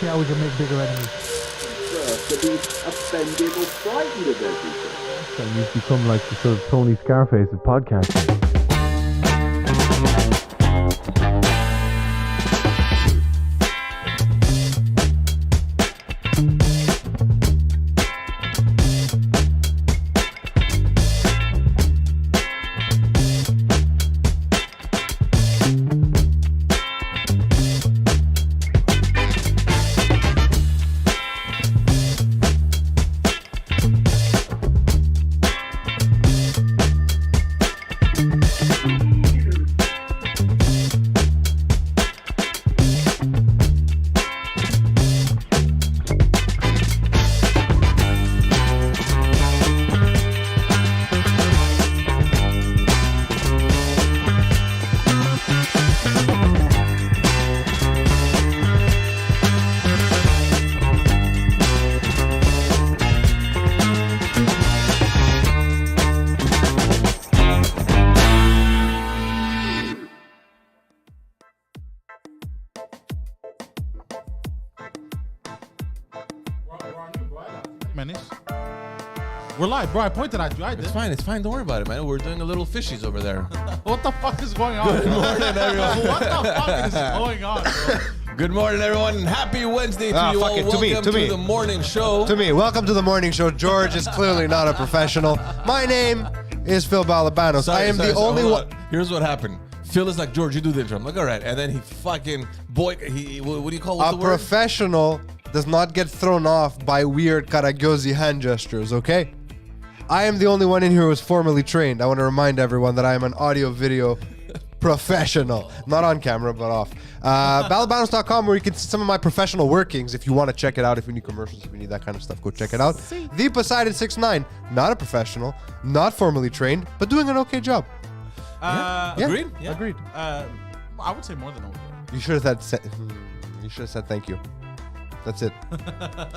see how we can make bigger enemies. To be offended or frightened of everything. And you've become like the sort of Tony Scarface of podcasting. We're live, bro. I pointed at you. I did. It's fine. It's fine. Don't worry about it, man. We're doing a little fishies over there. What the fuck is going on? Good morning, everyone. What the fuck is going on, bro? Good morning, everyone. And happy Wednesday to you all. Welcome to the morning show. To me, welcome to the morning show. George is clearly not a professional. My name is Phil Balabanos. I am the only one. Here's what happened. Phil is like, George, you do the intro. I'm like, all right. And then he fucking, what do you call it? A professional does not get thrown off by weird Karagyosi hand gestures, okay? I am the only one in here who was formally trained. I want to remind everyone that I am an audio-video professional. Not on camera, but off. Balabanos.com, where you can see some of my professional workings. If you want to check it out, if you need commercials, if you need that kind of stuff, go check it out. The Poseidon 69, not a professional, not formally trained, but doing an okay job. Agreed? Yeah. Agreed. I would say more than okay. You should have said thank you. That's it.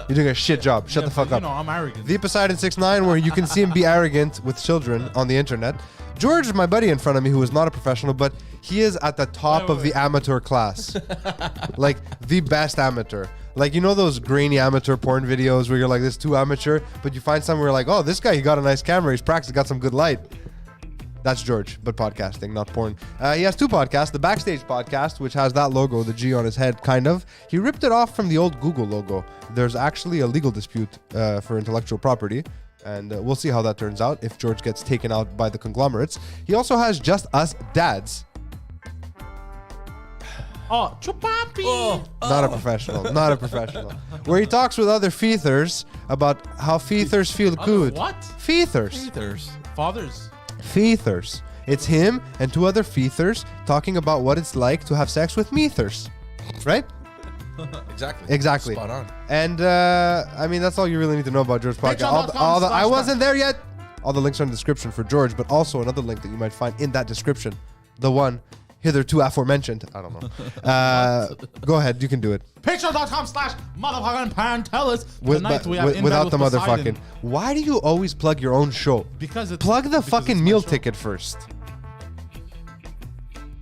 You're doing a shit job. Shut the fuck up. I'm arrogant. The Poseidon 69, where you can see him be arrogant with children on the internet. George, my buddy in front of me, who is not a professional, but he is at the top of the amateur class. Like, the best amateur. Like, you know those grainy amateur porn videos where you're like, this is too amateur, but you find somewhere like, oh, this guy, he got a nice camera. He's practiced, got some good light. That's George, but podcasting, not porn. He has two podcasts. The Backstage podcast, which has that logo, the G on his head, kind of. He ripped it off from the old Google logo. There's actually a legal dispute for intellectual property, and we'll see how that turns out if George gets taken out by the conglomerates. He also has Just Us Dads. Oh, chupapi! Not a professional. Not a professional. Where he talks with other feethers about how feethers feel good. What? Feethers. Fathers. Feethers. It's him and two other feethers talking about what it's like to have sex with meethers. Right? Exactly. Spot on. And I mean, that's all you really need to know about George's podcast. I wasn't there yet. All the links are in the description for George, but also another link that you might find in that description. The one hitherto aforementioned. I don't know. Go ahead. You can do it. Patreon.com/motherfucking Pantelis. Without the motherfucking. Why do you always plug your own show? Because it's plug the fucking meal show. ticket first.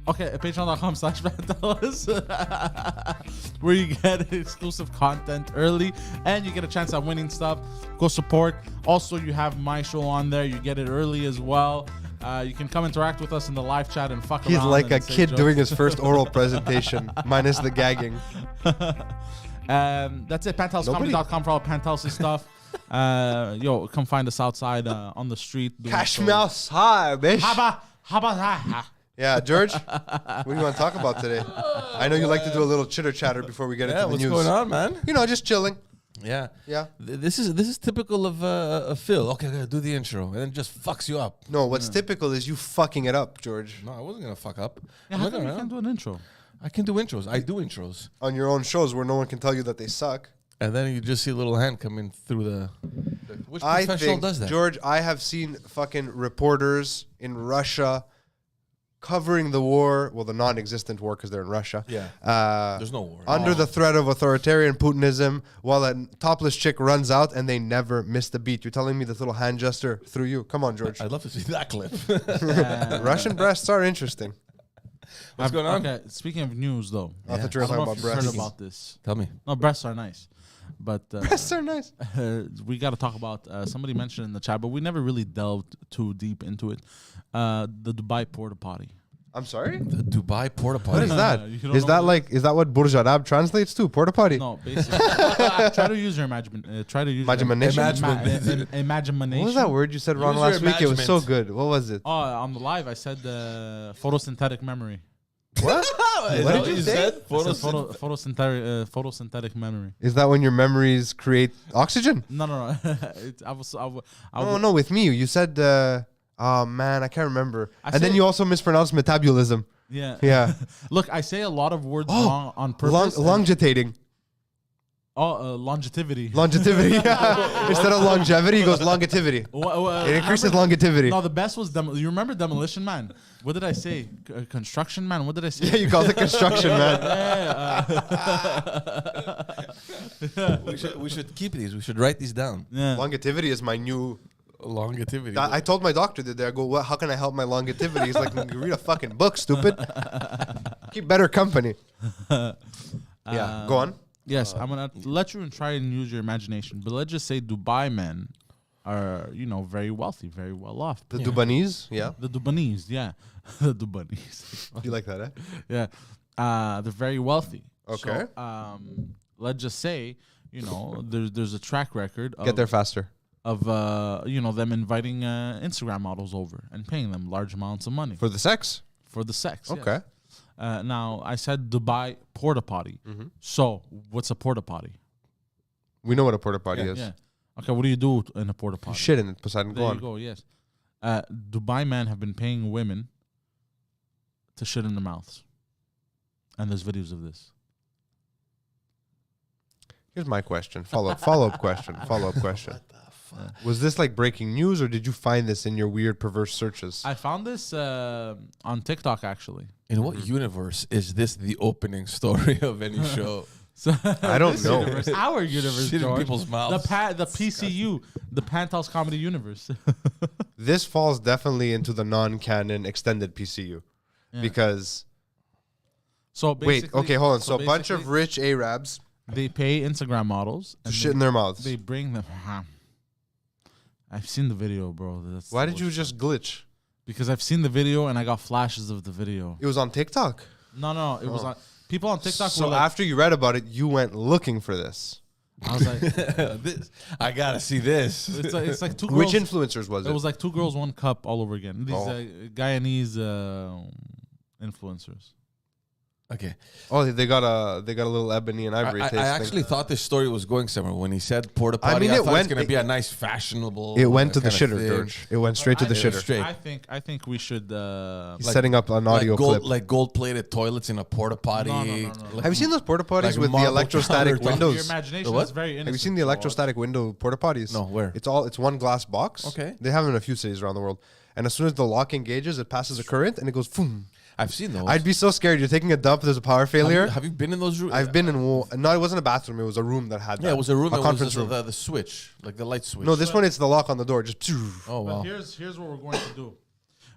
Okay, patreon.com/Pantelis, where you get exclusive content early and you get a chance at winning stuff. Go support. Also, you have my show on there. You get it early as well. You can come interact with us in the live chat and fuck around. He's like a kid doing his first oral presentation, minus the gagging. That's it. PantelisComedy.com for all Pantelis stuff. Come find us outside on the street. Cash mouse high, bitch. Haba. Yeah, George, what do you want to talk about today? I know you like to do a little chitter chatter before we get into the news. What's going on, man? You know, just chilling. Yeah. Yeah. This is typical of Phil. Okay, do the intro, and then just fucks you up. No, what's typical is you fucking it up, George. No, I wasn't gonna fuck up. Yeah, how come you can't do an intro? I can do intros. I do intros. On your own shows where no one can tell you that they suck. And then you just see a little hand coming through the which professional does that? George, I have seen fucking reporters in Russia covering the war, well, the non-existent war because they're in Russia. Yeah. There's no war. Under the threat of authoritarian Putinism, while a topless chick runs out and they never miss the beat. You're telling me this little hand gesture through you? Come on, George. I'd love to see that clip. Russian breasts are interesting. What's going on? Okay, speaking of news, though. I thought you were I don't know talking if about you've heard breasts. about this. Tell me. No, breasts are nice. But Breasts are nice. we got to talk about, somebody mentioned in the chat, but we never really delved too deep into it. The Dubai porta potty. I'm sorry? The Dubai porta potty. What is that? You don't Is know that what it is that what Burj Arab translates to? Porta potty? No, basically. Try to use your imagination. Try to use Imagination? imagination. What was that word you said wrong Use last your week? It was so imagination. good. What was it? Oh, on the live, I said photosynthetic memory. What? What did you say? I said photosynthetic memory. Is that when your memories create oxygen? No. Oh, no, with me. You said, oh man, I can't remember. I And then said- you also mispronounced metabolism. Yeah. Yeah. Look, I say a lot of words Oh, wrong on purpose. Longitating. Longevity. Longevity. Instead of longevity, he goes longevity. It increases longevity. No, the best was you remember Demolition Man? What did I say? Construction Man? What did I say? Yeah, you call it construction, man. We should keep these. We should write these down. Yeah. Longevity is my new. Longevity. I told my doctor the other day, I go, well, how can I help my longevity? He's like, read a fucking book, stupid. Keep better company. Yeah, go on. Yes, I'm gonna let you try and use your imagination, but let's just say Dubai men are, very wealthy, very well off. The Dubanese, yeah. The Dubanese, yeah, the Dubanese. You like that, eh? Yeah, they're very wealthy. Okay. So, let's just say, there's a track record of, Get there faster. of them inviting Instagram models over and paying them large amounts of money For the sex? for the sex. yes. Okay. Now I said Dubai porta potty. So what's a porta potty? We know what a porta potty is. Yeah. Okay. What do you do in a porta You potty? shit in it, Poseidon. Go There on. you go. Yes. Dubai men have been paying women to shit in their mouths, and there's videos of this. Here's my question. Follow-up question. Was this like breaking news, or did you find this in your weird perverse searches? I found this on TikTok actually. In what universe is this the opening story of any show? So I don't this know. Universe, our universe, Shit in George. people's mouths. The PCU, the Pantelis comedy universe. This falls definitely into the non-canon extended PCU. Yeah. So Because wait, basically, okay, hold on. So a bunch of basically, rich Arabs they pay Instagram models to and shit in their mouths. they bring them. I've seen the video, bro. That's Why the did you worst. just glitch? Because I've seen the video and I got flashes of the video. It was on TikTok. No, it was on. People on TikTok So were like, after you read about it, you went looking for this. I was like, I gotta see this. it's like two girls. Which influencers was it? It was like two girls, one cup all over again. These Oh. Guyanese influencers. Okay. Oh, they got a little ebony and ivory I taste. actually thought this story was going somewhere when he said porta potty. I, mean, it thought went- it's gonna be a nice fashionable. It went to the kind of shitter, thing. George. It went straight to the I- shitter. straight. I think we should. He's like- setting up an audio clip. like gold-plated toilets in a porta potty. No. Like- Have you seen those porta potties like with the marble electrostatic countertops. Your windows? imagination What? is very innocent. Have you seen the electrostatic window porta potties? No, where? It's one glass box. Okay. They have them in a few cities around the world. And as soon as the lock engages, it passes a current and it goes boom. I've seen those. I'd be so scared. You're taking a dump. There's a power failure. Have you been in those rooms? I've been in. No, it wasn't a bathroom. It was a room that had. Yeah, that. it was a room. A It was conference just room. the switch, like the light switch. No, this one it's the lock on the door. Just. Oh But wow. here's what we're going to do.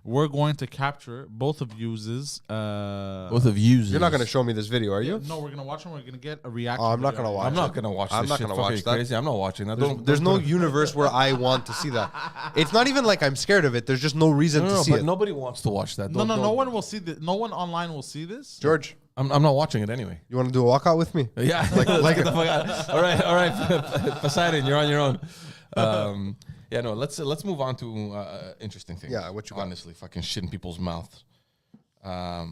We're going to capture both of you's. Both of you. You're not gonna show me this video, are you? No, we're gonna watch them. We're gonna get a reaction. Oh, I'm not video. gonna watch. I'm not gonna watch. I'm this not shit. gonna Fucking watch that. Crazy. I'm not watching that. There's no universe where I want to see that. It's not even like I'm scared of it. There's just no reason to see but it. nobody wants to watch that. No, Don't- no one will see this. No one online will see this. George, I'm not watching it anyway. you want to do a walkout with me? Yeah, like get the fuck out. All right, Poseidon, you're on your own. Yeah, no, let's move on to interesting things. Yeah, what you got? honestly, fucking shit in people's mouths. All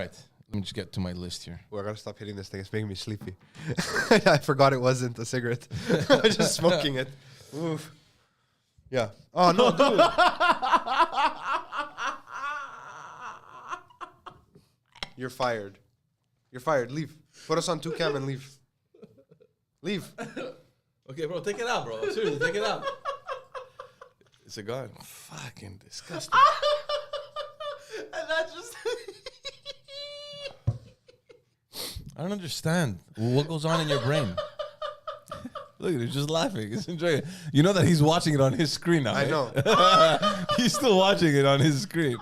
right, let me just get to my list here. Oh, I gotta stop hitting this thing. It's making me sleepy. I forgot it wasn't a cigarette. I'm just smoking it. Oof. Yeah. Oh no, dude. You're fired. You're fired. Leave. Put us on 2cam and leave. Leave. Okay, bro, take it out, bro. Seriously, take it out. Is it gone? Fucking disgusting. And that just. I don't understand what goes on in your brain. Look at him, just laughing. He's enjoying it. You know that he's watching it on his screen now. I right? know. He's still watching it on his screen.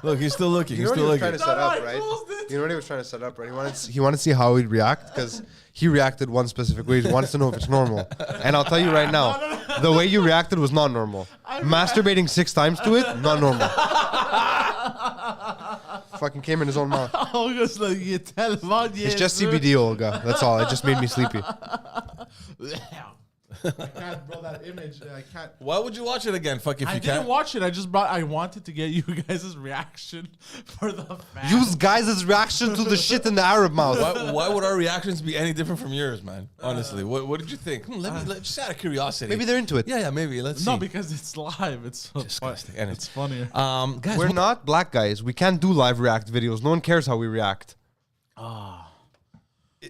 Look, he's still looking. You He's know what still he was trying looking. to set No, up, I right? closed it. You know what he was trying to set up, right? He wanted to see how he'd react because he reacted one specific way. He wants to know if it's normal. And I'll tell you right now, the way you reacted was not normal. Masturbating 6 times to it, not normal. Fucking came in his own mouth. August, like, you tell him on, It's just CBD, Olga. That's all. It just made me sleepy. I can't, bro, that image. I can't. Why would you watch it again? Fuck if I you didn't can't. watch it. I wanted to get you guys' reaction for the fans. Use guys' reaction to the shit in the Arab mouth. Why would our reactions be any different from yours, man? Honestly, what did you think? Just out of curiosity. Maybe they're into it. Yeah, maybe. Let's see. No, because it's live. It's so Disgusting. funny. It's funnier. Guys, We're not black guys. We can't do live react videos. No one cares how we react.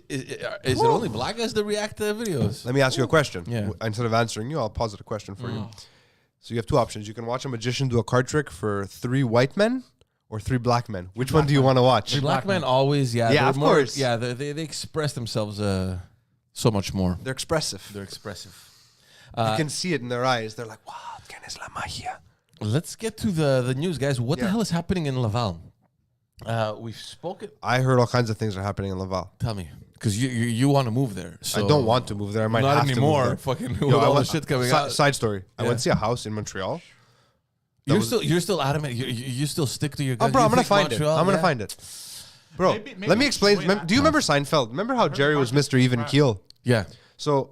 is it only black guys that react to videos? Let me ask you a question. Yeah. Instead of answering you, I'll posit a question for you. So you have 2 options. You can watch a magician do a card trick for 3 white men or 3 black men. Which one do you want to watch? The black men always, Yeah, they're of more- course. Yeah, they express themselves so much more. They're expressive. They're expressive. You can see it in their eyes. They're like, wow, ¿quién es la magia? Let's get to the news, guys. What the Yeah. hell is happening in Laval? We've spoken. I heard all kinds of things are happening in Laval. Tell me, because you want to move there. So I don't want to move there. I might not have anymore. to move Fucking there. with I all the went- shit coming si- out. Side story. I Yeah. went to see a house in Montreal. You're still adamant. You still stick to your guns. Oh, bro, You I'm gonna think find it. Montreal- I'm gonna yeah. find it. Bro, Maybe let me explain. wait, Do you remember Seinfeld? Remember how Jerry was Mr. Even Keel? Yeah. So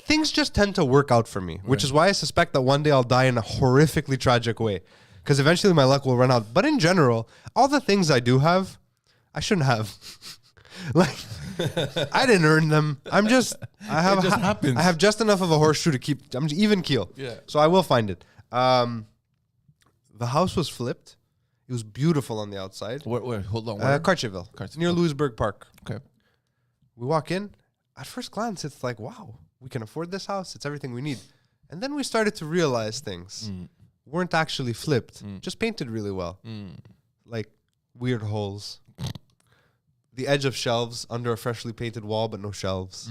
things just tend to work out for me, which is why I suspect that one day I'll die in a horrifically tragic way. Because eventually my luck will run out. But in general, all the things I do have, I shouldn't have. Like, I didn't earn them. I have It just happens. I have just enough of a horseshoe to keep. I'm even keel. Yeah. So I will find it. The house was flipped. It was beautiful on the outside. Where? Hold on. Where? Cartierville, Cartierville. near Louisburg Park. Okay. We walk in. At first glance, it's like, wow, we can afford this house. It's everything we need. And then we started to realize things weren't actually flipped, just painted really well. Like weird holes. The edge of shelves under a freshly painted wall, but no shelves.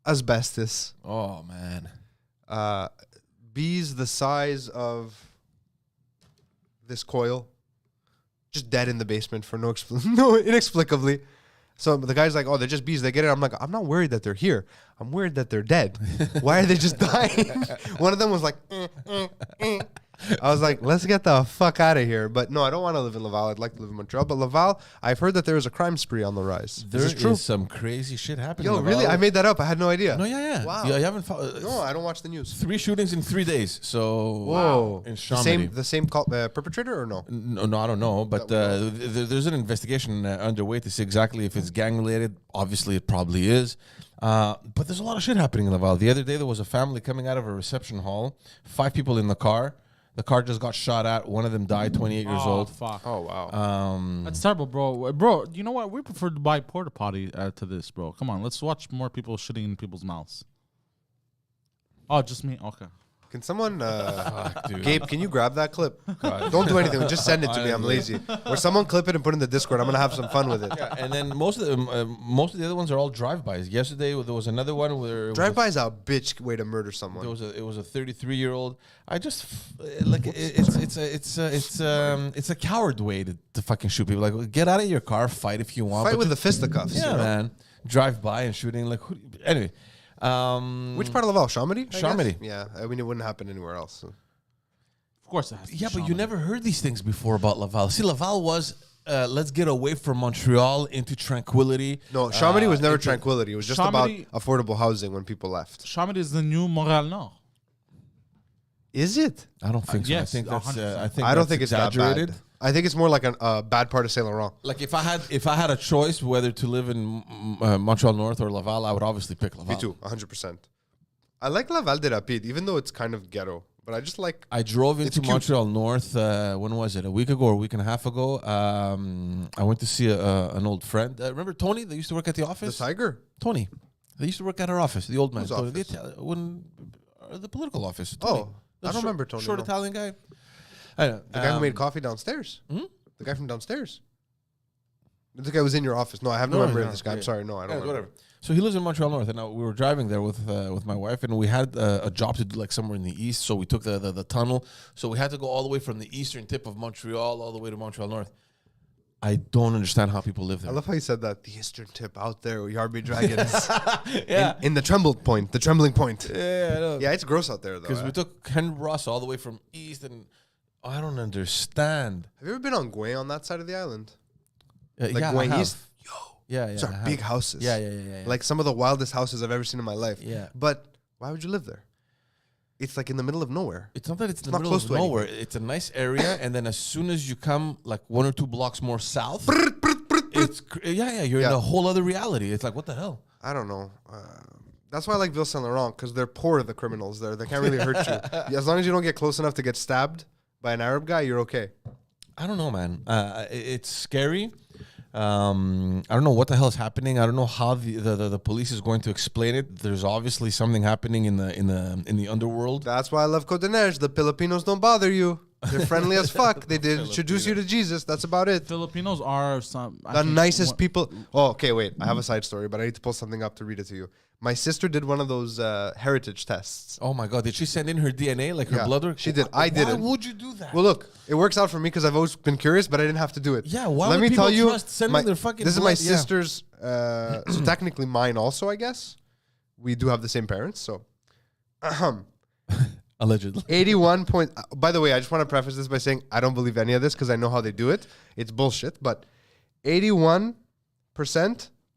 Asbestos. Oh man. Bees the size of this coil. Just dead in the basement for inexplicably. So the guy's like, oh, they're just bees. They get it. I'm like, I'm not worried that they're here. I'm worried that they're dead. Why are they just dying? One of them was like, I was like, let's get the fuck out of here. But no, I don't want to live in Laval. I'd like to live in Montreal. But Laval, I've heard that there is a crime spree on the rise. There Is this true? is some crazy shit happening. Yo, in really? Laval. I made that up. I had no idea. No, yeah. Wow. You haven't. No, I don't watch the news. 3 shootings in 3 days. So Whoa. in The Chamonix. same perpetrator or no? No, I don't know, but there's an investigation underway to see exactly if it's gang related. Obviously, it probably is. But there's a lot of shit happening in Laval. The other day, there was a family coming out of a reception hall. 5 people in the car. The car just got shot at. One of them died, 28 years old. Fuck. Oh, wow. That's terrible, bro. Bro, you know what? We prefer to buy porta potty to this, bro. Come on, let's watch more people shitting in people's mouths. Oh, just me? Okay. Can someone, Dude. Gabe, can you grab that clip? Don't do anything. Just send it to me. I'm lazy. Or someone clip it and put it in the Discord. I'm going to have some fun with it. Yeah, and then most of the other ones are all drive-bys. Yesterday there was another one where it was Drive-by is a bitch way to murder someone. it was a 33-year-old. I just like it's a coward way to fucking shoot people. Like, get out of your car, fight if you want. Fight but with the fisticuffs. yeah, you know? man. Drive by and shooting like anyway. Which part of Laval? Chamonix? I guess? Chamonix. Yeah. I mean, it wouldn't happen anywhere else. So. Of course it has to be Yeah, but you Chamonix. never heard these things before about Laval. See, Laval was let's get away from Montreal into tranquility. No, Chamonix was never into- tranquility. It was just Chamonix- about affordable housing when people left. Chamonix is the new Montréal Nord. Is it? I don't think so. yes, I think that's 100%. I don't that's think it's that exaggerated. bad. I think it's more like a bad part of Saint Laurent. Like if I had a choice whether to live in Montreal North or Laval, I would obviously pick Laval. Me too, 100%. I like Laval de Rapide, even though it's kind of ghetto. But I just like... I drove It's into cute. Montreal North. When was it? A week ago or a week and a half ago. I went to see an old friend. Remember Tony? They used to work at the The office. Tiger? Tony. They used to work at our office. The old man. Whose Tony. office? The political office. Oh, Tony. I don't remember Tony, Short no. Italian guy. I don't know. The guy who made coffee downstairs? Hmm? The guy from downstairs? The guy was in your office. No, I have no memory of this guy. I'm sorry. No, I don't remember. Whatever. So he lives in Montreal North, and we were driving there with my wife, and we had a job to do like somewhere in the east. So we took the tunnel. So we had to go all the way from the eastern tip of Montreal all the way to Montreal North. I don't understand how people live there. I love how you said that. The eastern tip out there with Yarby Dragons. Yeah. In the trembling point. The trembling point. Yeah, I know. Yeah, it's gross out there, though. Because we took Henry Ross all the way from east, and I don't understand. Have you ever been on Gouin on that side of the island? Like yeah, Gouin I have. East? Yo. Yeah, These are I big have. houses. Yeah. Like some of the wildest houses I've ever seen in my life. Yeah. But why would you live there? It's like in the middle of nowhere. It's not that it's in the not middle close of to anything. nowhere. It's a nice area, and then as soon as you come like 1 or 2 blocks more south, you're in a whole other reality. It's like, what the hell? I don't know. That's why I like Ville Saint Laurent, because they're poor, the criminals there. They can't really hurt you. As long as you don't get close enough to get stabbed by an Arab guy, you're okay. I don't know, man. It's scary. I don't know what the hell is happening. I don't know how the police is going to explain it. There's obviously something happening in the underworld. That's why I love Côte des Neiges. The Filipinos don't bother you. They're friendly as fuck. They did introduce you to Jesus. That's about it. Filipinos are some The nicest people. Oh, okay, wait. I have a side story, but I need to pull something up to read it to you. My sister did one of those heritage tests. Oh my God! Did she send in her DNA, like her Yeah, blood work? she did. I didn't. Why would you do that? Well, look, it works out for me because I've always been curious, but I didn't have to do it. Yeah, why Let would me people tell you, trust sending their fucking this is my blood? Yeah. sister's, so technically mine also, I guess. We do have the same parents, so. Allegedly. 81 point. By the way, I just want to preface this by saying I don't believe any of this because I know how they do it. It's bullshit, but 81%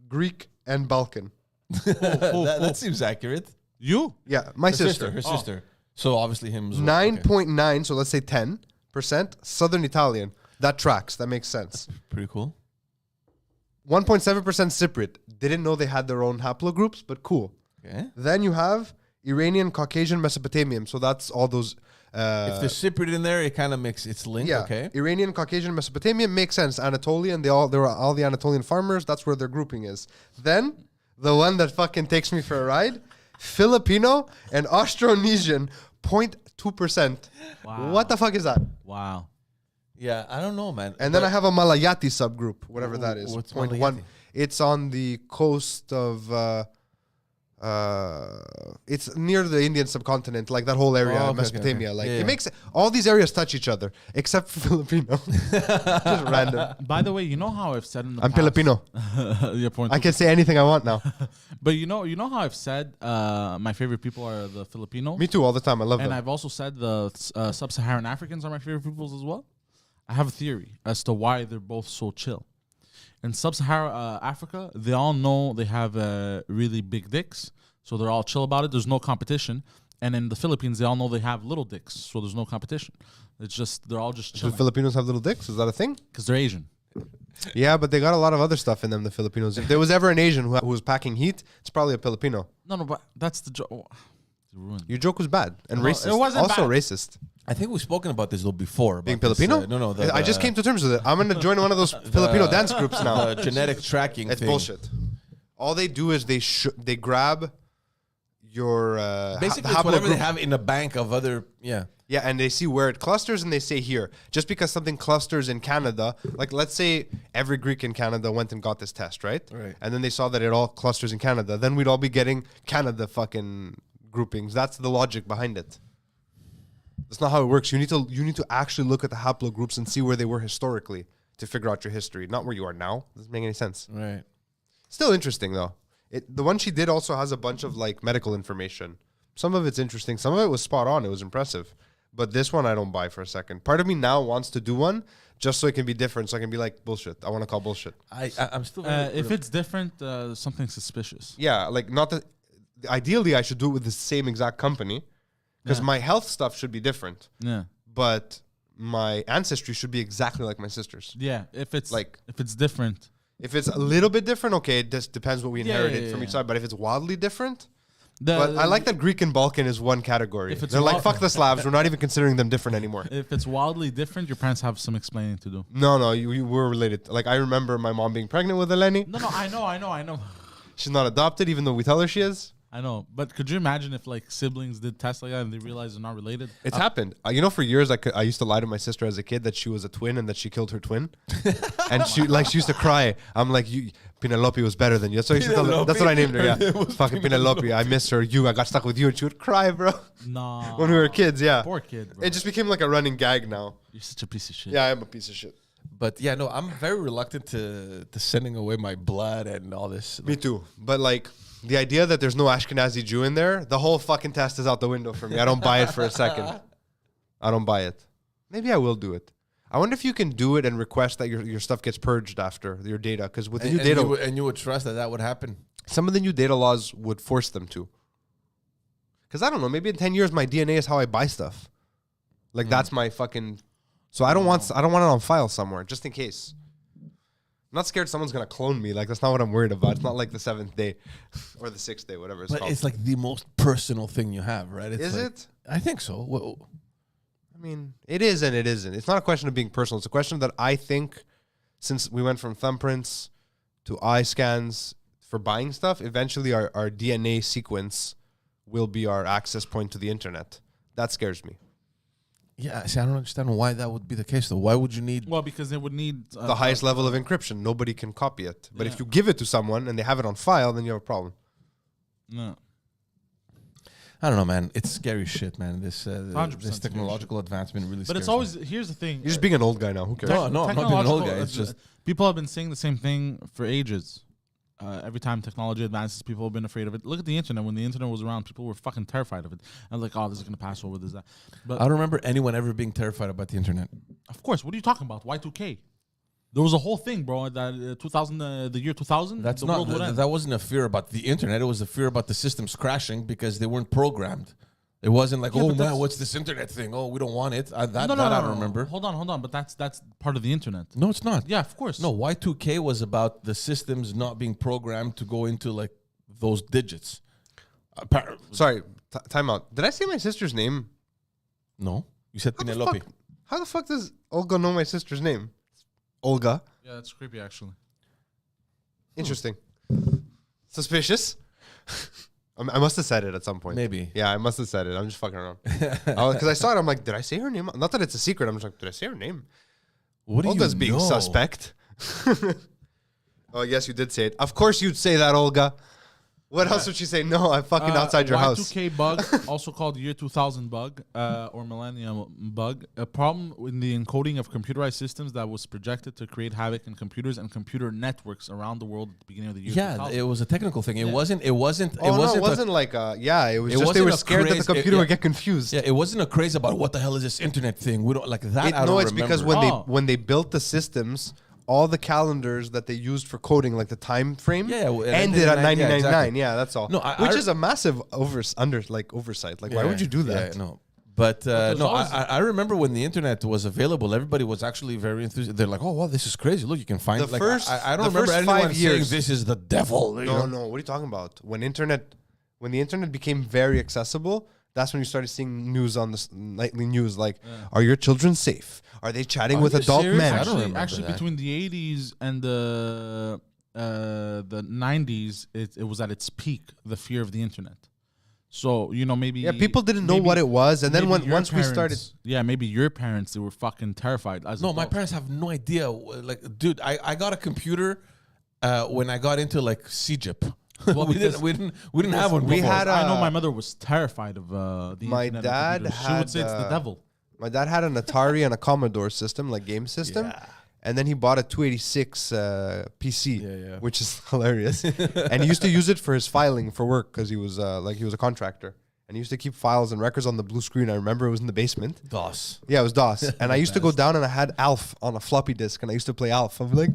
Greek and Balkan. That seems accurate. You? Yeah, my Her sister. sister. So obviously him as well. 9.9, so let's say 10% Southern Italian. That tracks. That makes sense. Pretty cool. 1.7% Cypriot. Didn't know they had their own haplogroups, but cool. Okay. Then you have Iranian, Caucasian, Mesopotamian. So that's all those. If there's Cypriot in there, it kind of makes it's linked. Yeah, Okay. Iranian, Caucasian, Mesopotamian makes sense. Anatolian, they were all the Anatolian farmers. That's where their grouping is. Then the one that fucking takes me for a ride, Filipino and Austronesian, 0.2%. Wow. What the fuck is that? Wow. Yeah, I don't know, man. And then I have a Malayati subgroup, whatever that is. What's 0.1. Malayati? It's on the coast of. It's near the Indian subcontinent, like that whole area, Oh, okay, Mesopotamia. okay. Like Yeah, it yeah. makes all these areas touch each other except for Filipino. Just random. By the way, you know how I've said in the I'm past, Filipino. Your point. I can say anything I want now. But you know how I've said my favorite people are the Filipinos. Me too, all the time. I love And them. I've also said the sub-Saharan Africans are my favorite peoples as well. I have a theory as to why they're both so chill. In sub-Saharan Africa, they all know they have really big dicks, so they're all chill about it. There's no competition. And in the Philippines, they all know they have little dicks, so there's no competition. It's just they're all just Do chilling Filipinos have little dicks? Is that a thing? because they're Asian. Yeah, but they got a lot of other stuff in them, the Filipinos. If there was ever an Asian who was packing heat, it's probably a Filipino. No, but that's the joke. Ruined. Your joke was bad and No, it racist. wasn't Also bad. racist. I think we've spoken about this though before. About Being this, Filipino? no. I just came to terms with it. I'm going to join one of those Filipino dance groups now. The genetic tracking. It's thing. bullshit. All they do is they grab your Basically, it's whatever they have in a bank of other. Yeah. Yeah, and they see where it clusters and they say here. Just because something clusters in Canada, like let's say every Greek in Canada went and got this test, right? Right. And then they saw that it all clusters in Canada. Then we'd all be getting Canada fucking groupings. That's the logic behind it. That's not how it works. You need to actually look at the haplogroups and see where they were historically to figure out your history, not where you are now. Doesn't make any sense. Right. Still interesting though. The one she did also has a bunch of like medical information. Some of it's interesting. Some of it was spot on. It was impressive. But this one I don't buy for a second. Part of me now wants to do one just so it can be different. So I can be like, bullshit. I want to call bullshit. I'm still. If it's different, something suspicious. Yeah, like not that. Ideally, I should do it with the same exact company because Yeah. my health stuff should be different. Yeah. But my ancestry should be exactly like my sister's. Yeah. If it's Like- if it's different. If it's a little bit different, okay, it just depends what we Yeah, inherited yeah, from yeah. each side. But if it's wildly different, The, but I like that Greek and Balkan is one category. If it's They're like, wild- fuck the Slavs. We're not even considering them different anymore. If it's wildly different, your parents have some explaining to do. No, you were related. Like, I remember my mom being pregnant with Eleni. No, I know. She's not adopted, even though we tell her she is. I know, but could you imagine if like siblings did tests like that and they realized they're not related? It's happened. You know, for years I used to lie to my sister as a kid that she was a twin and that she killed her twin, and she used to cry. I'm like, Penelope was better than you. So that's what I named her. Yeah, fucking Penelope. I miss her. I got stuck with you, and she would cry, bro. Nah. When we were kids, yeah. Poor kid, bro. It just became like a running gag now. You're such a piece of shit. Yeah, I am a piece of shit. But yeah, no, I'm very reluctant to sending away my blood and all this. Me too. But like the idea that there's no Ashkenazi Jew in there, the whole fucking test is out the window for me. I don't buy it for a second. I don't buy it. Maybe I will do it. I wonder if you can do it and request that your stuff gets purged after your data, because with the new data, and you would trust that would happen. some of the new data laws would force them to. Because I don't know, maybe in 10 years my DNA is how I buy stuff. Like that's my fucking. So I don't want it on file somewhere just in case. I'm not scared someone's gonna clone me. Like that's not what I'm worried about. It's not like the 7th day or the 6th day, whatever it's But called. it's like the most personal thing you have, right? It's Is like, it? I think so. Well, I mean, it is and it isn't. It's not a question of being personal. It's a question that I think, since we went from thumbprints to eye scans for buying stuff, eventually our DNA sequence will be our access point to the internet. That scares me. yeah. See, I don't understand why that would be the case, though. Why would you need? Well, because they would need The highest level of encryption. Nobody can copy it. But Yeah. if you give it to someone and they have it on file, then you have a problem. No. I don't know, man. It's scary shit, man. This 100% this scary technological advancement really. But it's scares me. always, here's the thing. You're just being an old guy now. Who cares? No, I'm not being an old guy. Technological- It's just people have been saying the same thing for ages. Every time technology advances, people have been afraid of it. Look at the internet. When the internet was around, people were fucking terrified of it. And like, oh, this is gonna pass over. This that. But I don't remember anyone ever being terrified about the internet. of course, what are you talking about? Y2K. There was a whole thing, bro. That 2000, the year 2000. That's the not. world would end. That wasn't a fear about the internet. It was a fear about the systems crashing because they weren't programmed. It wasn't like, Yeah, oh but man, that's- what's this internet thing? Oh, we don't want it. I don't remember. Hold on. But that's part of the internet. No, it's not. Yeah, of course. No, Y2K was about the systems not being programmed to go into like those digits. Sorry, time out. Did I say my sister's name? No, you said How the Penelope. fuck- How the fuck does Olga know my sister's name? Olga. Yeah, that's creepy, actually. Interesting. Suspicious. I must have said it at some point. Maybe. Yeah, I must have said it. I'm just fucking around. Because I saw it. I'm like, did I say her name? Not that it's a secret. I'm just like, did I say her name? What do Olga's you being know? suspect. Oh, yes, you did say it. Of course you'd say that, Olga. What else would she say? No, I'm fucking outside your house. Y2K bug, also called year 2000 bug or millennium bug, a problem in the encoding of computerized systems that was projected to create havoc in computers and computer networks around the world at the beginning of the year Yeah, 2000. it was a technical thing. It Yeah. wasn't. It wasn't. Oh, it no, wasn't. it wasn't like yeah, it was it just they wasn't were a scared that craze- the computer yeah. would get confused. Yeah, it wasn't a craze about what the hell is this internet thing. We don't like that. I don't No, it's remember. because when they built the systems, all the calendars that they used for coding, like the time frame, Yeah, well, it ended at 99, yeah, 1999. exactly. Yeah, that's all. No, which I- is a massive oversight. Like, why would you do that? Yeah, no. But there's no, always- I remember when the internet was available, everybody was actually very enthusiastic. They're like, "Oh, wow, this is crazy! Look, you can find." The like, first- I don't the remember first anyone 5 saying years- this is the devil. you No, know? no. What are you talking about? When the internet became very accessible, that's when you started seeing news on the nightly news, like, are your children safe? Are they chatting Are with you adult serious? men? I don't remember Actually, that. between the 80s and the 90s, it was at its peak, the fear of the internet. So, maybe... Yeah, people didn't know maybe- what it was, and then maybe your once we started, parents- Yeah, maybe your parents, they were fucking terrified. As No, my adults. parents have no idea. Like, dude, I got a computer when I got into like CGIP. Well, we because- didn't have one. we before. had I know a- my mother was terrified of the My internet. and dad computers. She would say it's the had, devil. my dad had an Atari and a Commodore system, like game system. Yeah. And then he bought a 286 PC, Yeah. which is hilarious. And he used to use it for his filing for work because he was a contractor. And he used to keep files and records on the blue screen. I remember it was in the basement. DOS. Yeah, it was DOS. And I used to go down and I had Alf on a floppy disk, and I used to play Alf. I'm like,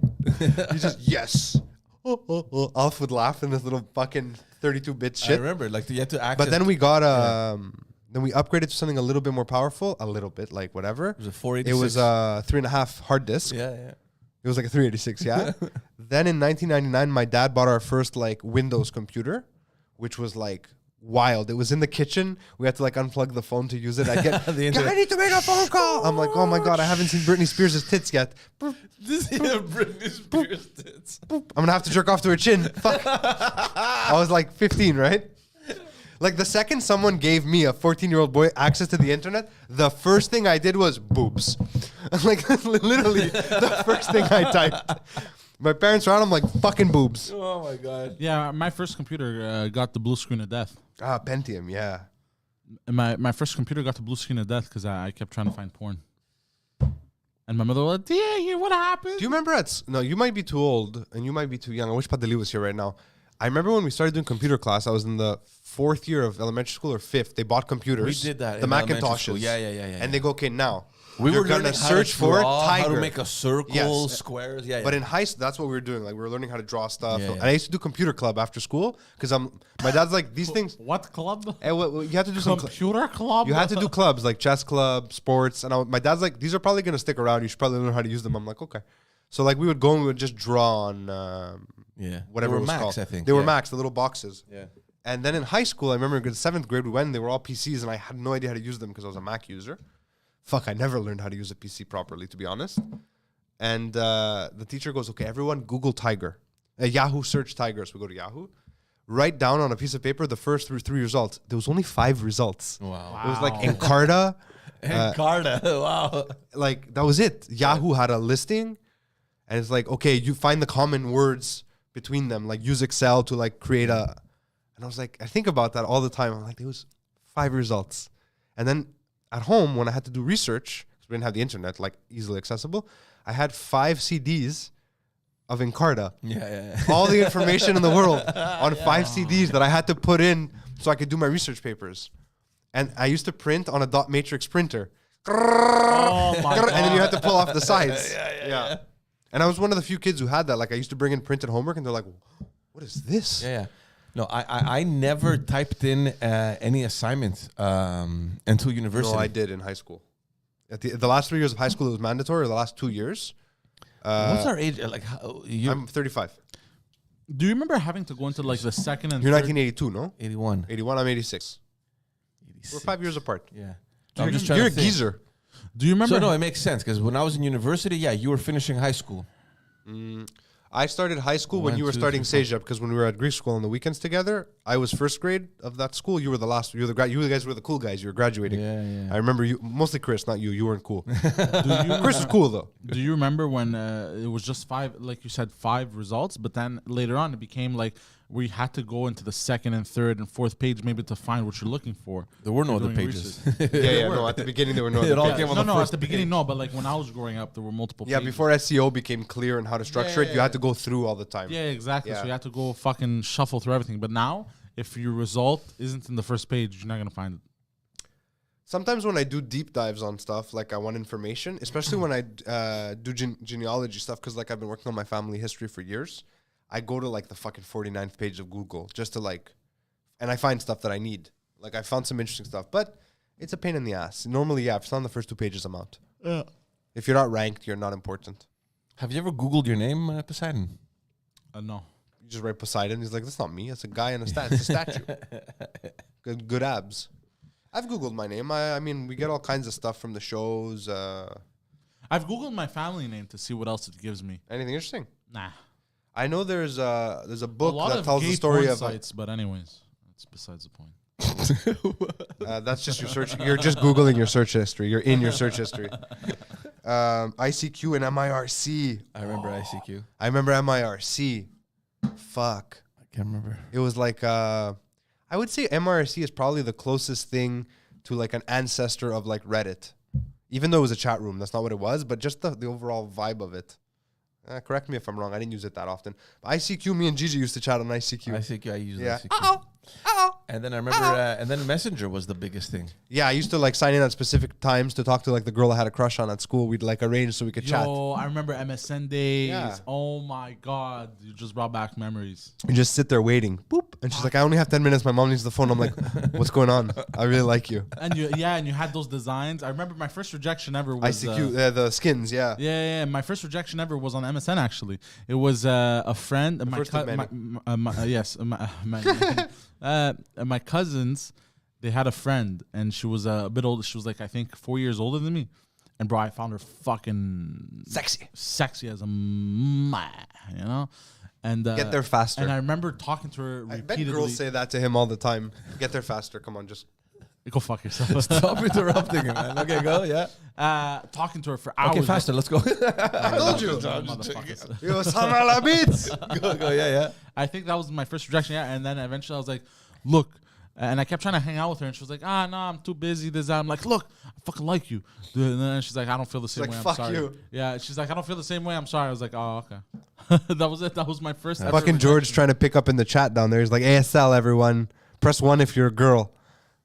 he's just yes. Alf would laugh in this little fucking 32-bit I shit. remember, like you had to access. But then we got then we upgraded to something a little bit more powerful, a little bit like whatever. it was a 486. It was a 3.5 hard disk. yeah. It was like a 386, yeah. Then in 1999, my dad bought our first like Windows computer, which was like wild. It was in the kitchen. We had to like unplug the phone to use it. I get, The internet. I need to make a phone call. I'm like, oh my god, I haven't seen Britney Spears' tits yet. Boop, This is Britney Spears tits. boop. I'm gonna have to jerk off to her chin. Fuck. I was like 15, right? Like the second someone gave me, a 14-year-old boy, access to the internet, the first thing I did was boobs. Like literally the first thing I typed. My parents were out, I'm like, fucking boobs. Oh my god. Yeah, my first computer got the blue screen of death. Ah, Pentium, yeah. And my first computer got the blue screen of death because I kept trying to find porn. And my mother was like, yeah, what happened? Do you remember no, you might be too old and you might be too young. I wish Pantelis was here right now. I remember when we started doing computer class, I was in the 4th year of elementary school or 5th. They bought computers. We did that. The in elementary Macintoshes. school. Yeah. And they go, okay, now. We you're were gonna learning search how to for draw, tiger. how to make a circle, Yes. squares. Yeah. But in high school, that's what we were doing. Like we were learning how to draw stuff. Yeah, yeah. And I used to do computer club after school because my dad's like, these things. What club? You have to do some. Computer club? You had to do clubs like chess club, sports, and my dad's like, these are probably gonna stick around. You should probably learn how to use them. I'm like, okay. So like we would go and we would just draw on whatever They were it was Macs, called. I think. They were Yeah. Macs, the little boxes. Yeah. And then in high school, I remember in 7th grade we went. And they were all PCs, and I had no idea how to use them because I was a Mac user. Fuck, I never learned how to use a PC properly, to be honest. And the teacher goes, okay, everyone Google Tiger. Yahoo search Tiger. So we go to Yahoo. Write down on a piece of paper the first 3 results. There was only 5 results. Wow. It was like Encarta. Encarta. Wow. Like, that was it. Yahoo had a listing. And it's like, okay, you find the common words between them. Like, use Excel to, like, create a... And I was like, I think about that all the time. I'm like, there was 5 results. And then at home, when I had to do research, because we didn't have the internet, like, easily accessible, I had 5 CDs of Encarta. Yeah. All the information in the world on 5 CDs that I had to put in so I could do my research papers. And I used to print on a dot matrix printer. Oh my God. And then you had to pull off the sides. Yeah. And I was one of the few kids who had that. Like, I used to bring in printed homework, and they're like, what is this? Yeah. No, I never typed in any assignment until university. No, I did in high school. At the last 3 years of high school, it was mandatory. The last 2 years. What's our age? Like, I'm 35. Do you remember having to go into like the second and You're third? 1982, no? 81. 81, I'm 86. We're 5 years apart. Yeah. You're, I'm just trying you're to a think. geezer. Do you remember? So no, it makes sense because when I was in university, yeah, you were finishing high school. I started high school when 1, you were 2, starting 3, 4. Sejap, because when we were at Greek school on the weekends together, I was first grade of that school. You were the last. You guys were the cool guys. You were graduating. Yeah. I remember you, mostly Chris, not you. You weren't cool. Do you Chris was cool though. Do you remember when it was just 5, like you said, 5 results, but then later on it became like we had to go into the second and third and fourth page maybe to find what you're looking for. There were no You're other doing pages. Yeah. No, at the beginning there were no. It other all pages. came on No, the no, at first the beginning, no, but like when I was growing up, there were multiple Yeah, pages. before SEO became clear and how to structure it, you had to go through all the time. Yeah, exactly. Yeah. So you had to go fucking shuffle through everything. But now, if your result isn't in the first page, you're not going to find it. Sometimes when I do deep dives on stuff, like I want information, especially when I do genealogy stuff, because like I've been working on my family history for years, I go to like the fucking 49th page of Google just to like, and I find stuff that I need. Like I found some interesting stuff, but it's a pain in the ass. Normally, yeah, if it's on the first 2 pages, I'm out. Yeah. If you're not ranked, you're not important. Have you ever Googled your name, Poseidon? No. You just write Poseidon. He's like, that's not me. It's a guy in a statue. It's a statue. Good abs. I've Googled my name. I mean, we get all kinds of stuff from the shows. I've Googled my family name to see what else it gives me. Anything interesting? Nah. I know there's a A book lot that of tells gay the story porn of. sites, but anyways, that's besides the point. That's just your search. You're just Googling your search history. You're in your search history. ICQ and MIRC. I remember ICQ. I remember MIRC. Fuck. I can't remember. It was like, I would say MIRC is probably the closest thing to like an ancestor of like Reddit. Even though it was a chat room, that's not what it was, but just the overall vibe of it. Correct me if I'm wrong. I didn't use it that often. But ICQ, me and Gigi used to chat on ICQ. ICQ, I used Yeah. ICQ. And then I remember, and then Messenger was the biggest thing. Yeah, I used to like sign in at specific times to talk to like the girl I had a crush on at school. We'd like arrange so we could chat. Yo, I remember MSN days. Yeah. Oh my God. You just brought back memories. You just sit there waiting. Boop. And she's like, I only have 10 minutes. My mom needs the phone. I'm like, what's going on? I really like you. And you had those designs. I remember my first rejection ever was ICQ, the skins, yeah. Yeah. My first rejection ever was on MSN. Actually, it was a friend. first of many. My cousins, they had a friend, and she was a bit older. She was like, I think 4 years older than me. And bro, I found her fucking Sexy. sexy as a man, you know. And Get there faster. And I remember talking to her I bet repeatedly. girls say that to him all the time. Get there faster. Come on, just. Go fuck yourself. Stop interrupting him, man. Okay, go. Yeah. Talking to her for hours. Okay, faster. Let's go. I told you. Motherfuckers. Yo, Sana la beats. go. Yeah. I think that was my first rejection. Yeah, and then eventually I was like, look. And I kept trying to hang out with her, and she was like, no, I'm too busy. This, that. I'm like, look, I fucking like you. Dude. And then she's like, I don't feel the same like, way. I'm fuck sorry. you. Yeah, she's like, I don't feel the same way. I'm sorry. I was like, oh, okay. That was it. That was my first ever Fucking George rejection. trying to pick up in the chat down there. He's like, ASL, everyone. Press 1 if you're a girl.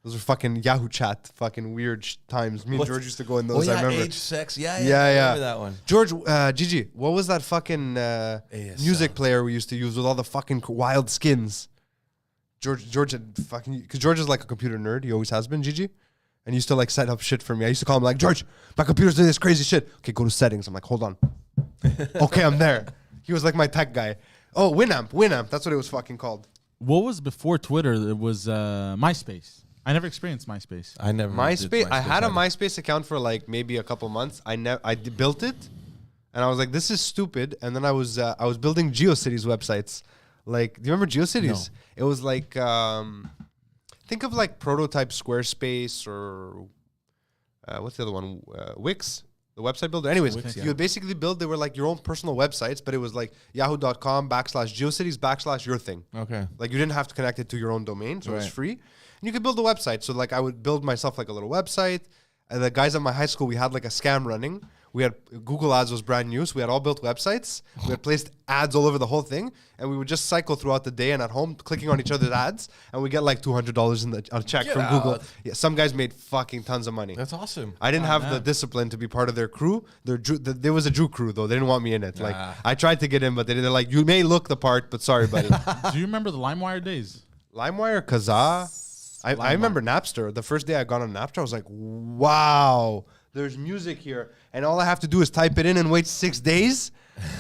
Those are fucking Yahoo chat, fucking weird times. Me and George used to go in those. I remember. age, sex. Yeah. Yeah. I remember that one. George, Gigi, what was that fucking music player we used to use with all the fucking wild skins? George had fucking, because George is like a computer nerd. He always has been, Gigi. And he used to like set up shit for me. I used to call him like, George, my computer's doing this crazy shit. Okay, go to settings. I'm like, hold on. Okay, I'm there. He was like my tech guy. Oh, Winamp. That's what it was fucking called. What was before Twitter? It was MySpace. I never experienced MySpace. I never. MySpace. I had a either. MySpace account for like maybe a couple months. I built it, and I was like, "This is stupid." And then I was building GeoCities websites. Like, do you remember GeoCities? No. It was like think of like prototype Squarespace or what's the other one? Wix, the website builder. Anyways, Wix, you would basically build. They were like your own personal websites, but it was like yahoo.com/GeoCities/ your thing. Okay. Like you didn't have to connect it to your own domain, so it was Right. free. And you could build a website. So like I would build myself like a little website. And the guys at my high school, we had like a scam running. We had Google Ads was brand new, so we had all built websites. We had placed ads all over the whole thing, and we would just cycle throughout the day and at home clicking on each other's ads, and we get like $200 in a check Get from out. Google. Yeah, some guys made fucking tons of money. That's awesome. I didn't have the man. discipline to be part of their crew. There was a Jew crew though. They didn't want me in it. Like Ah. I tried to get in, but they're like, you may look the part, but sorry, buddy. Do you remember the LimeWire days? LimeWire, Kazaa. I remember Napster. The first day I got on Napster, I was like, wow, there's music here. And all I have to do is type it in and wait 6 days.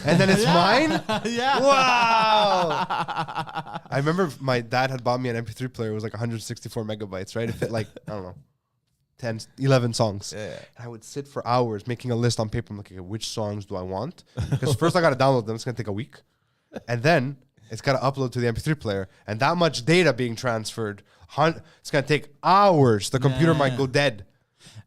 And then it's mine? Yeah. Wow. I remember my dad had bought me an MP3 player. It was like 164 megabytes, right? It fit like, I don't know, 10, 11 songs. Yeah. And I would sit for hours making a list on paper. I'm like, okay, which songs do I want? Because first I got to download them. It's going to take a week. And then it's got to upload to the MP3 player. And that much data being transferred, it's going to take hours. The computer might go dead.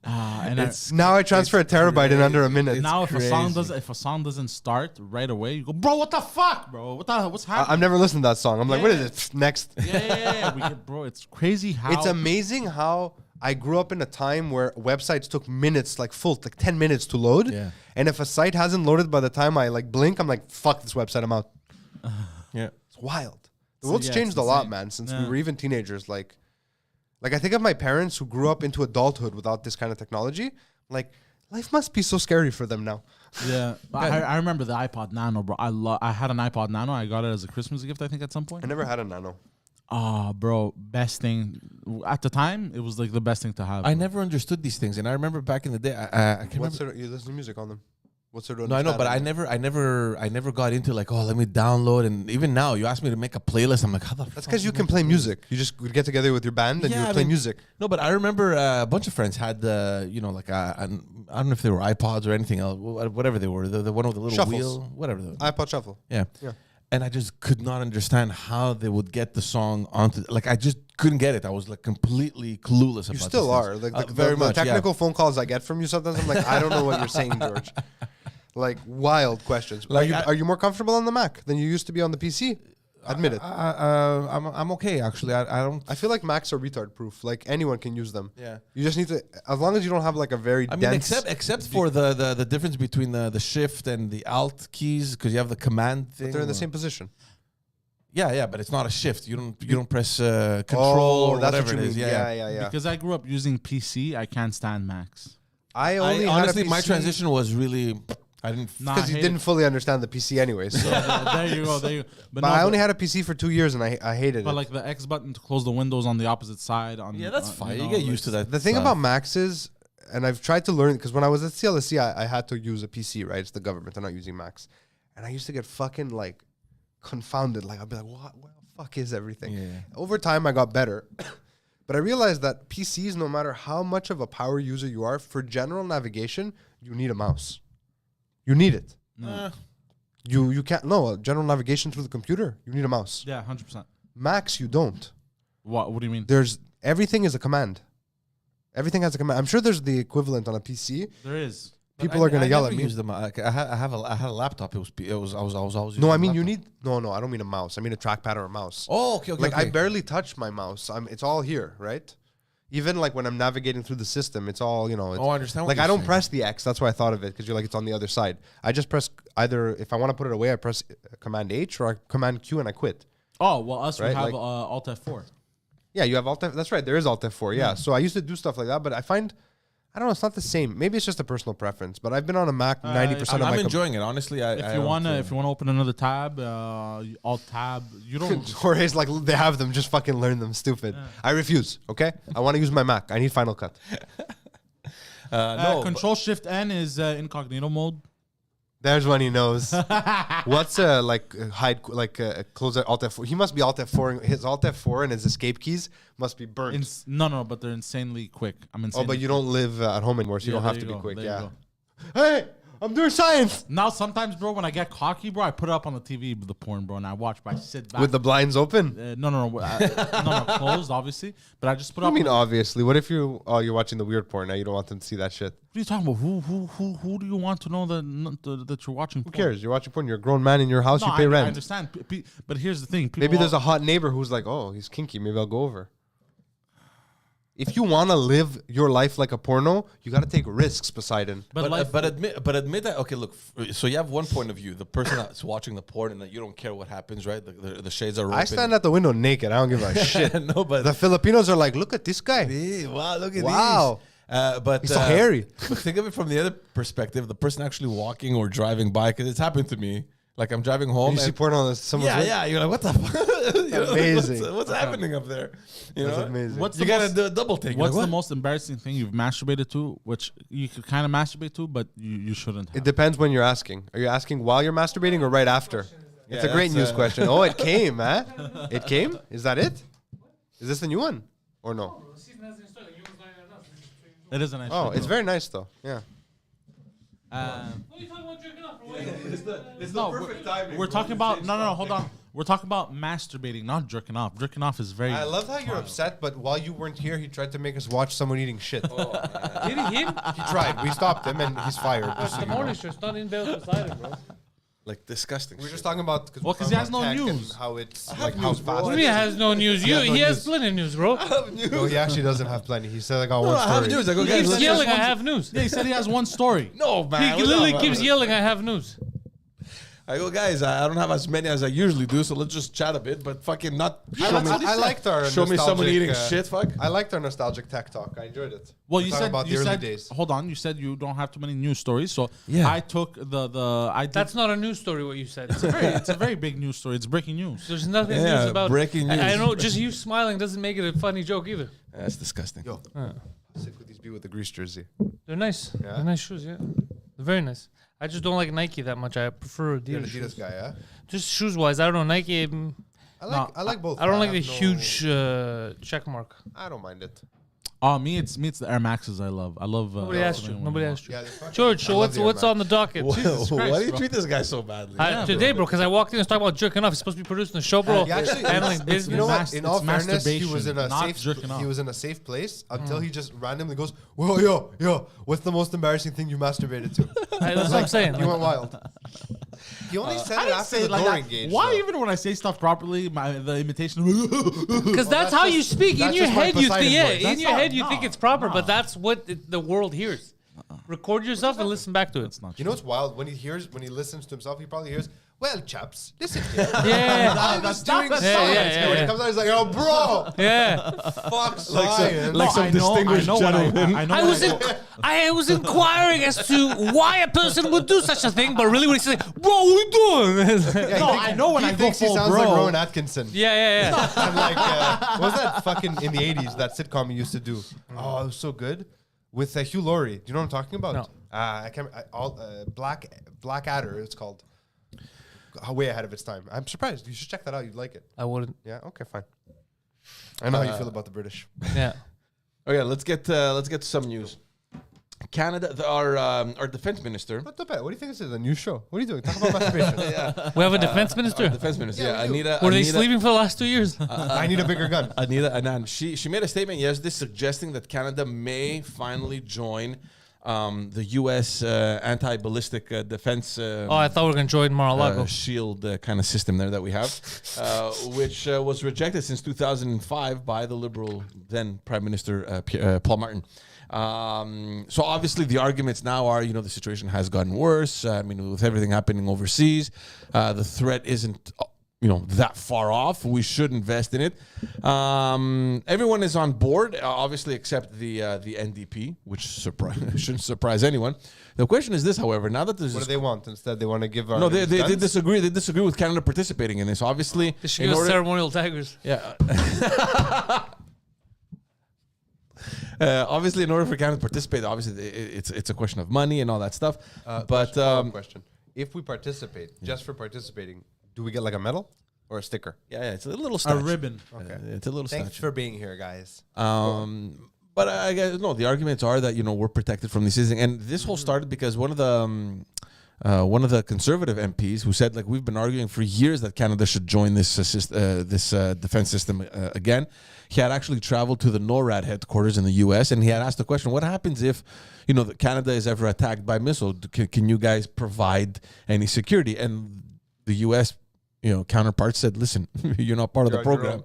And Now I transfer a terabyte in under a minute. now if a song crazy. doesn't start right away, you go, bro, what the fuck, bro? What's happening? I've never listened to that song. I'm like, what is Yeah. it? Pfft, next. Yeah. Bro, it's crazy how It's amazing how I grew up in a time where websites took minutes, like 10 minutes to load. Yeah. And if a site hasn't loaded by the time I like blink, I'm like, fuck this website, I'm out. Yeah. It's wild. The So, world's yeah, changed it's a lot, insane. man, since Yeah. we were even teenagers. Like I think of my parents who grew up into adulthood without this kind of technology. Like, life must be so scary for them now. Yeah, I remember the iPod Nano, bro. I had an iPod Nano. I got it as a Christmas gift, I think, at some point. I never had a Nano. Bro, best thing at the time. It was like the best thing to have. I never understood these things, and I remember back in the day. I can't What's remember. you listen to music on them? What's there to No, I know, but I never got into like, oh, let me download. And even now, you ask me to make a playlist. I'm like, how the? That's because you can play music. You just would get together with your band and you would play music. No, but I remember a bunch of friends had like I don't know if they were iPods or anything else, whatever they were, the one with the little Shuffles. wheel, whatever. iPod Shuffle. Yeah. And I just could not understand how they would get the song onto. Like I just couldn't get it. I was like completely clueless about. You still these are. things. Like the, very the much. technical phone calls I get from you sometimes, I'm like, I don't know what you're saying, George. Like wild questions. Like, are you more comfortable on the Mac than you used to be on the PC? Admit it. I'm okay actually. I don't. I feel like Macs are retard proof. Like anyone can use them. Yeah. You just need to, as long as you don't have like a very I mean, dense. except for the difference between the shift and the alt keys, because you have the command thing. they're in the same position. Yeah, but it's not a shift. You don't press control or that's whatever what you it is. mean. Yeah. Yeah. because I grew up using PC. I can't stand Macs. I only honestly, my PC transition was really. I didn't. Nah, because I you hate didn't it. fully understand the PC anyway. So. There you go. But But I only had a PC for 2 years and I hated But it. like the X button to close the windows on the opposite side. Yeah, that's fine. You know, get like- used to that. The thing stuff. about Macs is, and I've tried to learn, because when I was at CLSC, I had to use a PC, right? It's the government. They're not using Macs. And I used to get fucking like confounded. Like I'd be like, what the fuck is everything? Yeah. Over time, I got better. But I realized that PCs, no matter how much of a power user you are, for general navigation, you need a mouse. You need it. You can't. No, general navigation through the computer. You need a mouse. Yeah, 100%. Macs, you don't. What do you mean? There's everything is a command. Everything has a command. I'm sure there's the equivalent on a PC. There is. People are gonna yell at never me. used them. I had a laptop. I was always. No, I using mean a you laptop. need. No, I don't mean a mouse. I mean a trackpad or a mouse. Oh, okay. Like I barely touch my mouse. It's all here, right? Even like when I'm navigating through the system, it's all It's, Oh, I understand. like what I you're don't saying. press the X. That's why I thought of it because you're like it's on the other side. I just press either if I want to put it away, I press Command H or I Command Q and I quit. Oh, well, us, Right, we have like- Alt F4. Yeah, you have Alt F. That's right. There is Alt F4. Yeah. So I used to do stuff like that, but I find I don't know. It's not the same. Maybe it's just a personal preference. But I've been on a Mac 90% of I'm my. enjoying it honestly. If you want to open another tab, Alt Tab, you don't. Jorge's like they have them. Just fucking learn them. Stupid. I refuse. Okay. I want to use my Mac. I need Final Cut. no, Control Shift N is incognito mode. There's one he knows. What's hide close Alt F4? He must be Alt F4. His Alt F4 and his escape keys must be burnt. No, but they're insanely quick. I'm insane. Oh, but you don't live at home anymore, so you Yeah, don't have there to you be go, quick. there you Yeah. go. Hey, I'm doing science Now sometimes, bro, when I get cocky, bro, I put it up on the TV with the porn, bro, and I watch. But I sit back with the blinds open. no, closed, obviously. But I just put I up. mean, obviously. What if you're watching the weird porn now? You don't want them to see that shit. What are you talking about? Who do you want to know that you're watching? Who cares? You're watching porn. You're a grown man in your house. No, you pay I rent. understand. But here's the thing. Maybe there's a hot neighbor who's like, oh, he's kinky. Maybe I'll go over. If you want to live your life like a porno, you got to take risks, Poseidon. But admit that. Okay, look. So you have one point of view, the person that's watching the porn, and that you don't care what happens, right? The shades are open. I stand at the window naked. I don't give a shit. No, but The Filipinos are like, look at this guy. wow, look at Wow. these. But He's so hairy. But think of it from the other perspective, the person actually walking or driving by, because it's happened to me. Like I'm driving home. You see and porn on someone's yeah, lip? yeah. You're like, what the fuck? You know, Amazing. What's happening up there? You That's know? amazing. What's You the gotta most- do a double take. What's You're the like, most embarrassing thing you've masturbated to, which you could kind of masturbate to, but you shouldn't have? It depends when you're asking. Are you asking while you're masturbating or right after? It's a great that's, news question. Oh, it came, huh? It came? Is that it? Is this the new one? Or no? It is a nice Oh, show, it's though. very nice though. Yeah. We're talking about no. Hold on. We're talking about masturbating, not jerking off. Jerking off is very. I love how you're upset, but while you weren't here, he tried to make us watch someone eating shit. Did him? He tried. We stopped him, and he's fired. just so The you know. morning show's not in bed Poseidon, bro. like disgusting. We're shit. just talking about Well, 'cause he has no tech and news. How it's have like how news, bro. fast. What do you mean he has no news? He has no He has news. plenty of news, bro. No, he actually doesn't have plenty. He said I got one No, I have story. news. I go, He guys, keeps let's yelling, just- I have news. Yeah, he said he has one story. No, man. He literally keeps yelling, I have news. I go, guys, I don't have as many as I usually do, so let's just chat a bit, but fucking not I liked our show me someone nostalgic, eating shit, fuck. I liked our nostalgic tech talk. I enjoyed it. Well, We're you talking said about the you early said days. hold on. You said you don't have too many news stories, so Yeah. I took I did, That's not a news story, what you said. it's a very big news story. It's breaking news. There's nothing Yeah, news about breaking I news. know, just you smiling doesn't make it a funny joke either. That's disgusting. Yo, sick with these be with the grease jersey. They're nice. Yeah? They're nice shoes, yeah. They're very nice. I just don't like Nike that much. I prefer You're Adidas. an Adidas shoes. guy, yeah? Just shoes wise, I don't know. Nike, I like both. I don't like the have no- huge check mark. I don't mind it. Oh, it's the Air Maxes I love. I love. Nobody asked you. Nobody asked you. Yeah, they're fucking- George, I so love what's the Air what's Max. on the docket? Why Christ, do you bro. treat this guy so badly? Today, bro, because I walked in and was talking about jerking off. He's supposed to be producing a show, bro. He actually, handling it's- business. you know what? Mas- In all it's fairness, he was masturbation, in a not safe. jerking off. He was in a safe place until he just randomly goes, "Whoa, yo, what's the most embarrassing thing you masturbated to?" That's what I'm saying. He went wild. He only said I it didn't after say the it like door that. engaged. Why though. even when I say stuff properly, the imitation? Because that's that's how just- you speak. In that's your just my head, you Poseidon think, yeah, voice. in That's your not- head, you no, think it's proper, no. but that's what the world hears. Record yourself and listen back to it. It's not. You know what's wild? When he listens to himself, he probably hears, "Well, chaps, listen to me. Yeah, I was doing that's- science." yeah, yeah, When yeah. he comes out, he's like, "Oh, bro, yeah. fuck science." like some distinguished gentleman. I know. I was inquiring as to why a person would do such a thing, but really, what he's saying, bro, what are we doing? Yeah, he No, thinks- I know when he I go thinks he full sounds bro. like Rowan Atkinson. yeah. And like, what was that fucking in the 80s, that sitcom he used to do? Oh, it was so good. With Hugh Laurie. Do you know what I'm talking about? No. I can't, Blackadder, it's called. Way ahead of its time. I'm surprised. You should check that out. You'd like it. I wouldn't. Yeah, okay, fine. I know how you feel about the British. Yeah. Okay, let's get to some news. Canada, our defense minister. What do you think this is? A new show? What are you doing? Talk about masturbation. We have a defense minister. Our defense minister, Yeah, we do. Anita. Were they Anita- sleeping for the last 2 years? I need a bigger gun. Anita Anand. She made a statement yesterday suggesting that Canada may finally join the U.S. Anti-ballistic defense. I thought we were going to join Mar-a-Lago. Shield kind of system there that we have, which was rejected since 2005 by the Liberal then Prime Minister Paul Martin. So obviously the arguments now are, the situation has gotten worse. I mean, with everything happening overseas, the threat isn't, that far off. We should invest in it. Everyone is on board, obviously, except the NDP, which shouldn't surprise anyone. The question is this, however, now that there's What do they want? Instead, they want to give our no, they guns? disagree. They disagree with Canada participating in this. Obviously, They should give us ceremonial daggers. yeah. Obviously, in order for Canada to participate, obviously it's a question of money and all that stuff. But question: if we participate, just for participating, do we get like a medal or a sticker? yeah, it's a little A statue. ribbon. Okay. It's a little Thanks statue. for being here, guys. But I guess no. The arguments are that we're protected from these things, and this whole started because one of the conservative MPs who said we've been arguing for years that Canada should join this defense system again. He had actually traveled to the NORAD headquarters in the U.S. and he had asked the question: what happens if Canada is ever attacked by missile? Can you guys provide any security? And the U.S. counterpart said, "Listen, you're not part of the You're on your program.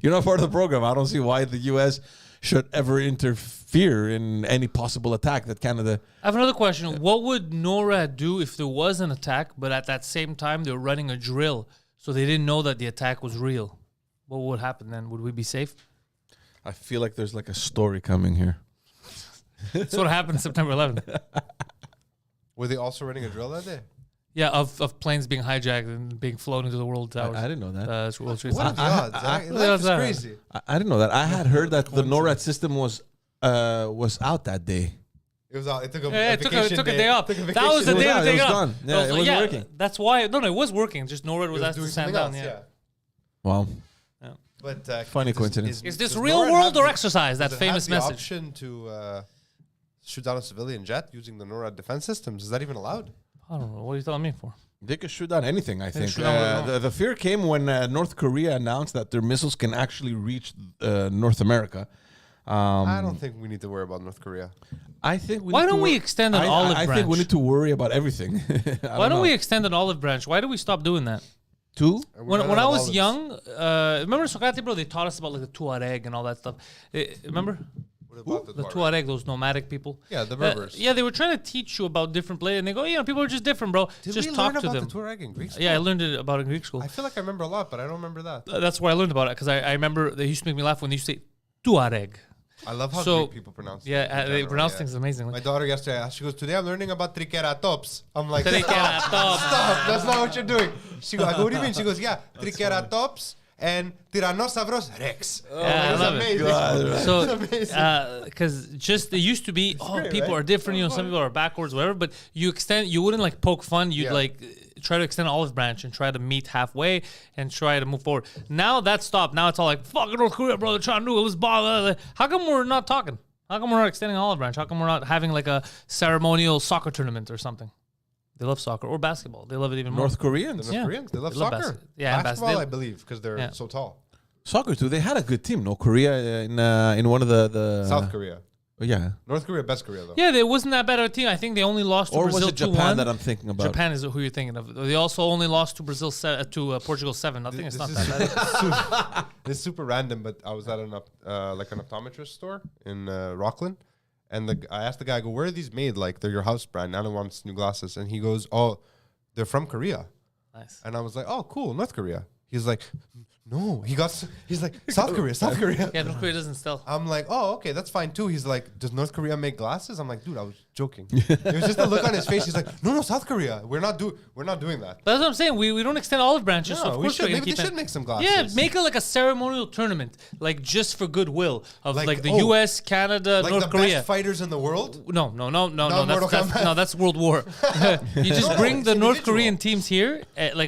You're not part of the program. I don't see why the U.S. should ever interfere in any possible attack that Canada." I have another question. What would NORAD do if there was an attack, but at that same time they were running a drill, so they didn't know that the attack was real? What would happen then? Would we be safe? I feel like there's a story coming here. That's what happened September 11th. Were they also running a drill that day? Yeah, of planes being hijacked and being flown into the World Towers. I didn't know that. World Trade What are Center. the odds? Life is that? crazy. I didn't know that. I had heard that the NORAD system was out that day. It was out. It took a Yeah, it vacation took a day off. Took a That was the It was day out. of It the was day off. gone. Yeah, it wasn't working. That's why. No, it was working. Just NORAD was It asked to doing stand something down. else, Yeah. Wow. But Funny coincidence. Is this does real NORAD world have or the- exercise? That does it have famous the message. option to shoot down a civilian jet using the NORAD defense systems. Is that even allowed? I don't know. What are you telling me for? They could shoot down anything, I think. shoot down whatever. The fear came when North Korea announced that their missiles can actually reach North America. I don't think we need to worry about North Korea. I think we Why need to don't we wor- extend an I olive think branch? we need to worry about everything. Why don't we extend an olive branch? Why do we stop doing that? Two? When I was young, remember Socrate, bro? They taught us about the Tuareg and all that stuff. Remember? What about The Tuareg, those nomadic people. Yeah, the Berbers. Yeah, they were trying to teach you about different places, and they go, people are just different, bro. Did just we talk learn to about them. the Tuareg in Greek school? Yeah, I learned it about it in Greek school. I feel like I remember a lot, but I don't remember that. That's where I learned about it because I remember they used to make me laugh when they used to say Tuareg. I love how So, Greek people pronounce Yeah, it in they general, pronounce yeah. things amazingly. My daughter yesterday, she goes, today I'm learning about Triceratops. I'm like, Triceratops. Stop, that's not what you're doing. She goes, I go, what do you mean? She goes, yeah, Triceratops and Tyrannosaurus Rex. Yeah, I It's love amazing. it. So, It's amazing. because just they used to be, great, people right? are different, some people are backwards, whatever. But you wouldn't poke fun. You'd Yeah. try to extend an olive branch and try to meet halfway and try to move forward. Now that's stopped. Now it's all like, fucking North Korea, bro. They're trying to do it. Let's bother. How come we're not talking? How come we're not extending an olive branch? How come we're not having a ceremonial soccer tournament or something? They love soccer or basketball. They love it even more. North Koreans. The North Yeah. Koreans, they love They love soccer. basket- yeah, and Basketball, basket- I believe, because they're Yeah. so tall. Soccer too. They had a good team. No, Korea in one of the South Korea. Yeah. North Korea, best Korea, though. Yeah, it wasn't that bad of a team. I think they only lost to Or Brazil was it 2-1. Japan that I'm thinking about? Japan is who you're thinking of. They also only lost to Portugal 7. I think it's not that bad. This is super random, but I was at an optometrist store in Rockland, and I asked the guy, I go, where are these made? Like, they're your house brand. Alan wants new glasses. And he goes, oh, they're from Korea. Nice. And I was like, oh, cool, North Korea. He's like, no. He's like, South Korea, South Korea. Yeah, North Korea doesn't stealth. I'm like, oh, okay, that's fine too. He's like, does North Korea make glasses? I'm like, dude, I was joking. It was just a look on his face. He's like, no, South Korea. We're not doing that. But that's what I'm saying. We don't extend olive branches. so No, of we course should. we're gonna Maybe keep they it. should make some glasses. Yeah, make it like a ceremonial tournament, just for goodwill of Like, the oh, U.S., Canada, like North the Korea. best fighters in the world. No. Mortal Kombat. That's World War. You just No, bring it's the North individual. Korean teams here.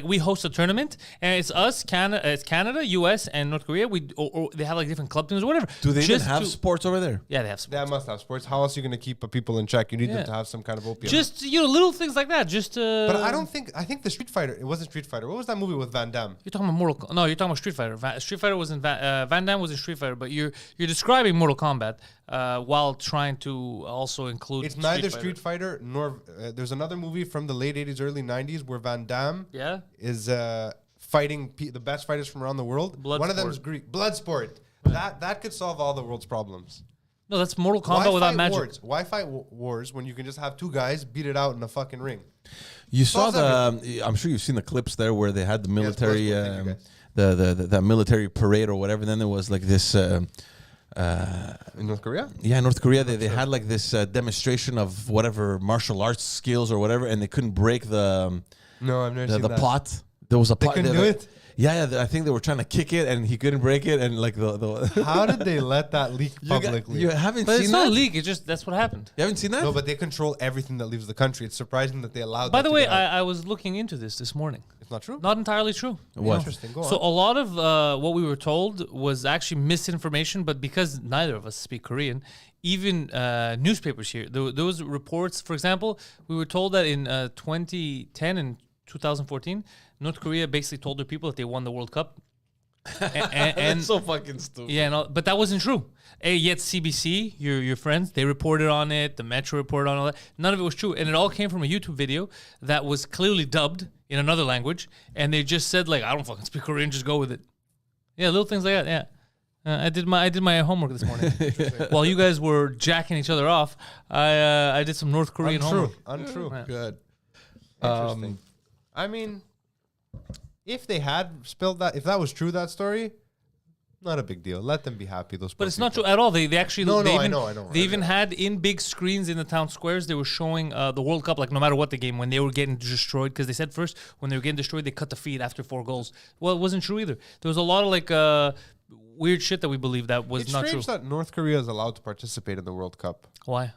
We host a tournament, and it's us it's Canada, US, and North Korea. Or they have like different club teams or whatever. Do they even Just have to- sports over there? Yeah, they have They sports. must have sports. How else are you going to keep people in check? You need them to have some kind of opium. Just little things like that. Just. But I think the Street Fighter. It wasn't Street Fighter. What was that movie with Van Damme? You're talking about No, you're talking about Street Fighter. Street Fighter was in Van Damme was in Street Fighter, but you're describing Mortal Kombat while trying to also include. It's neither Street Fighter nor. There's another movie from the late '80s, early '90s where Van Damme is fighting the best fighters from around the world. One of them is Greek. Bloodsport. That could solve all the world's problems. No, that's Mortal Kombat without magic. Wars? Why fight wars when you can just have two guys beat it out in a fucking ring? You saw Solves I'm sure you've seen the clips there where they had the military, Bloodsport, thank you, the military parade or whatever. Then there was like this. In North Korea? Yeah, North Korea. They had like this demonstration of whatever martial arts skills or whatever, and they couldn't break the No, I've never seen the that. plot. There was a They plot. couldn't do it? Yeah, I think they were trying to kick it, and he couldn't break it, and like the How did they let that leak publicly? You haven't But seen it's that? not a leak. It's just that's what happened. You haven't seen that? No, but they control everything that leaves the country. It's surprising that they allowed. By that the to way, get out. I was looking into this morning. It's not true. Not entirely true. What? Interesting. Go So on. a lot of what we were told was actually misinformation, but because neither of us speak Korean, even newspapers here, there was reports. For example, we were told that in 2010 and 2014, North Korea basically told their people that they won the World Cup. and That's so fucking stupid. yeah, no, but that wasn't true. Yet CBC, your friends, they reported on it. The Metro reported on all that. None of it was true, and it all came from a YouTube video that was clearly dubbed in another language, and they just said like, "I don't fucking speak Korean, just go with it." Yeah, little things like that. Yeah, I did my homework this morning while you guys were jacking each other off. I did some North Korean homework. Untrue. Yeah. Good. Interesting. I mean, if they had spilled that, if that was true, that story, not a big deal. Let them be happy. Those, But it's not true at all. They actually No, they no, I even, know. They even had in big screens in the town squares. They were showing the World Cup, like no matter what the game, when they were getting destroyed. Because they said first when they were getting destroyed, they cut the feed after 4 goals. Well, it wasn't true either. There was a lot of like weird shit that we believe that was It's not strange true. that North Korea is allowed to participate in the World Cup. Why?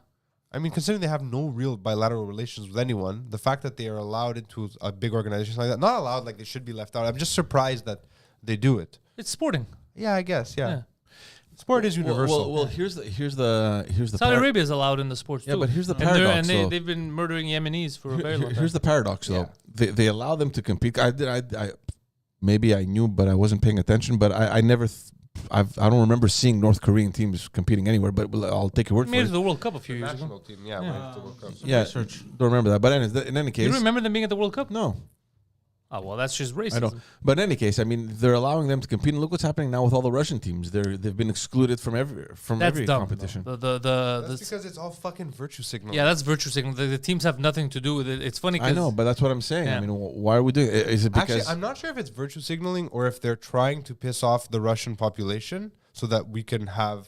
I mean, considering they have no real bilateral relations with anyone, the fact that they are allowed into a big organization like that, not allowed like they should be left out. I'm just surprised that they do it. It's sporting. Yeah, I guess. Yeah. Yeah. Sport is universal. Well, here's the Saudi Arabia is allowed in the sports Yeah, too. but here's the And they're- paradox, And though. they've been murdering Yemenis for a very long time. Here's the paradox, though. They allow them to compete. I maybe I knew, but I wasn't paying attention. But I never. I don't remember seeing North Korean teams competing anywhere. But I'll take your word made it for to it. the World Cup a few years ago. National team. Yeah. went to the World Cup. Yeah, don't remember that. But in any You case, don't remember them being at the World Cup? no, Oh well, that's just racism. I don't. But in any case, I mean, they're allowing them to compete. And look what's happening now with all the Russian teams. They've been excluded from every That's dumb. competition. That's because it's all fucking virtue signal. Yeah, that's virtue signal. The teams have nothing to do with it. It's funny I because know, but that's what I'm saying. Yeah. I mean, why are we doing it? Is it because Actually, I'm not sure if it's virtue signaling or if they're trying to piss off the Russian population so that we can have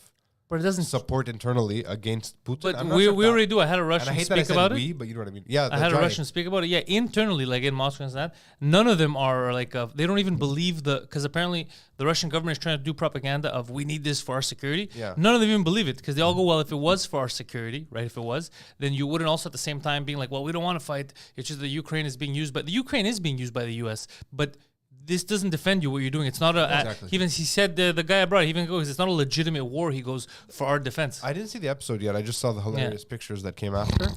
it doesn't. support internally against Putin. But I'm not we sure if that- already do. I had a And Russian I hate that I speak said about we, it. but you know what I mean. Yeah, I had a Russian speak about it. Yeah, internally, like in Moscow and that, none of them are like they don't even believe because apparently the Russian government is trying to do propaganda of we need this for our security. Yeah. None of them even believe it because they all go, well, if it was for our security, right? If it was, then you wouldn't also at the same time being like, well, we don't want to fight. It's just the Ukraine is being used, but the Ukraine is being used by the U.S. But this doesn't defend you what you're doing. It's not a. Exactly. He said the guy I brought. He even goes, it's not a legitimate war. He goes for our defense. I didn't see the episode yet. I just saw the hilarious pictures that came after.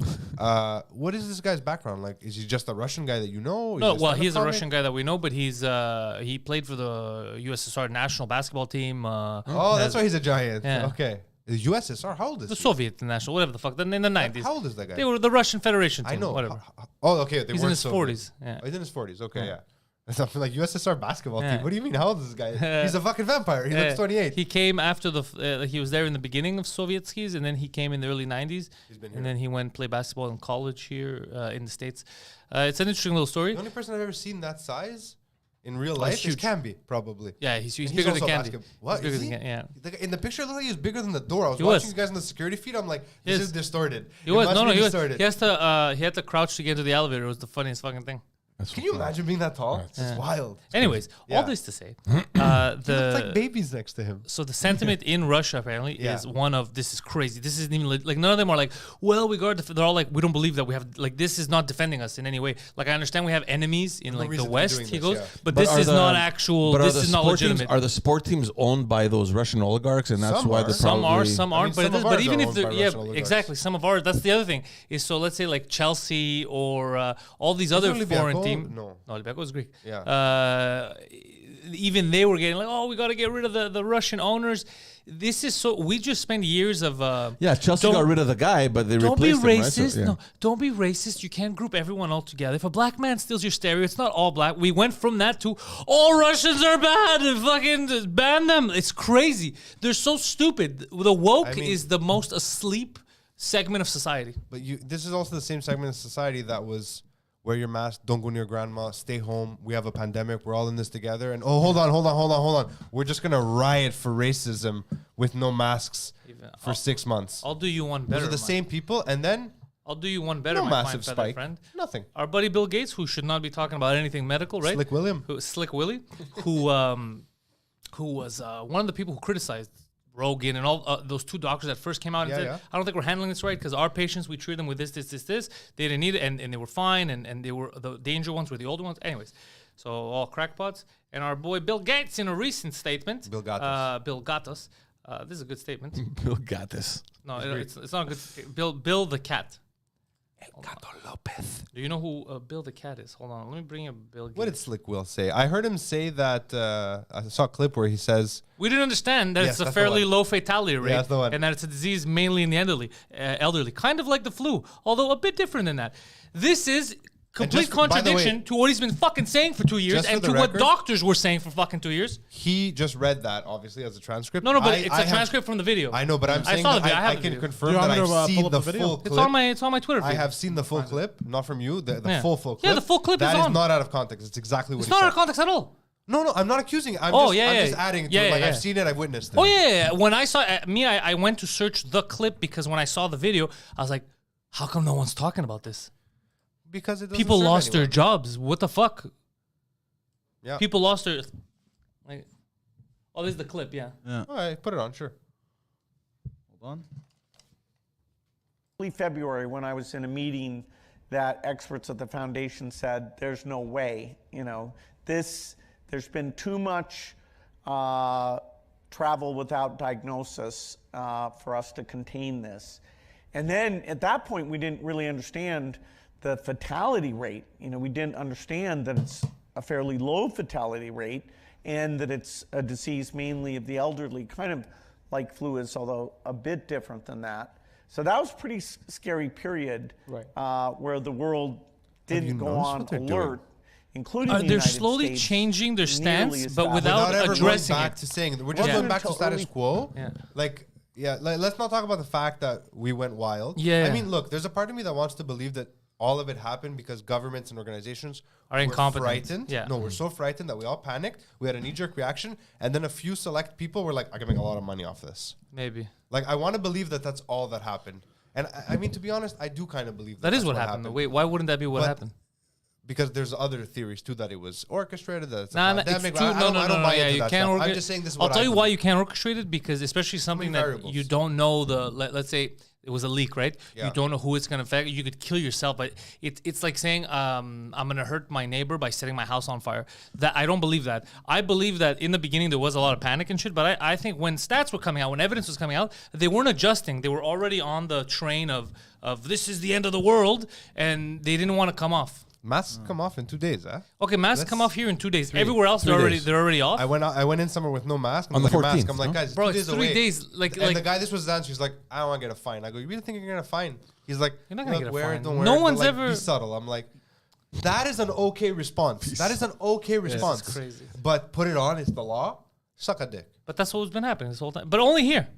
What is this guy's background? Like, is he just a Russian guy that you know? No, well, he's a Russian guy that we know, but he played for the USSR national basketball team. Oh, that's why he's a giant. Yeah. Okay. The USSR, how old is the he? Soviet national, whatever the fuck. In the 90s. How old is that guy? They were the Russian Federation team. I know. Whatever. Oh, okay. They He's weren't in his Soviet. 40s. Yeah. Oh, he's in his 40s. Okay, yeah. Something like USSR basketball Yeah. team. What do you mean? How old is this guy? He's a fucking vampire. He looks 28. He came after he was there in the beginning of Soviet skis, and then he came in the early 90s. been And then he went play basketball in college here in the States. It's an interesting little story. The only person I've ever seen that size in real life is huge. Canby, probably. Yeah, he's And bigger than also Candy. basket- What? He's bigger Is than he? Candy, yeah. Like, in the picture, it looked like he was bigger than the door. I was He watching was. you guys in the security feed. I'm like, this Yes. is distorted. He was. It must No, be he was. distorted. He had to crouch to get into the elevator. It was the funniest fucking thing. Can you imagine being that tall? It's wild. Anyways, all Yeah. this to say, It's like babies next to him. so the sentiment in Russia apparently is one of this is crazy. This isn't even like none of them are like, well, we guard. They're all like, we don't believe that we have like this is not defending us in any way. Like I understand we have enemies in like the reason to be West. doing He this, goes, yeah. but But this are is the- not actual. But This is not legitimate. Are the sport teams owned by those Russian oligarchs, and that's Some why are. they're Some probably are, some aren't. some But, of but ours even are if owned they're by yeah, Russian oligarchs. exactly. Some of ours. That's the other thing. Is so let's say like Chelsea or all these other Olympiacos? foreign teams. No. Olympiacos was Greek. Yeah. Even they were getting like, oh, we got to get rid of the Russian owners. This is so. We just spent years of. Yeah, Chelsea Don't- got rid of the guy, but they Don't be replaced him, right? racist. So, yeah. No, don't be racist. You can't group everyone all together. If a black man steals your stereo, it's not all black. We went from that to all Russians are bad and fucking ban them. It's crazy. They're so stupid. The woke I mean- is the most asleep segment of society. But this is also the same segment of society that was wear your mask, don't go near grandma, stay home. We have a pandemic. We're all in this together. And hold on. We're just gonna riot for racism with no masks for 6 months. I'll do you one better. Those are the Mike. same people, and then I'll do you one better, no my fine massive feather spike. friend. Nothing. Our buddy Bill Gates, who should not be talking about anything medical, right? Slick William. Slick Willie, who was one of the people who criticized Rogan and all those two doctors that first came out and Yeah, said, yeah. I don't think we're handling this right because our patients, we treat them with this. They didn't need it and they were fine and they were the danger ones were the older ones. Anyways, so all crackpots. And our boy Bill Gates in a recent statement. Bill Gatos. Bill Gatos. This is a good statement. Bill got this. No, it's not good. Bill the cat. Gato Lopez. Do you know who Bill the cat is? Hold on, let me bring up Bill Gates. What did Slick Will say? I heard him say that. I saw a clip where he says, We didn't understand that Yes, it's a that's the fairly one. low fatality rate that's the one. and that it's a disease mainly in the elderly, kind of like the flu, although a bit different than that. This is complete just, by the contradiction way, to what he's been fucking saying for 2 years just for and the to what record- doctors were saying for fucking 2 years. he just read that, obviously, as a transcript. No, but I it's a have- transcript from the video. I know, but I'm I saying saw the that video. I have I the can video. confirm Do you that want me to, I've pull seen up the the video? full It's clip. on my Twitter feed. I have seen the full clip, not from you, the Yeah. full clip. Yeah, the full clip is That on. not out of context. It's exactly what It's he not said. out of context at all. No, I'm not accusing it. I'm Oh, just, yeah, I'm yeah. just adding to Yeah, it. Like, yeah. I've seen it, I've witnessed it. Oh yeah. When I saw I went to search the clip because when I saw the video, I was like, how come no one's talking about this? Because it doesn't People serve lost their anyone. jobs. What the fuck? Yeah. People lost their. Like, oh, this is the clip. Yeah. All right, put it on, sure. Hold on. Early February, when I was in a meeting, that experts at the foundation said, "There's no way. There's been too much travel without diagnosis for us to contain this." And then at that point, we didn't really understand the fatality rate. We didn't understand that it's a fairly low fatality rate and that it's a disease mainly of the elderly, kind of like flu is, although a bit different than that. So that was a pretty scary period, where the world didn't go noticed on what they're alert, doing? including the They're United slowly States, changing their nearly stance, as but fast. without ever addressing going back it. to saying we're just Yeah. going back to Until status early- quo. Yeah. Let's not talk about the fact that we went wild. Yeah. I mean, look, there's a part of me that wants to believe that all of it happened because governments and organizations Are were incompetent. frightened. Yeah. No, we're so frightened that we all panicked. We had a knee-jerk reaction, and then a few select people were like, "I can make a lot of money off this." Maybe Like, I want to believe that that's all that happened. And I mean, to be honest, I do kind of believe that is that's what happened. Wait, why wouldn't that be what But happened? Because there's other theories too that it was orchestrated. That it's a Nah, it's pandemic. too, I don't buy yeah, into you that can't stuff. I'm orchestrate. just saying this is I'll what tell I you why believe. you can't orchestrate it because especially something that variables. you don't know let's say it was a leak, right? Yeah. You don't know who it's gonna affect. You could kill yourself, but it's like saying I'm gonna hurt my neighbor by setting my house on fire. That I don't believe that. I believe that in the beginning there was a lot of panic and shit, but I think when stats were coming out, when evidence was coming out, they weren't adjusting. They were already on the train of this is the end of the world, and they didn't want to come off. Masks come off in 2 days, huh? Okay, masks come off here in 2 days. Everywhere else 3 days. they're already off. I went in somewhere with no mask. I'm On the like, a mask. 14th, I'm like, no? guys, it's Bro, 2 it's days 3 away. days. And the guy, this was his answer. He's like, I don't want to get a fine. I go, you really think you're gonna get a fine? He's like, You're not gonna look, get a wear fine. it, don't wear No it. but, one's like, ever- be subtle. I'm like, that is an okay response. That is an okay response. crazy. But put it on. It's the law. Suck a dick. But that's what's been happening this whole time. But only here.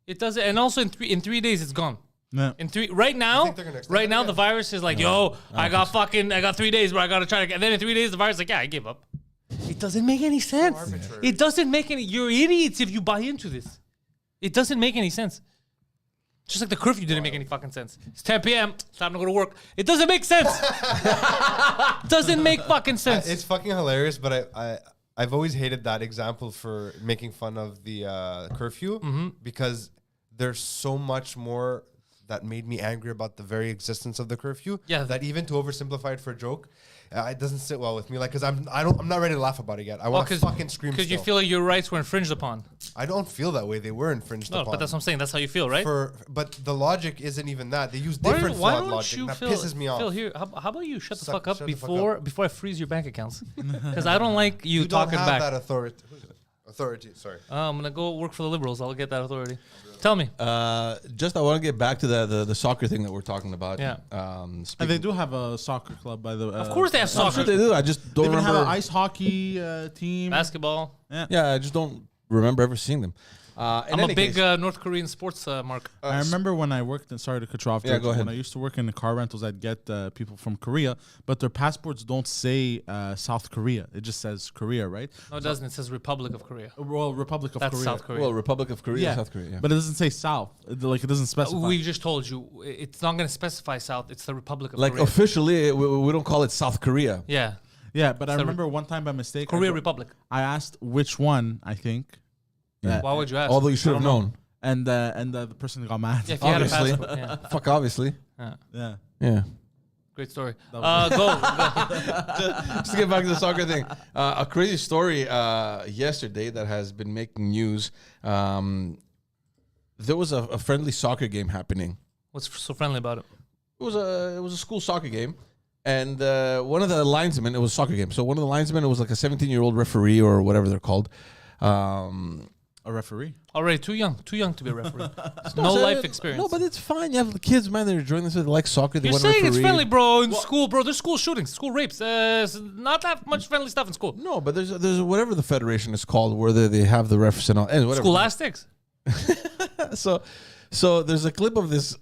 It does it, and also in 3 days it's gone. Yeah. In right now, think they're gonna extend it the again? virus is like, I got 3 days, but I gotta try to. And then in 3 days, the virus is like, yeah, I give up. It doesn't make any sense. It doesn't make any. You're idiots if you buy into this. It doesn't make any sense. Just like the curfew didn't make any fucking sense. It's 10 p.m. Time to go to work. It doesn't make sense. Doesn't make fucking sense. It's fucking hilarious, but I've always hated that example for making fun of the curfew because there's so much more that made me angry about the very existence of the curfew. Yeah. That even to oversimplify it for a joke, it doesn't sit well with me. Like, cause I'm not ready to laugh about it yet. I want to fucking scream. Because you still. feel like your rights were infringed upon. I don't feel that way. They were infringed No, upon. but that's what I'm saying. That's how you feel, right? But the logic isn't even that. They use Why different don't flawed logic. you That Phil, pisses me off. Phil, here, how about you shut the Shut fuck up the fuck before I freeze your bank accounts? Because I don't like you, You don't talking have back. that authority. Authority. Sorry. I'm gonna go work for the Liberals. I'll get that authority. Tell me. Just I want to get back to the soccer thing that we're talking about. Yeah. And they do have a soccer club, by the way. Of course they have I'm soccer. sure they do. I just don't They even remember. have an ice hockey team. Basketball. Yeah, I just don't remember ever seeing them. I'm a big North Korean sports mark. I remember when I worked in, sorry to cut you off, Yeah, George, go ahead. when I used to work in the car rentals, I'd get people from Korea, but their passports don't say South Korea. It just says Korea, right? No, it doesn't. It says Republic of Korea. Well, Republic of That's Korea. South Korea. Well, Republic of Korea, Yeah. South Korea. Yeah. But it doesn't say South. Like, it doesn't specify. We just told you it's not going to specify South. It's the Republic of like Korea. officially, we don't call it South Korea. Yeah, Yeah, but I So- remember one time by mistake, Korea Republic. I asked which one, I think. Why would you ask? Although you should have known. And the person got mad. Yeah, if you had a Obviously. passport. Yeah. Fuck, obviously. Yeah. Yeah. Great story. Go. Just to get back to the soccer thing, a crazy story yesterday that has been making news. There was a friendly soccer game happening. What's so friendly about it? It was a school soccer game, and one of the linesmen. It was a soccer game. So one of the linesmen, it was like a 17-year-old referee or whatever they're called. A referee. Already too young to be a referee. No life experience. No, but it's fine. You have the kids, man. They're enjoying this. They like soccer. They You're want to saying referee. it's friendly, bro. In school, bro. There's school shootings, school rapes. Not that much friendly stuff in school. No, but there's whatever the federation is called, where they have the refs and all. And whatever. Scholastics. So there's a clip of this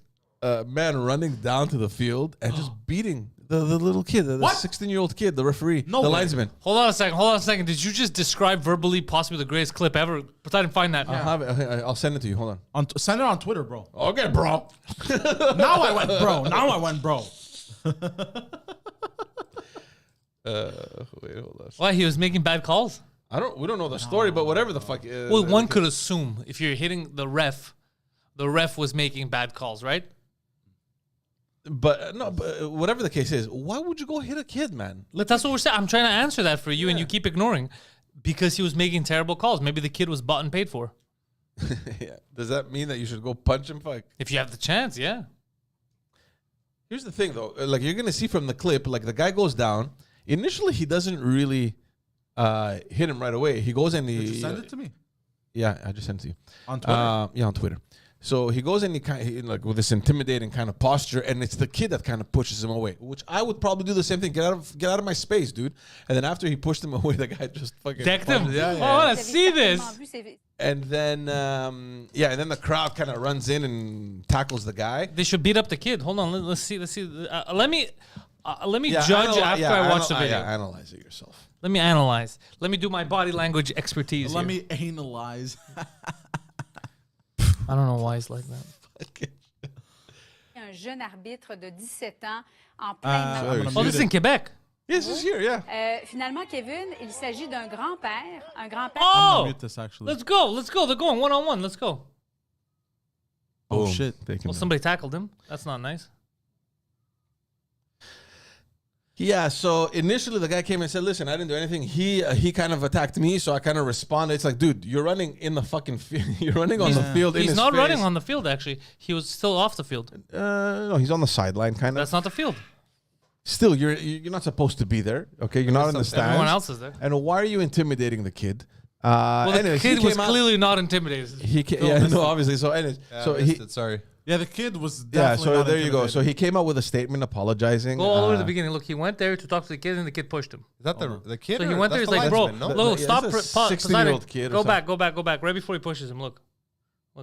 man running down to the field and just beating the little kid, the 16-year-old kid, the referee, the linesman. Hold on a second. Did you just describe verbally possibly the greatest clip ever? But I didn't find that. I'll send it to you. Hold on. Send it on Twitter, bro. Okay, bro. Now I went, bro. Wait, hold on. Why, he was making bad calls? We don't know the story, but whatever the fuck. Well, one could assume if you're hitting the ref was making bad calls, right? But no, but whatever the case is, why would you go hit a kid, man? But that's what we're saying. I'm trying to answer that for you, and you keep ignoring because he was making terrible calls. Maybe the kid was bought and paid for. Yeah. Does that mean that you should go punch him? Fuck. If you have the chance, yeah. Here's the thing, though. Like you're gonna see from the clip, like the guy goes down. Initially, he doesn't really hit him right away. He goes and he. Did you send it to me? Yeah, I just sent it to you. On Twitter? Yeah, on Twitter. So he goes and he like with this intimidating kind of posture, and it's the kid that kind of pushes him away, which I would probably do the same thing. Get out of my space, dude. And then after he pushed him away, the guy just fucking Decked him. punched- Yeah, Oh, yeah. I want to see this. And then and then the crowd kind of runs in and tackles the guy. They should beat up the kid. Hold on. Let's see. Let me Yeah, judge after I watch the video. Yeah, analyze it yourself. Let me analyze. Let me do my body language expertise. Let here. me analyze. I don't know why he's like that. Un jeune arbitre de 17 ans en plein match. Oh, this is in Quebec. Yes, it's here. Yeah. Finalement, Kevin, il s'agit d'un grand-père. Un grand-père. Oh, Mute this, actually. let's go. They're going one-on-one. Let's go. Oh, Boom. shit. Take him Well, down. somebody tackled him. That's not nice. Yeah, so initially the guy came and said, "Listen, I didn't do anything." He kind of attacked me, so I kind of responded. It's like, dude, you're running in the fucking field. You're running on the field. in He's his not face. running on the field, actually. He was still off the field. No, he's on the sideline, kind of. That's not the field. Still, you're not supposed to be there. Okay, you're not in the stands. Everyone else is there. And why are you intimidating the kid? Well, the anyways, kid he was came out- clearly not intimidated. Yeah, no, obviously. So, anyways, so he. Sorry. Yeah, the kid was Yeah, definitely so not there you go. intimidated. So he came out with a statement apologizing. Go all the way to the beginning. Look, he went there to talk to the kid, and the kid pushed him. Is that the kid? So he or went there. that's He's the like, bro, linesman, no? look, Yeah, stop. it's a Poseidon, 16-year-old kid or Go back. Right before he pushes him. Look,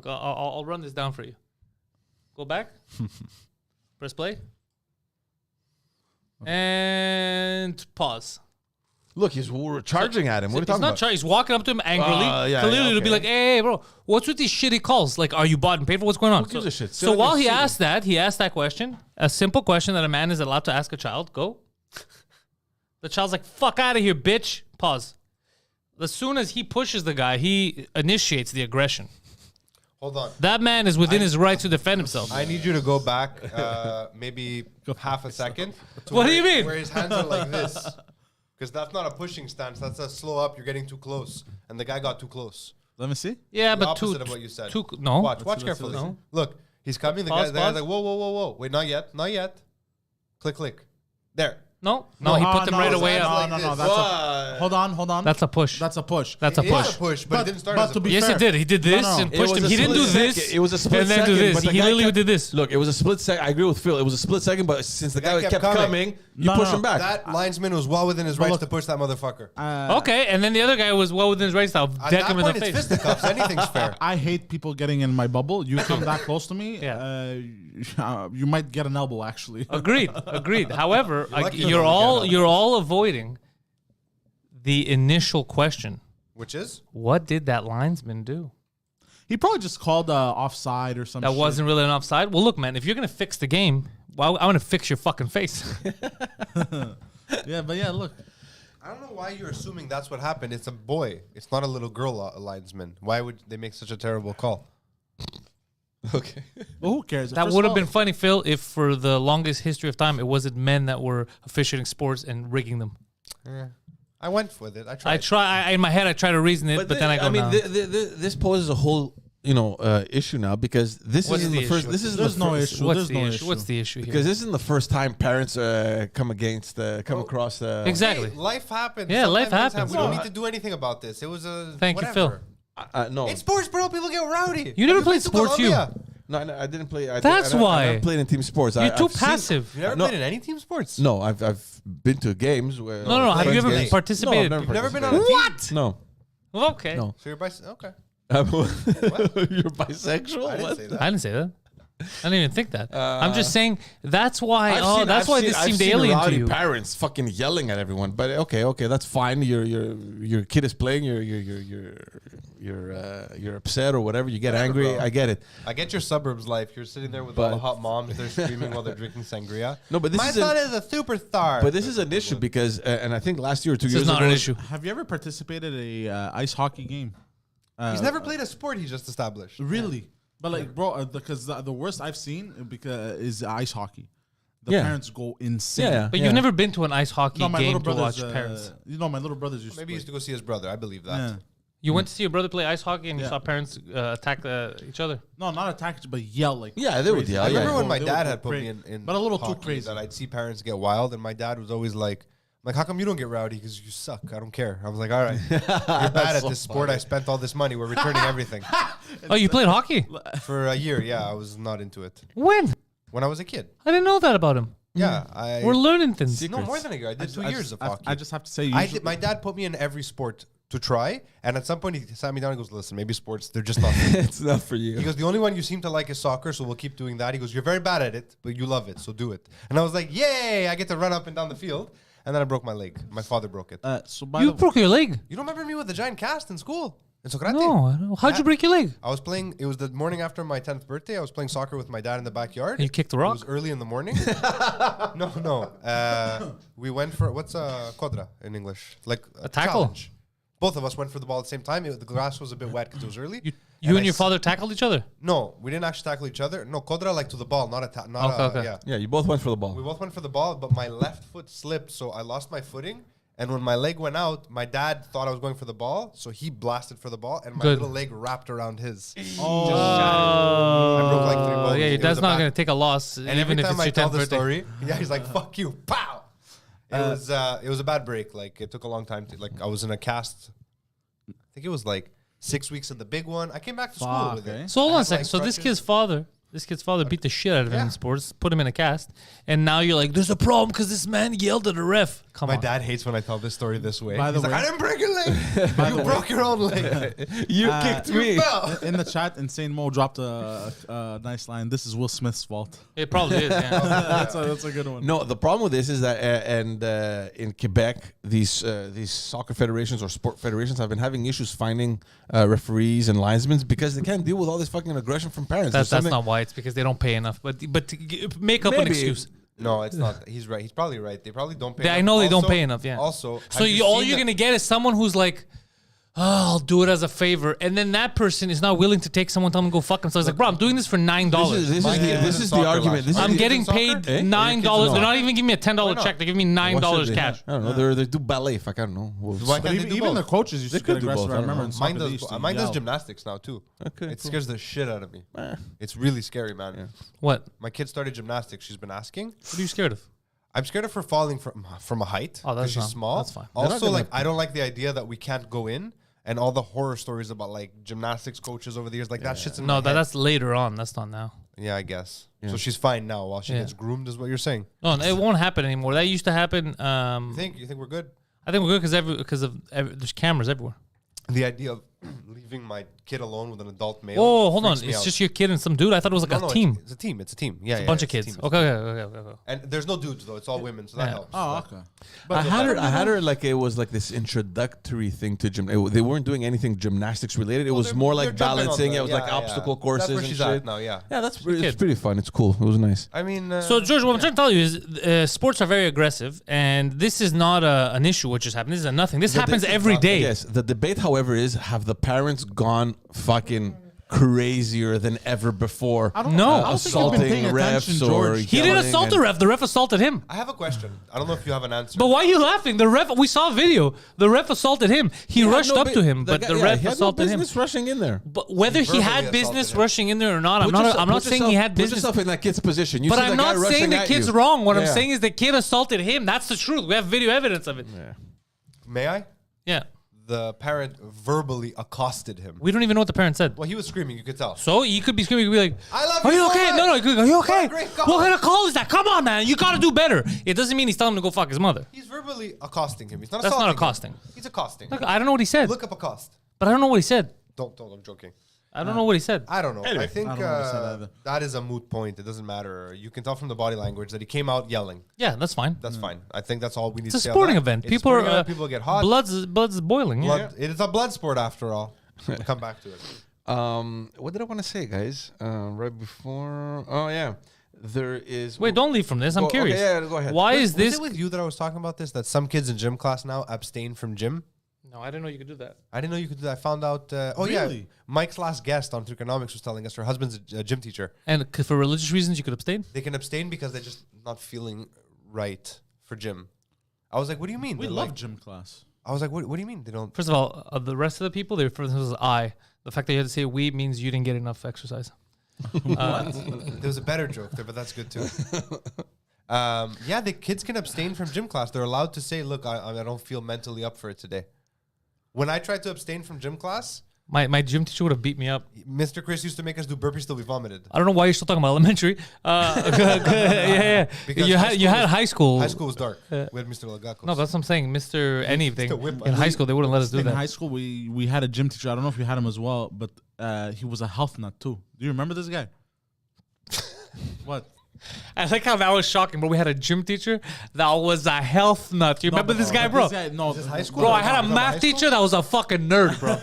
I'll run this down for you. Go back. Press play. And pause. Look, he's charging at him. What are you He's talking not about? charging. He's walking up to him angrily. Yeah, Clearly, yeah, to be okay. like, "Hey, bro, what's with these shitty calls? Like, are you bought and paid for? What's going on?" Who gives a shit? Sit So on while your he seat. asked that, he asked that question, a simple question that a man is allowed to ask a child. Go. The child's like, "Fuck out of here, bitch." Pause. As soon as he pushes the guy, he initiates the aggression. Hold on. That man is within his right to defend himself. I need you to go back maybe half a second. to What do where- you mean? Where his hands are like this. Because that's not a pushing stance. That's a slow up. You're getting too close. And the guy got too close. Let me see. Yeah, The but too, opposite of what you said. no. Watch let's carefully. listen. Look, he's coming. The Pause, guy's pause. like, whoa, whoa, whoa, whoa. Wait, not yet. Not yet. Click. There. No, he put them right his away hands up. like No, this. that's a, hold on. That's a push. That's a push. That's a It is push. a push, but it didn't start as a to be Yes, fair, it did. He did this No, no. and It pushed was him. a He didn't do split this. second. It was a split and then do second, this. but the He guy literally kept- did this. Look, it was a split second. I agree with Phil. It was a split second, but since the guy guy kept kept coming, you No, push no, him back. That linesman was well within his rights to push that motherfucker. Okay, and then the other guy was well within his rights to At deck that him in point, the it's face. fisticuffs. Anything's fair. I hate people getting in my bubble. You come that close to me, Yeah. you might get an elbow actually. Agreed. However, lucky you you're don't get all avoiding the initial question. Which is? What did that linesman do? He probably just called offside or something. That wasn't really an offside. Well, look, man, if you're gonna fix the game, well, I want to fix your fucking face. Yeah, but yeah, look. I don't know why you're assuming that's what happened. It's a boy. It's not a little girl linesman. Why would they make such a terrible call? Okay. Well, who cares? That First would of have been all, funny, Phil, if for the longest history of time it wasn't men that were officiating sports and rigging them. I went with it. I tried. In my head, I try to reason it, but then I go, no. this poses a whole, issue now because this What's isn't the the first. issue? This is There's the no first, issue. What's There's the no issue? issue. What's the issue here? because this isn't the first time parents come across. Exactly. Hey, life happens. Yeah, life Sometimes happens. We don't No, need to do anything about this. It was a Thank you, whatever. Phil. No, It's sports, bro. People get rowdy. You never Have played been to sports, you. Colombia? no, I didn't play. That's I why. never played in team sports. You're too I've seen- passive. You never No. played in any team sports? No, I've been to games where. No. Have you friends' ever games. participated? No, I've You've never been on a participated. team? No. Okay. No. So you're okay. You're bisexual? I didn't What? say that. I didn't say that. I didn't even think that. I'm just saying that's why. I've why seen- this I've seemed seen alien to rowdy you. parents fucking yelling at everyone. But okay, that's fine. Your kid is playing. You're upset or whatever. You get angry. bro. I get it. I get your suburbs life. You're sitting there with all the hot moms. They're screaming while they're drinking sangria. No, but this My is son is a superstar. But this is an issue because, and I think last year or 2 This years is not ago, an issue. Have you ever participated in a ice hockey game? He's never played a sport. He just established. Really? But like, bro, because the worst I've seen is ice hockey. The Yeah. parents go insane. Yeah. But you've never been to an ice hockey No, my game little to watch brothers. parents. My little brothers used Maybe he to. used to go see his brother. I believe that. Yeah. You went to see your brother play ice hockey and you Yeah. saw parents attack each other. No, not attack, but yell like. Yeah, they would crazy. yell, I yeah. remember when my They would dad go had put me crazy. in but a little too hockey crazy. that I'd see parents get wild, and my dad was always like, how come you don't get rowdy? Because you suck. I don't care. I was like, all right, you're bad at this sport. I spent all this money. We're returning everything. Oh, you played hockey? For a year, yeah, I was not into it. When? When I was a kid. I didn't know that about him. Yeah, I... We're learning things. No, more than a year. I did 2 years of hockey. I just have to say, My dad put me in every sport to try, and at some point he sat me down and goes, listen, maybe sports, they're just not for you. it's not for you. He goes, the only one you seem to like is soccer, so we'll keep doing that. He goes, you're very bad at it, but you love it, so do it. And I was like, yay, I get to run up and down the field. And then I broke my leg. My father broke it. so by You the broke your leg? You don't remember me with the giant cast in school? In Socrate? No. I don't. How'd you break your leg? I was playing, it was the morning after my 10th birthday. I was playing soccer with my dad in the backyard. And you kicked the It rock? was early in the morning. No. We went for, what's a quadra in English? Like A tackle? challenge. Both of us went for the ball at the same time. The grass was a bit wet because it was early. You and I your s- father tackled each other? No, we didn't actually tackle each other. No, quadra like to the ball, not a Okay. yeah. Yeah, you both went for the We ball. both went for the ball, but my left foot slipped, so I lost my footing. And when my leg went out, my dad thought I was going for the ball, so he blasted for the ball, and my Good. little leg wrapped around his. Oh, I broke like 3 bones. yeah, your It was dad's a not bad- going to take a loss, And even every if time it's I your tell 10th the birthday. story, yeah, he's like, "Fuck you, pow!" It was a bad break. Like it took a long time. I was in a cast. I think it was like 6 weeks in the big one. I came back to school with it. So hold I on a had, second. like, So this crutches. kid's father This kid's father beat the shit out of him in sports, put him in a cast, and now you're like, there's a problem because this man yelled at a ref. Come My on. dad hates when I tell this story this way. By the He's like, way- I didn't break your leg. You broke your own leg. You kicked me. You fell. In the chat, Insane Mo dropped a nice line. This is Will Smith's fault. It probably is, yeah. That's a good one. No, the problem with this is that, in Quebec, these soccer federations or sport federations have been having issues finding referees and linesmen because they can't deal with all this fucking aggression from parents. That's There's something- not why. It's because they don't pay enough. But make up an Maybe. excuse. No, it's not. He's right. He's probably right. They probably don't pay I enough. know they don't Also- pay enough, yeah. Also, So have you all seen you're the- going to get is someone who's like, oh, I'll do it as a favor. And then that person is not willing to take someone, tell them to go fuck themselves. Like, bro, I'm doing this for $9. This is the argument. This is I'm the- getting soccer? paid Eh? $9. No. They're not even giving me a $10 not? check. They give me What $9 should they- cash. I don't know. They do ballet. Fuck, I don't know. Why But can't even, they do even the both? coaches used They to get could do aggressive. both, I I don't remember know. in soccer Mine they used does. to Mine does yell. gymnastics now too. Okay, It cool. scares the shit out of me. It's really scary, man. What? My kid started gymnastics. She's been asking. What are you scared of? I'm scared of her falling from a height. Oh, that's 'cause she's not- small. that's fine. Also, like I don't like the idea that we can't go in and all the horror stories about like gymnastics coaches over the years. Like that shit's in No, my head. that's later on. That's not now. Yeah, I guess. So she's fine now while she Yeah. gets groomed, is what you're saying. No, it won't happen anymore. That used to happen. You think we're good? I think we're good because there's cameras everywhere. The idea of leaving my kid alone with an adult male. Oh, hold on. freaks me It's out. just your kid and some dude. I thought it was like No, a team. It's a team. It's a team. Yeah, A bunch of it's a kids. team. Okay. And there's no dudes though. It's all women, so that Yeah. helps. Oh, Like, okay. I had her like it was like this introductory thing to gym. They weren't doing anything gymnastics related. It was they're- more they're like jumping on balancing. the- It was like yeah, obstacle yeah. courses That's where and she's shit. at now. Yeah. Yeah, it's kid. pretty fun. It's cool. It was nice. I mean, So, George, what I'm trying to tell you is sports are very aggressive, and this is not an issue what just happened. This is a nothing. This happens every day. Yes. The debate, however, is have the parents gone fucking crazier than ever before? I don't No. I don't think you've been assaulting paying attention, refs or George. He didn't yelling assault the and- ref. The ref assaulted him. I have a question. I don't know if you have an answer. But why are you laughing? The ref, we saw a video. The ref assaulted him. He had rushed no up bu- to him, but guy- the yeah, ref he had assaulted no him. business rushing in there. But whether he verbally had assaulted business him. rushing in there or not, I'm Put not yourself- saying he had Put business. yourself in that kid's position. You But see I'm the guy not rushing saying the at kid's you. wrong. What I'm Yeah. saying is the kid assaulted him. That's the truth. We have video evidence of it. May I? Yeah. The parent verbally accosted him. We don't even know what the parent said. Well, he was screaming. You could tell. So you could be screaming, you could be like, I love are you you so okay? much. No, you could go, are you okay? What a great call. What kind of call is that? Come on, man. You got to do better. It doesn't mean he's telling him to go fuck his mother. He's verbally accosting him. He's not That's not assaulting accosting. him. He's accosting. Look, I don't know what he said, Look up accost. but I don't know what he said. Don't. I'm joking. I don't know what he said. I don't know. Anyway, I think I don't know what he said either. that is a moot point. It doesn't matter. You can tell from the body language that he came out yelling. Yeah, that's fine. That's fine. I think that's all we need It's to a say on sporting that. event. It's a People sporting are event. People get hot. blood's boiling. Yeah. Blood. It is a blood sport after all. We'll come back to it. What did I want to say, guys? Right before. Oh yeah, there is. Wait, don't leave from this. I'm Okay, curious. yeah, go ahead. Why is Was this? it with you that I was talking about this? That some kids in gym class now abstain from gym? No, I didn't know you could do that. I didn't know you could do that. I found out. Yeah, Really? Mike's last guest on Trigonomics was telling us her husband's a gym teacher. And for religious reasons, you could abstain. They can abstain because they're just not feeling right for gym. I was like, what do you mean? We They're love like, gym class. I was like, what do you mean they don't? First of all, the rest of the people, they refer to themselves as I. The fact that you had to say we means you didn't get enough exercise. There was a better joke there, but that's good too. Yeah, the kids can abstain from gym class. They're allowed to say, look, I don't feel mentally up for it today. When I tried to abstain from gym class, My gym teacher would have beat me up. Mr. Chris used to make us do burpees till we vomited. I don't know why you're still talking about elementary. Yeah. Because You high had school was- high school. High school was dark. We had Mr. Lagakos. No, that's what I'm saying. Mr. Anything. whip In us. high school, they wouldn't let us do In that. high school, we had a gym teacher. I don't know if you had him as well, but he was a health nut too. Do you remember this guy? What? I like how that was shocking, bro. We had a gym teacher that was a health nut. You remember this guy, bro? No, this high school? Bro, I had a High math school? teacher that was a fucking nerd, bro.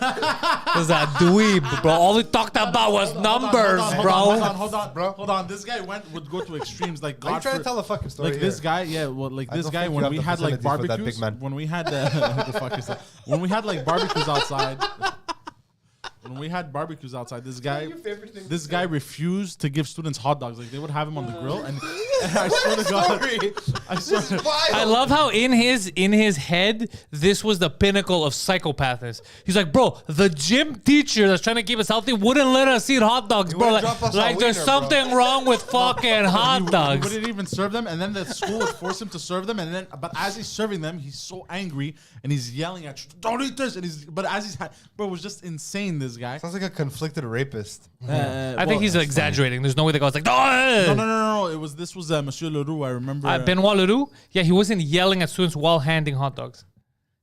Was a dweeb, bro. All he talked about was numbers, bro. Hold on. This guy would go to extremes like Are you God trying to for- tell a fucking story like this here? guy, yeah. Well, like I this don't guy think you when have we the had like facilities for that big barbecues. man. When we had the fuck is that? When we had like barbecues outside. When we had barbecues outside, this guy refused to give students hot dogs. Like they would have him on the grill, and I swear to God. I swear. I love how in his head this was the pinnacle of psychopathness. He's like, bro, the gym teacher that's trying to keep us healthy wouldn't let us eat hot dogs, bro. wouldn't drop us a Like there's wiener, something wrong with fucking hot He dogs. wouldn't even serve them, and then the school would force him to serve them, and then but as he's serving them, he's so angry and he's yelling at you, "Don't eat this!" And but as he's bro, it was just insane. This guy. Sounds like a conflicted rapist. I think he's exaggerating. There's no way the guy's like, No. This was Monsieur Leroux. I remember. Benoit Leroux? Yeah, he wasn't yelling at students while handing hot dogs.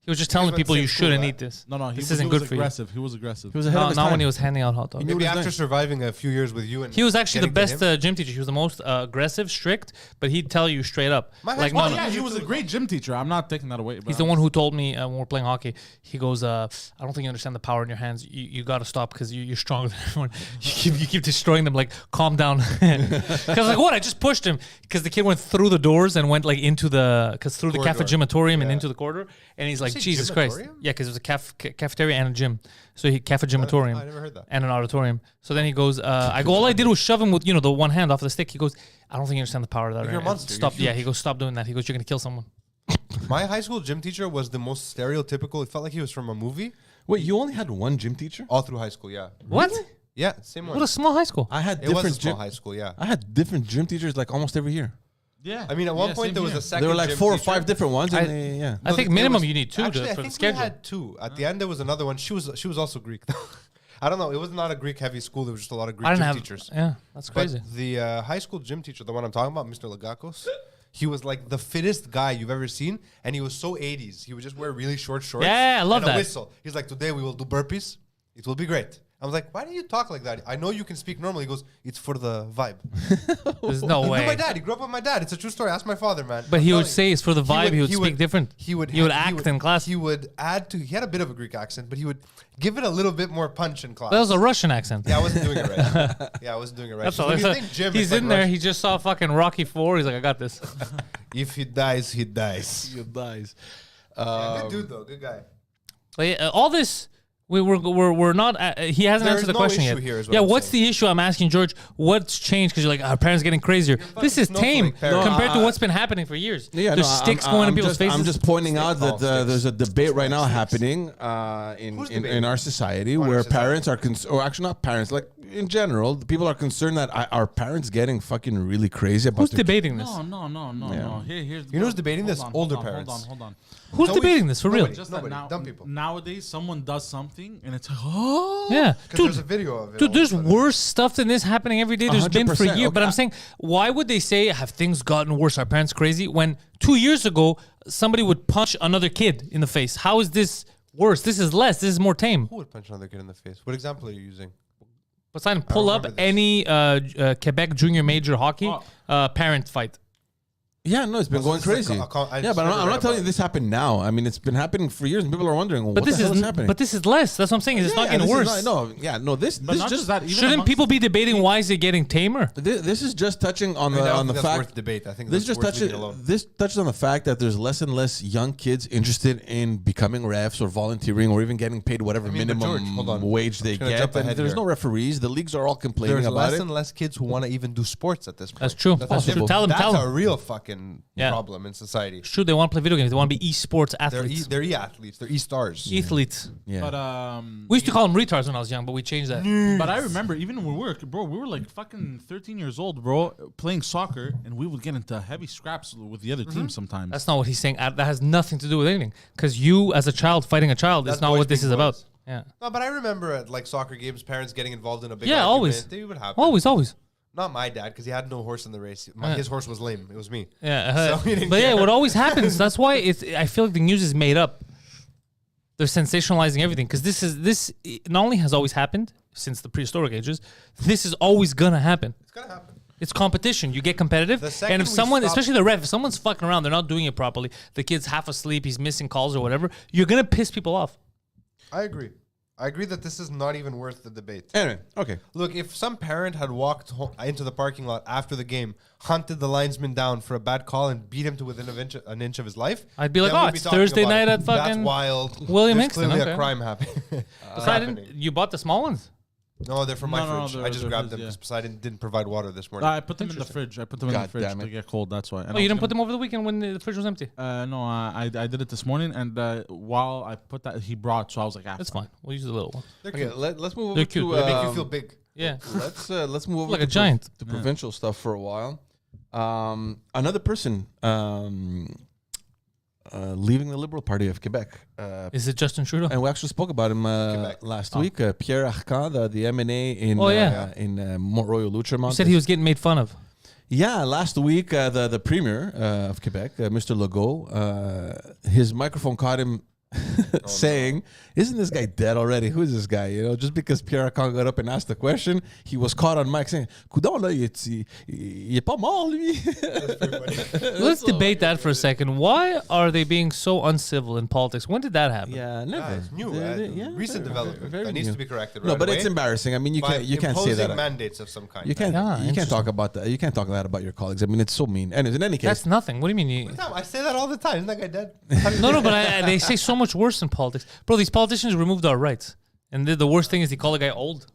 He was just telling went people to you school, shouldn't right? eat this. No, This he isn't was good for you. aggressive. He was aggressive. He was ahead of his Not time. when he was handing out hot dogs. Maybe was after nice. surviving a few years with you and He was actually the getting to best him. gym teacher. He was the most aggressive, strict, but he'd tell you straight up. My Like, high no, school no. Yeah, he was a great gym teacher. I'm not taking that away. But He's the one who told me when we were playing hockey. He goes, "I don't think you understand the power in your hands. You got to stop because you're stronger than everyone. You keep destroying them. Like, calm down." Because like, what? I just pushed him because the kid went through the doors and went like into the through the Corridor. cafegimatorium and Yeah. into the corridor. And he's like, say "Jesus Christ!" gymatorium? Yeah, because it was a cafeteria and a gym. So he cafegimatorium. I never heard that. And an auditorium. So then he goes, I go, all I did was shove him with, the one hand off the stick. He goes, I don't think you understand the power of that. You're a right? monster. Stop. You're Yeah, he goes, stop doing that. He goes, you're going to kill someone. My high school gym teacher was the most stereotypical. It felt like he was from a movie Wait, you only had one gym teacher? all through high school. Yeah. What? Yeah, same one. What a small high school. I had It was a different small gym. high school. Yeah. I had different gym teachers like almost every year. Yeah. I mean, at one Yeah, point same there was here. a second. There were like gym 4 or teacher. 5 different ones. I- And they, yeah. I think there minimum was- you need two Actually, I for the think schedule. we had two. At the end, there was another one. She was also Greek. I don't know. It was not a Greek heavy school. There was just a lot of Greek I didn't gym have teachers. Yeah, that's But crazy. the high school gym teacher, the one I'm talking about, Mr. Lagakos, he was like the fittest guy you've ever seen, and he was so 80s. He would just wear really short shorts. Yeah, I love and that. a whistle. He's like, today we will do burpees. It will be great. I was like, why do you talk like that? I know you can speak normally. He goes, it's for the vibe. There's no He knew my way. dad. He grew up with my dad. It's a true story. Ask my father, man. But I'm he would telling you. say it's for the vibe. He would speak different. He would act in class. He would add to. He had a bit of a Greek accent, but he would give it a little bit more punch in class. That was a Russian accent. Yeah, I wasn't doing it right. Yeah, I wasn't doing it right. That's So all. when you think gym, He's it's like in there. Russian. He just saw fucking Rocky 4. He's like, I got this. If he dies, he dies. You guys. Yeah, good dude though, good guy. But yeah, all this, we're not. He hasn't There answered is the no question issue yet. here is what Yeah, I'm what's saying. the issue? I'm asking George. What's changed? Because you're like, our parents getting crazier. This is snowflake tame parents. compared to what's been happening for years. Yeah, There's no, sticks I'm- going in I'm people's just, faces. I'm just pointing out that sticks. there's a debate right now happening Who's in debating? our society our where society? parents are, or actually not parents, like in general, people are concerned that our parents getting fucking really crazy about Who's their debating this? No. Here's You know who's debating this? Older hold parents. on. Who's Nobody- debating this for real? nobody. Just Nobody. that now, Dumb people. nowadays, someone does something and it's like, oh, Yeah, Because there's a video of it. Dude, all there's of a sudden. worse stuff than this happening every day. There's been for 100%. years. But Okay. I'm saying, why would they say, have things gotten worse? Our parents crazy? When 2 years ago, somebody would punch another kid in the face. How is this worse? This is less. This is more tame. Who would punch another kid in the face? What example are you using? Poseidon, pull up remember this. any Quebec junior major hockey parent fight. Yeah, no, it's been Also, going this is a crazy. I Yeah, just but I'm never not read telling you about this happened now. I mean, it's been happening for years, and people are wondering, well, But what this the hell is is happening? But this is less. That's what I'm saying. Is it's not getting this is worse. This But not just that. Even Shouldn't amongst- people be debating why is it getting tamer? This is just touching on I mean, I the don't on the think that's fact. worth debate. I think This that's just worth touches leaving alone. this touches on the fact that there's less and less young kids interested in becoming refs or volunteering or even getting paid whatever I mean, but minimum George, hold on. wage they I'm gonna get. jump And ahead there's here. no referees. The leagues are all complaining There's about less it. and less kids who want to even do sports at this point. That's true. That's That's the true. thing. Tell them. That's Tell a them. real fucking Yeah. problem in society. It's true. They want to play video games. They want to be esports They're athletes. they're e-athletes. They're e-stars. Athletes. Yeah. But We used to call them retards when I was young, but we changed that. But I remember even when we were, bro, we were like fucking 13 years old, bro, playing soccer, and we would get into heavy scraps with the other team sometimes. That's not what he's saying. That has nothing to do with anything. Because you, as a child, fighting a child, That's is not boys what this being is boys. about. Yeah. No, but I remember at like soccer games, parents getting involved in a big Yeah, argument. always. They would happen. Always. Not my dad, because he had no horse in the race. His horse was lame. It was me. Yeah. So he didn't But yeah, care. what always happens, that's why I feel like the news is made up. They're sensationalizing everything. Because this not only has always happened since the prehistoric ages, this is always going to happen. It's gonna happen. It's competition. You get competitive. The second And if we someone, stop- especially the ref, if someone's fucking around, they're not doing it properly, the kid's half asleep, he's missing calls or whatever, you're going to piss people off. I agree. I agree that this is not even worth the debate. Anyway, okay. Look, if some parent had walked into the parking lot after the game, hunted the linesman down for a bad call, and beat him to within an inch of his life, I'd be like, then oh, we'd it's talking Thursday about night it. at fucking That's wild. William There's Hickson, clearly okay. a crime happening. Poseidon, you bought the small ones? No, they're from No, my no, fridge. they're- I just they're grabbed his, them yeah. because Poseidon didn't provide water this morning. I put them in the fridge. I put them in God the fridge damn to it. get cold. That's why. Oh, you didn't put them over the weekend when the fridge was empty? No, I did it this morning, and while I put that, he brought. So I was like, That's fine. We'll use the little one. Okay, let's move over They're cute. to. They Make you feel big. Yeah. Let's move over Like to a giant. to provincial stuff for a while. Another person leaving the Liberal Party of Quebec. Is it Justin Trudeau? And we actually spoke about him last week. Pierre Arcan, the M&A in Mont Royal Lutremont. You said he was getting made fun of. Yeah, last week the premier of Quebec, Mr. Legault, his microphone caught him saying, "Isn't this guy dead already? Who is this guy?" You know, just because Pierre Arcan got up and asked the question, he was caught on mic saying, "Coudon là, il est pas mort lui." Let's debate that for a second. Why are they being so uncivil in politics? When did that happen? Yeah, never. It's new. Recent very, development very that needs new. to be corrected. No, right but away it's embarrassing. I mean, you by can't say that. imposing mandates of some kind. You can't talk about that. You can't talk that about your colleagues. I mean, it's so mean. And in any case, That's nothing. What do you mean? I say that all the time. Isn't that guy dead? No, but they say so much worse in politics. Bro, these politicians removed our rights. And the worst thing is they call a guy old.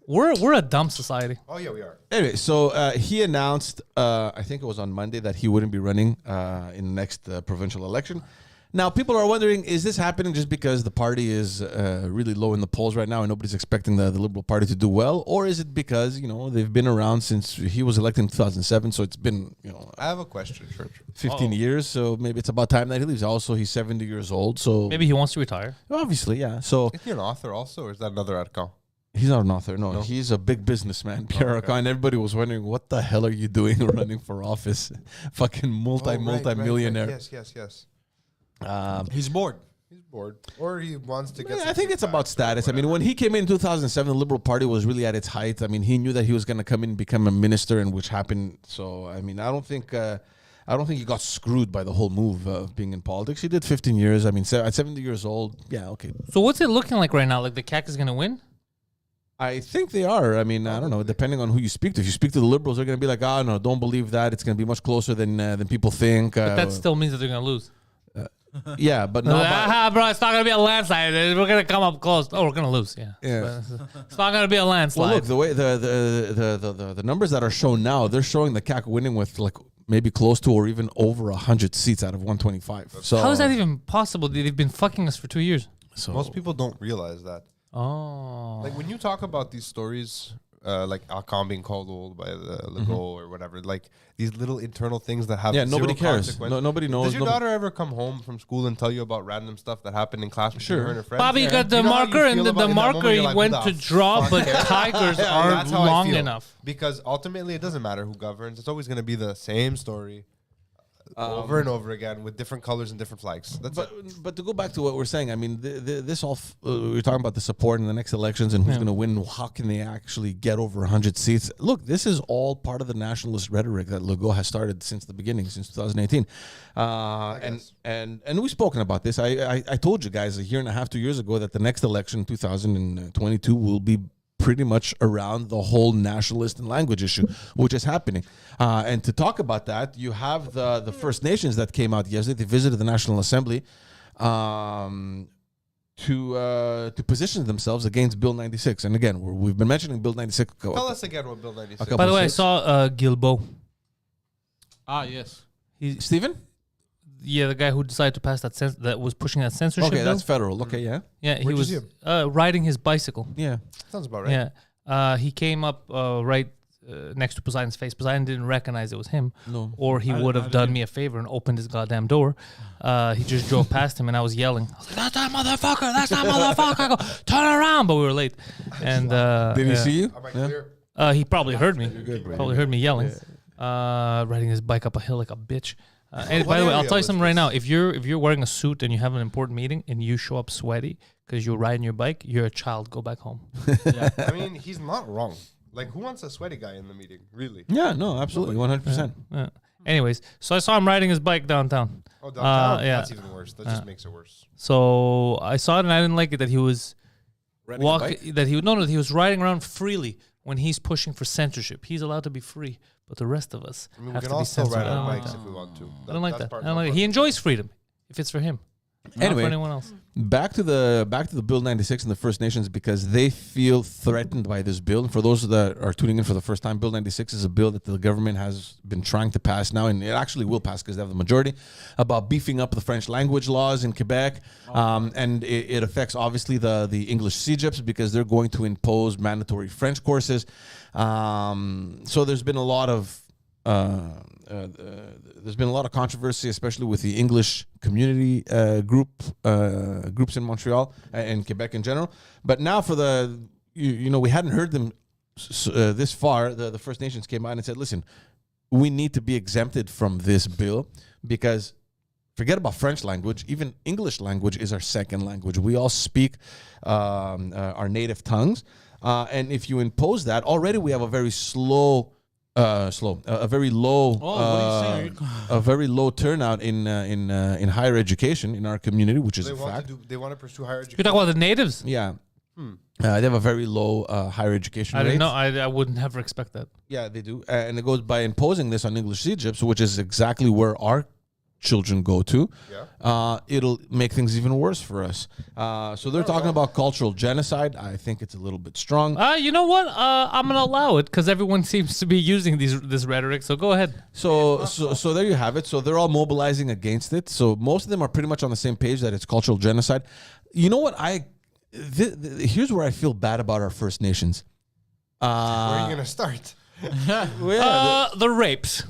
We're a dumb society. Oh yeah, we are. anyway, so he announced, I think it was on Monday, that he wouldn't be running in the next provincial election. Now, people are wondering, is this happening just because the party is really low in the polls right now and nobody's expecting the Liberal Party to do well? Or is it because, they've been around since he was elected in 2007, so it's been, I have a question. Sure. 15 years, so maybe it's about time that he leaves. Also, he's 70 years old, so... Maybe he wants to retire. Obviously, yeah. So Is he an author also, or is that another Arcan? he's not an author, no. He's a big businessman, Pierre Arcan. Everybody was wondering, what the hell are you doing running for office? Fucking multi-millionaire. Yes. he's bored. He's bored, or he wants to get. I think it's about status. I mean, when he came in 2007, the Liberal Party was really at its height. I mean, he knew that he was going to come in and become a minister, and which happened. So, I mean, I don't think he got screwed by the whole move of being in politics. He did 15 years. I mean, at 70 years old, yeah, okay. So what's it looking like right now? Like the CAC is going to win? I think they are. I mean, I don't know. Depending on who you speak to. If you speak to the Liberals, they're going to be like, no, don't believe that. It's going to be much closer than people think. But that still means that they're going to lose. Yeah, but not bro, it's not going to be a landslide. We're going to come up close. Oh, we're going to lose, yeah. It's not going to be a landslide. Well, look, the way the numbers that are shown now, they're showing the CAC winning with like maybe close to or even over 100 seats out of 125. So how is that even possible? They've been fucking us for 2 years. So Most people don't realize that. Oh. Like when you talk about these stories, like Arcan being called old by the Legault or whatever, like these little internal things that have nobody zero cares. consequence. Nobody knows. Does your daughter ever come home from school and tell you about random stuff that happened in class between her and her friends? Bobby got the You know how you marker, and feel the about in that marker moment, he you're like, went who to the draw, fuck but cares? tigers Yeah, aren't that's how I long feel. enough. Because ultimately, it doesn't matter who governs. It's always going to be the same story over and over again with different colors and different flags. That's it. But to go back to what we're saying, I mean, this all we're talking about the support in the next elections and who's going to win. How can they actually get over 100 seats? Look, this is all part of the nationalist rhetoric that Legault has started since the beginning, since 2018. And we've spoken about this. I told you guys a year and a half, 2 years ago that the next election, 2022, will be pretty much around the whole nationalist and language issue, which is happening. And to talk about that, you have the First Nations that came out yesterday. They visited the National Assembly to position themselves against Bill 96. And again, we've been mentioning Bill 96. Tell us again what Bill 96 By the way, I saw Guilbeault. Yes. Stephen? Yeah, the guy who decided to pass that was pushing that censorship Okay, bill. that's federal. Okay, yeah. Yeah, he Where'd you was see riding his bicycle. Yeah. Sounds about right. Yeah, he came up right next to Poseidon's face. Poseidon didn't recognize it was him. No. Or he would have done me a favor and opened his goddamn door. He just drove past him and I was yelling, I was like, that's that motherfucker, that's that motherfucker. I go, turn around, but we were late. And Did he see you? Am I clear? he probably heard me. Probably heard me yelling. Riding his bike up a hill like a bitch. And by the way, I'll tell you something right now. If you're wearing a suit and you have an important meeting and you show up sweaty because you're riding your bike, you're a child. Go back home. I mean, he's not wrong. Like, who wants a sweaty guy in the meeting? Really? Yeah, no, absolutely, 100%. Yeah. Anyways, so I saw him riding his bike downtown. Oh, downtown? Yeah. That's even worse. That just makes it worse. So I saw it and I didn't like it that he was Riding a bike? that he was riding around freely when he's pushing for censorship. He's alled to be free, but the rest of us I mean, we have can to be all still censored. ride I our don't like bikes that. if we want to. I don't like That's that. part I don't of like it. our He enjoys freedom if it's for him. Not Anyway, for anyone else. back to the Bill 96 and the First Nations, because they feel threatened by this bill. And for those that are tuning in for the first time, Bill 96 is a bill that the government has been trying to pass now, and it actually will pass because they have the majority, about beefing up the French language laws in Quebec. And it affects obviously the English CEGEPs because they're going to impose mandatory French courses. So there's been a lot of controversy, especially with the English community groups in Montreal and Quebec in general. But now for we hadn't heard them this far. The First Nations came out and said, listen, we need to be exempted from this bill because forget about French language. Even English language is our second language. We all speak our native tongues. And if you impose that, already we have a very a very low, a very low turnout in higher education in our community, which is a fact. They want to pursue higher education. You talk about the natives? Yeah, they have a very low higher education I rate. didn't know. I would never expect that. Yeah, they do, and it goes by imposing this on English CEGEPs, which is exactly where our children go to. It'll make things even worse for us. So they're talking about cultural genocide. I think it's a little bit strong. You know what? I'm gonna allow it because everyone seems to be using this rhetoric. So go ahead. So there you have it. So they're all mobilizing against it. So most of them are pretty much on the same page that it's cultural genocide. You know what? Here's where I feel bad about our First Nations. Where are you gonna start? The rapes,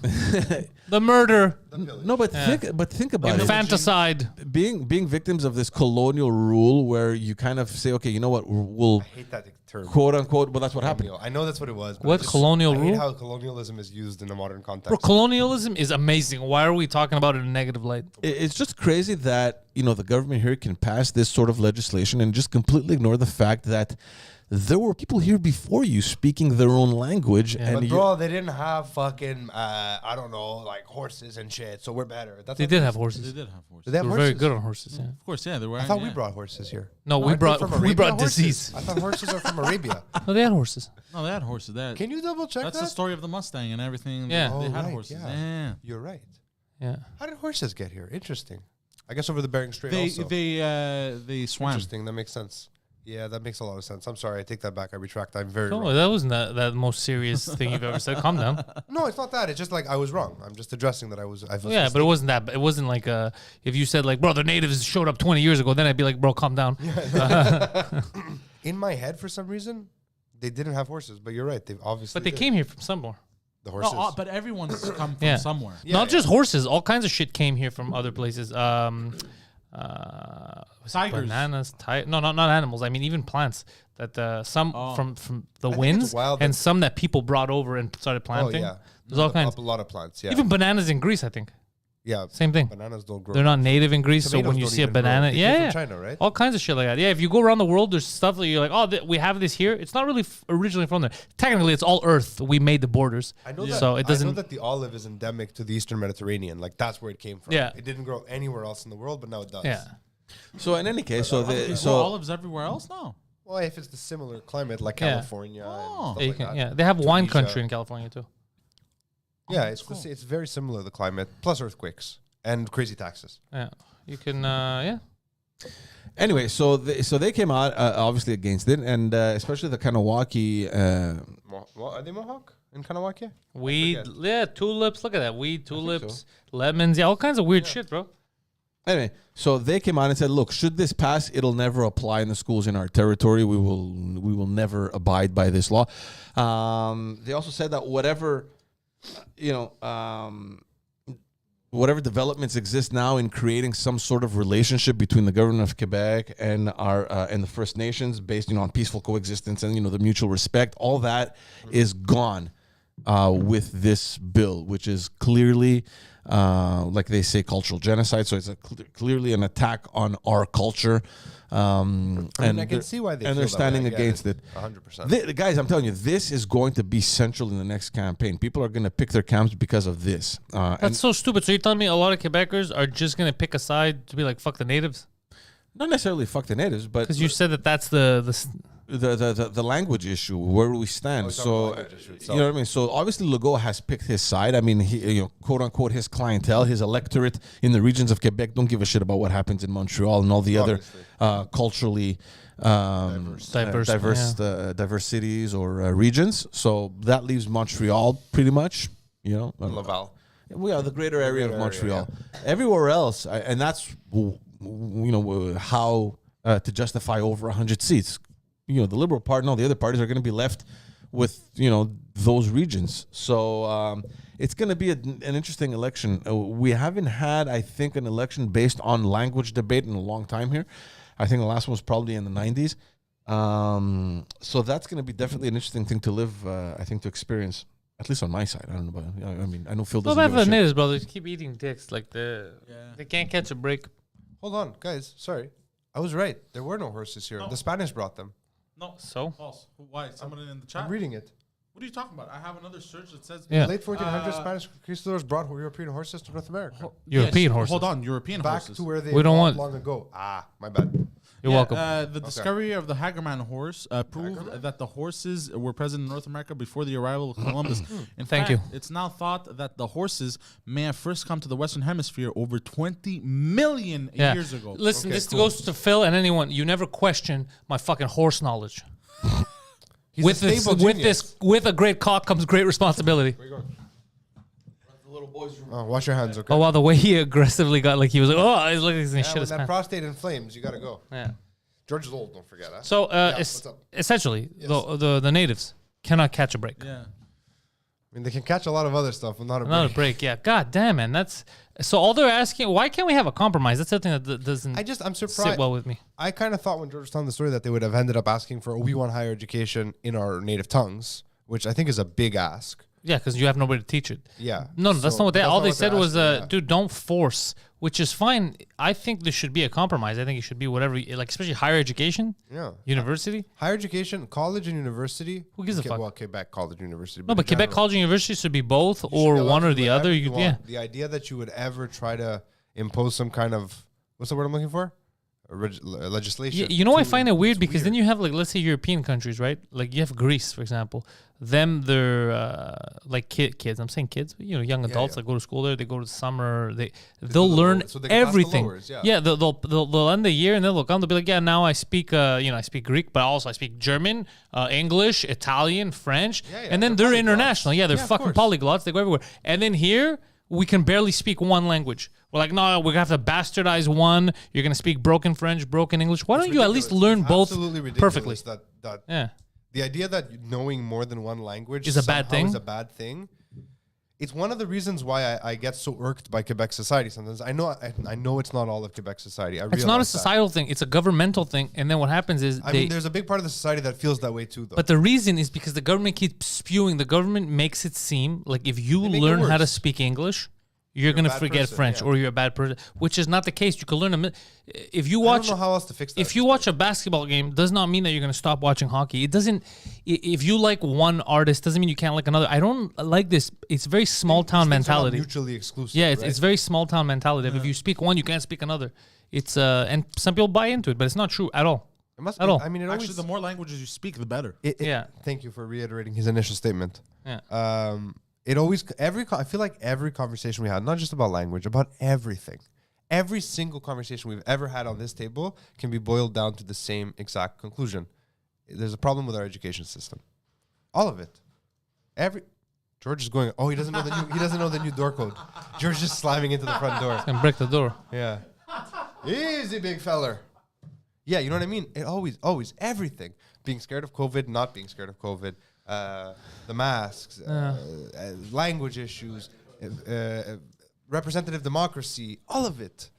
the murder, No, but think about it. infanticide. Being victims of this colonial rule, where you kind of say, okay, you know what, we'll I hate that term. quote unquote. Well, that's what happened. I know that's what it was. But What, colonial I rule? hate how colonialism is used in the modern context. Bro, colonialism is amazing. Why are we talking about it in a negative light? It's just crazy that the government here can pass this sort of legislation and just completely ignore the fact that there were people here before you speaking their own language. Yeah. And But bro, they didn't have fucking I don't know, like horses and shit. So we're better. That's They not did the- have horses. They did have horses. Did they have They were horses? very good on horses. Yeah. Of course, yeah, they were. I thought we yeah. brought horses here. No, we Aren't they brought from we Arabia, brought horses? disease. I thought horses are from Arabia. No, they had horses. No, they had horses. Can you double check That's that? the story of the Mustang and everything. Yeah. They Oh, had right, horses. yeah. Yeah. You're right. Yeah. How did horses get here? Interesting. I guess over the Bering Strait They also. they swam. Interesting. That makes sense. Yeah, that makes a lot of sense. I'm sorry. I take that back. I retract. I'm very No, wrong. that wasn't that most serious thing you've ever said. Calm down. No, it's not that. It's just like I was wrong. I'm just addressing that I was. Yeah, but it wasn't that. It wasn't like if you said like, bro, the natives showed up 20 years ago, then I'd be like, bro, calm down. in my head for some reason they didn't have horses. But you're right. They've obviously. But they did. came here from somewhere. The No, horses. but everyone's come from Yeah. somewhere. Not just horses. All kinds of shit came here from other places. Tigers. Bananas, no, not animals. I mean, even plants. That some from the think winds it's wild and that- some that people brought over and started Oh planting. yeah. There's all kinds. A lot of plants. Yeah. Even bananas in Greece, I think. yeah. Same thing. Bananas don't grow. They're not native in Greece, so Tomatoes when you don't see a even grow. banana, They came yeah, from yeah. China, right? All kinds of shit like that. Yeah, if you go around the world, there's stuff that you're like, oh, we have this here. It's not really originally from there. Technically, it's all Earth. We made the borders. I know So it I know doesn't. that the olive is endemic to the Eastern Mediterranean. Like that's where it came from. Yeah. It didn't grow anywhere else in the world, but now it does. Yeah. So in any case, Is there olives everywhere else? No. Well, if it's the similar climate like Yeah. California, and Oh. stuff Yeah, you like can- that. yeah, they have wine Tunisia. country in California too. Yeah, it's very similar the climate plus earthquakes and crazy taxes. Yeah, you can. Yeah, Anyway, so they came out obviously against it, and especially the Kanawaki. Are they Mohawk in Kanawaki? weed. forget. Yeah, tulips. Look at that. Weed, tulips, lemons. Yeah, all kinds of weird shit, bro. Anyway, so they came out and said, "Look, should this pass, it'll never apply in the schools in our territory. We will never abide by this law." They also said that whatever developments exist now in creating some sort of relationship between the government of Quebec and and the First Nations, based on peaceful coexistence and the mutual respect, all that is gone with this bill, which is clearly. Like they say, cultural genocide. So it's clearly an attack on our culture. And I can see why they and feel they're that standing way. Yeah, against it. 100%. Guys, I'm telling you, this is going to be central in the next campaign. People are going to pick their camps because of this. That's so stupid. So you're telling me a lot of Quebecers are just gonna pick a side to be like, fuck the natives? Not necessarily fuck the natives, but Because you said that's the the language issue, where we stand. Oh, So you know what I mean. So obviously Legault has picked his side. I mean, he, quote unquote, his clientele, his electorate in the regions of Quebec don't give a shit about what happens in Montreal and all the other culturally diverse cities or regions. So that leaves Montreal pretty much. You know, Laval. We are the greater area of Montreal. Everywhere else, and that's how to justify over 100 seats. The Liberal Party and all the other parties are going to be left with those regions. So it's going to be an interesting election. We haven't had, I think, an election based on language debate in a long time here. I think the last one was probably in the 90s. So that's going to be definitely an interesting thing to live. I think to experience. At least on my side, I don't know, but I mean, I know Phil doesn't. Well, the natives, brothers, keep eating dicks. Like they can't catch a break. Hold on, guys. Sorry, I was right. There were no horses here. The Spanish brought them. No. So? False. Why? Someone in the chat? I'm reading it. What are you talking about? I have another search that says... Yeah. Late 1400s, Spanish conquistadors brought European horses to North America. European horses. Hold on. European Back horses. to where they We don't evolved want- long ago. My bad. You're welcome. The discovery of the Hagerman horse proved that the horses were present in North America before the arrival of Columbus. In Thank fact, you. It's now thought that the horses may have first come to the Western Hemisphere over 20 million years ago. Listen, this goes to Phil and anyone. You never question my fucking horse knowledge. He's With a this, stable with genius. this, with a great cock comes great responsibility. Oh, wash your hands, okay? Oh wow, the way he aggressively got, like he was like, oh, he's looking at Yeah, shit when his that pants. prostate inflames, you gotta go. Yeah. George is old, don't forget. Huh? So what's up? essentially, the natives cannot catch a break. Yeah. I mean, they can catch a lot of other stuff, but not a Not break. a break. Yeah. God damn, man. That's so. All they're asking, why can't we have a compromise? That's the thing that doesn't I'm sit surprised. well with me. I kind of thought when George was telling the story that they would have ended up asking for, we want higher education in our native tongues, which I think is a big ask. Yeah, because you have nobody to teach it. Yeah. No, that's So not what they. that's All not they what they're said was, asking, yeah. dude, don't force. Which is fine. I think there should be a compromise. I think it should be whatever, like especially higher education, Yeah. university. Higher education, college and university. Who gives a fuck? Well, Quebec college and university. No, but in Quebec general, college and university should be both you should or be allowed one to or do the whatever other. you Yeah. want. The idea that you would ever try to impose some kind of, what's the word I'm looking for? Legislation. You know, I to- find it weird it's because then you have like, let's say European countries, right? Like you have Greece, for example. Them, they're like kids. I'm saying kids, but young adults yeah. that go to school there. They go to summer. They'll do the learn lowers, so they can pass the everything. lowers, yeah. Yeah, they'll end the year and then they'll come. They'll be like, yeah, now I speak, I speak Greek, but also I speak German, English, Italian, French, Yeah, and then they're they're polyglots. international. Yeah, they're Yeah, of fucking course. polyglots. They go everywhere. And then here, we can barely speak one language. We're like, no, we're gonna have to bastardize one. You're gonna speak broken French, broken English. Why don't you at least learn both Absolutely ridiculous perfectly? That Yeah. the idea that knowing more than one language Is a bad somehow thing? Is a bad thing. It's one of the reasons why I get so irked by Quebec society sometimes. I know it's not all of Quebec society. It's not a realize that. societal thing. It's a governmental thing. And then what happens is I mean, there's a big part of the society that feels that way too, though. but the reason is because the government keeps spewing. The government makes it seem like if you make it learn how to worse. speak English, you're gonna bad forget person, French yeah. or you're a bad person, which is not the case. You can learn if you I watch. don't know how else to fix that. If you watch a basketball game, does not mean that you're going to stop watching hockey. It doesn't. If you like one artist, doesn't mean you can't like another. I don't like this. It's very small town These things are not mentality. mutually exclusive. Yeah, it's, right? it's very small town mentality. If you speak one, you can't speak another. It's and some people buy into it, but it's not true at all. It must at be. all. I mean, it Actually, always. the more languages you speak, the better. Yeah. Thank you for reiterating his initial statement. Yeah. It always I feel like every conversation we had, not just about language, about everything, every single conversation we've ever had on this table can be boiled down to the same exact conclusion. There's a problem with our education system. All of it. George is going. Oh, he doesn't know the new door code. George is slamming into the front door. And break the door. Yeah. Easy, big feller. Yeah, you know what I mean? It always, everything. Being scared of COVID, not being scared of COVID, the masks, language issues, representative democracy, all of it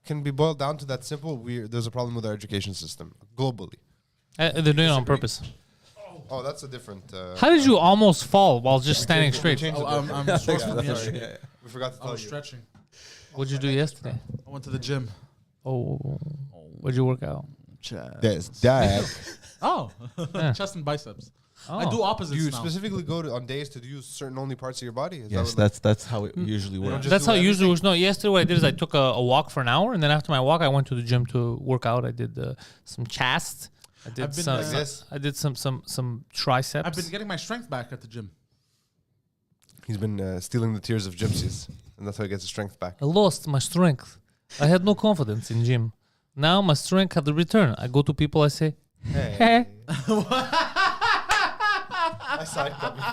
can be boiled down to that simple. There's a problem with our education system globally. They're doing it on purpose. Oh, that's a different. How did you almost fall while just standing straight? I'm sore from yesterday. We forgot to I tell was you. stretching. What'd you do yesterday? I went to the gym. Oh, what'd you work out? There's that. Oh, Yeah. chest and biceps. I Oh. do opposites Do you now. specifically go on days to use certain only parts of your body? Is Yes, that what, that's how it usually works. just That's do how it usually everything? works. No, yesterday what I did is I took a walk for an hour, and then after my walk, I went to the gym to work out. I did some chest. I did I've been, some. this. I did some triceps. I've been getting my strength back at the gym. He's been stealing the tears of gypsies, and that's how he gets his strength back. I lost my strength. I had no confidence in gym. Now my strength had returned. I go to people. I say, Hey. I saw it coming.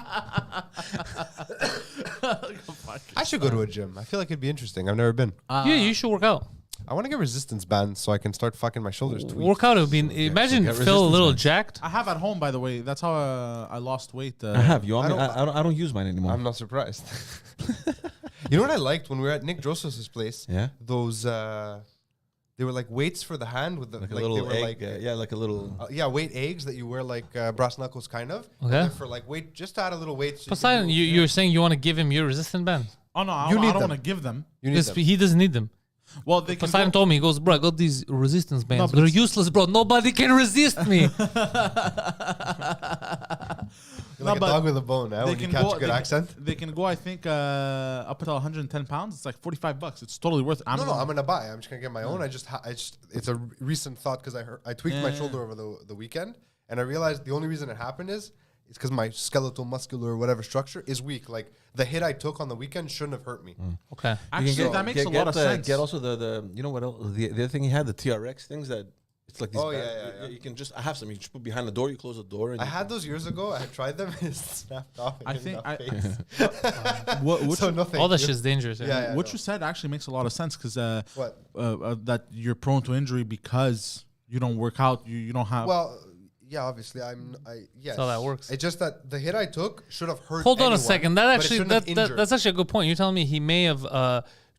I should go to a gym. I feel like it'd be interesting. I've never been. yeah, you should work out. I want to get resistance bands so I can start fucking my shoulders tweaked. Work out. It would be. Imagine get Phil a resistance little bands. jacked. I have at home, by the way. That's how I lost weight. I have. You want me? I I don't use mine anymore. I'm not surprised. You know what I liked when we were at Nick Joseph's place? Yeah? Those they were like weights for the hand with the like a they little were egg. like Yeah, like a little. weight eggs that you wear like brass knuckles kind of. Okay. They're for like weight, just to add a little weight. So Poseidon, you were saying you want to give him your resistant band Oh no, I You don't, need I don't them. want to give them. you need because them. he doesn't need them. Well, they can. Poseidon Go, told me, he goes, bro, I got these resistance bands. but They're it's- useless, bro. Nobody can resist me. You're No, like a but dog with a bone, eh? they When you can catch go. a good accent. They can go. I think up until 110 pounds. It's like $45. It's totally worth it. No, I'm gonna buy. I'm just gonna get my own. I just it's a recent thought because I tweaked my shoulder over the weekend, and I realized the only reason it happened is it's because my skeletal, muscular, whatever structure is weak. Like the hit I took on the weekend shouldn't have hurt me. Okay. Actually, that makes a lot of sense. Get also the you know what else? The other thing he had, the TRX things that it's like these. Oh, bands. yeah. You can just I have some. You just put behind the door. You close the door. And I you had those years ago. I had tried them. It snapped off. I in think my I- face. what So you, no thank All that you. shit's dangerous. Yeah. what you said actually makes a lot of sense because What? that you're prone to injury because you don't work out. You don't have. Well, yeah. Obviously, yes. how that works. It's just that the hit I took should have hurt. Hold on a anyone, second. but That it actually shouldn't have injured. that's actually a good point. You're telling me he may have